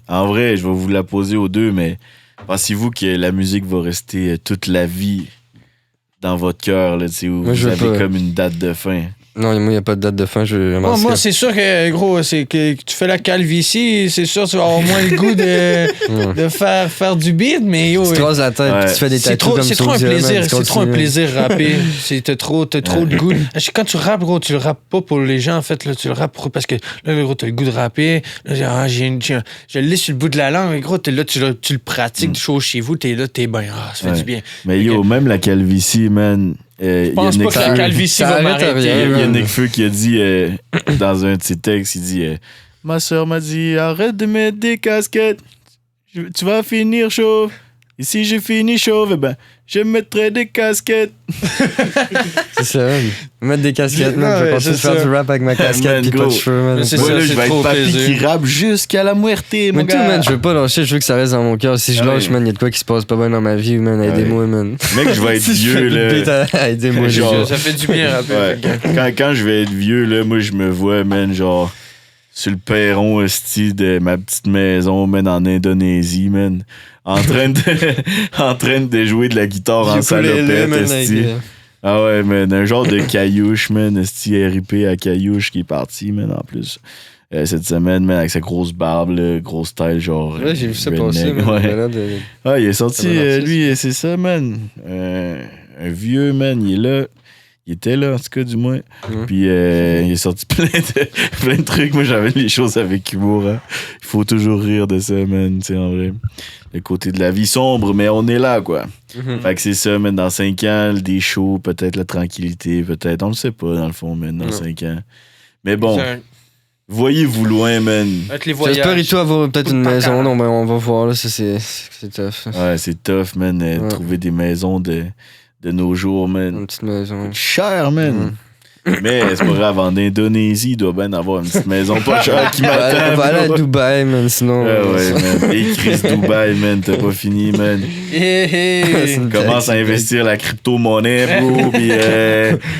en vrai, je vais vous la poser aux deux, mais pensez-vous que la musique va rester toute la vie dans votre cœur, là, où vous avez comme une date de fin? Non, moi, il n'y a pas de date de fin. Moi, c'est sûr que, gros, c'est que tu fais la calvitie, c'est sûr que tu vas avoir moins le goût de faire du beat, mais yo. Tu te rases la tête, puis tu fais des tatous comme ça. C'est trop un plaisir rapper. T'as trop de goût. Quand tu rappes, gros, tu le rappes pas pour les gens, en fait. Là, tu le rappes parce que là, gros, t'as le goût de rapper. Là, je le lis sur le bout de la langue, mais gros, t'es là, tu le pratiques, tu chaud chez vous, t'es là, t'es bien. Ça fait du bien. Mais yo, même la calvitie, man. Je pense pas que la calvitie va m'arrêter. Il y a Nekfeu qui a dit dans un de ses textes, il dit ma soeur m'a dit arrête de mettre des casquettes, tu vas finir chauve. Et si je finis chauve, je mettrai des casquettes. C'est ça. Mettre des casquettes, man. Je vais continuer de faire du rap avec ma casquette pis pas de cheveux, man. C'est Moi, ça, là, je c'est vais trop être papy plaisir. qui rappe jusqu'à la muerte, mon Mais tout, gars. man, je veux pas lâcher, je veux que ça reste dans mon cœur. Si je lâche, man, y'a de quoi qui se passe pas bien dans ma vie, man. Aidez-moi, man. Mec, je vais être Si je fais vieux, plus de là. beat, aidez-moi, Genre- Ça fait du bien rapper. Ouais. Quand je vais être vieux, là, moi, je me vois, man, genre, sur le perron, esti, de ma petite maison, man, en Indonésie, man. En train de jouer de la guitare en salopette, esti. Ah ouais, man, un genre de caillouche, man, esti, RIP à caillouche qui est parti, man, en plus. Cette semaine, man, avec sa grosse barbe, là, grosse style, genre. Ouais, j'ai vu ça redneck, passer, man. ouais. Ah, il est sorti, C'est un bon artiste. lui, c'est ça, man. Un vieux, man, il est là. Il était là, en tout cas, du moins. Puis il est sorti plein de trucs. Moi, j'avais les choses avec humour. Hein. Il faut toujours rire de ça, man, tu sais, en vrai. Le côté de la vie sombre, mais on est là, quoi. Fait que c'est ça, man, dans 5 ans, des shows, peut-être la tranquillité, peut-être. On le sait pas, dans le fond, man, dans 5 ans. Mais bon, voyez-vous loin, man. Avec les J'espère voyages. et toi avoir peut-être une maison. Non, ben on va voir, là. Ça, c'est tough. Ouais, c'est tough, man, Ouais. trouver des maisons de nos jours, man. Une petite maison. Cher, man. Mais c'est pas grave, en Indonésie, il doit bien avoir une petite maison pas chère qui On m'attend. va aller à Dubaï, man, sinon. Ouais, man. Et Chris Dubaï, man, t'as pas fini, man. Hey. Commence à investir la crypto-monnaie, bro, pis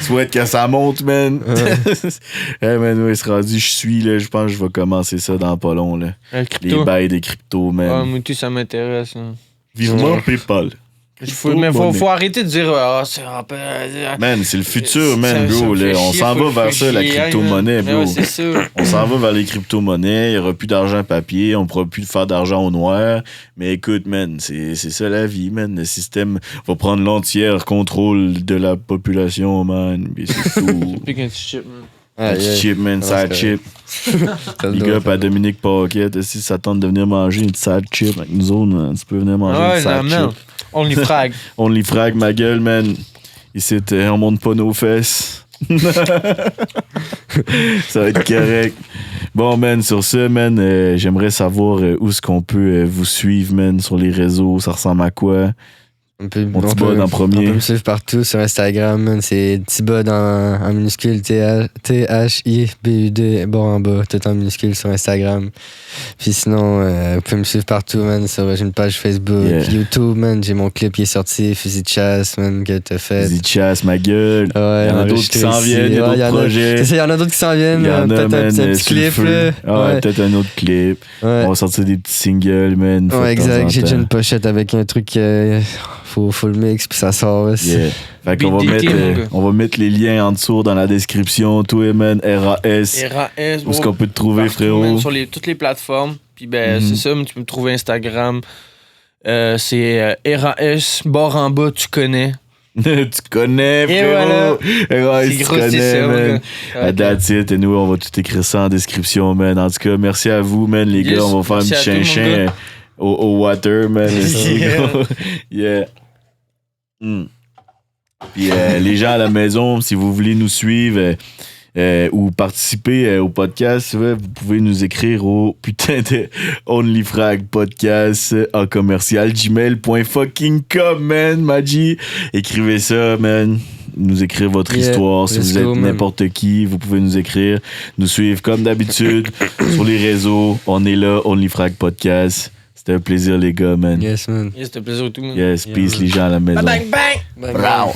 souhaite que ça monte, man. Hey, man, ouais, c'est rendu, je suis, là, je pense que je vais commencer ça dans pas long, là. Le Les crypto. bails des cryptos, man. Ah, moi, tout, ça m'intéresse. Hein. Vivement PayPal. Mais faut arrêter de dire c'est un peu. Man, c'est le futur, man, Ça bro. me fait Là. On chier, s'en faut va vers ça, la chier, crypto-monnaie, man. bro. Ouais, c'est ça. On s'en va vers les crypto-monnaies, il n'y aura plus d'argent papier, on pourra plus faire d'argent au noir. Mais écoute, man, c'est ça la vie, man. Le système va prendre l'entier contrôle de la population, man. Et c'est tout. Plus qu'un petit chip, man. Un petit chip, man, Ah, side c'est chip. T'as le Big droit, up à Dominique Paquette. Si ça tente de venir manger une side chip avec nous autres, man, tu peux venir manger Ah une ouais, side non, chip. Only frag. Only frag, ma gueule, man. Ici, on monte pas nos fesses. Ça va être correct. Bon, man, sur ce, man, j'aimerais savoir où est-ce qu'on peut vous suivre, man, sur les réseaux. Ça ressemble à quoi? On peut, Mon petit bud en premier. On peut me suivre partout sur Instagram, man. C'est T-Bud en minuscule, T-H-I-B-U-D, bord en bas, tout en minuscule sur Instagram. Puis sinon, vous pouvez me suivre partout, man. J'ai une page Facebook, Yeah. YouTube, man. J'ai mon clip qui est sorti, Fusil de chasse, man, que t'as fait. Vas-y, chasse, ma gueule. Ouais, Il y en a d'autres qui s'en viennent, il y a d'autres projets. C'est ça, il y en a d'autres qui s'en viennent. Il y en a, Peut-être man, un petit sur le clip, feu. là. Ah ouais, peut-être un autre clip. Ouais. On va sortir des petits singles, man. Ouais, de temps en exact. J'ai déjà temps. une pochette avec un truc. Faut le mix, puis ça sort. Là. Yeah. Fait qu'on va BDT, mon mettre, gars. on va mettre les liens en dessous dans la description. Toi, man, RAS. RAS. Où est-ce qu'on peut te trouver, Partout, frérot? man, sur toutes les plateformes. Puis ben, c'est ça, tu peux me trouver Instagram. C'est RAS, bord en bas, tu connais. Tu connais, Et frérot. RAS, C'est tu gros, c'est connais, ça, mon man. gars. That's it. Et nous, on va tout écrire ça en description, man. En tout cas, merci à vous, man, les Yes, gars. On va faire un merci petit à toi, mon chinchin gars. au water, man. Yeah. Yeah. Puis les gens à la maison, si vous voulez nous suivre ou participer au podcast, vous pouvez nous écrire au putain de OnlyFrag podcast en commercial gmail.com, man, Maji. Écrivez ça, man. Nous écrire votre Yeah, histoire. Si let's vous êtes go, man. n'importe qui, vous pouvez nous écrire. Nous suivre comme d'habitude sur les réseaux. On est là, OnlyFrag podcast. C'était un plaisir, les gars, man. Yes, man. Yes, c'était un plaisir au tout, man. Yes, Yeah, peace, man. les gens à la maison. Bang, bang! Bye, Bravo.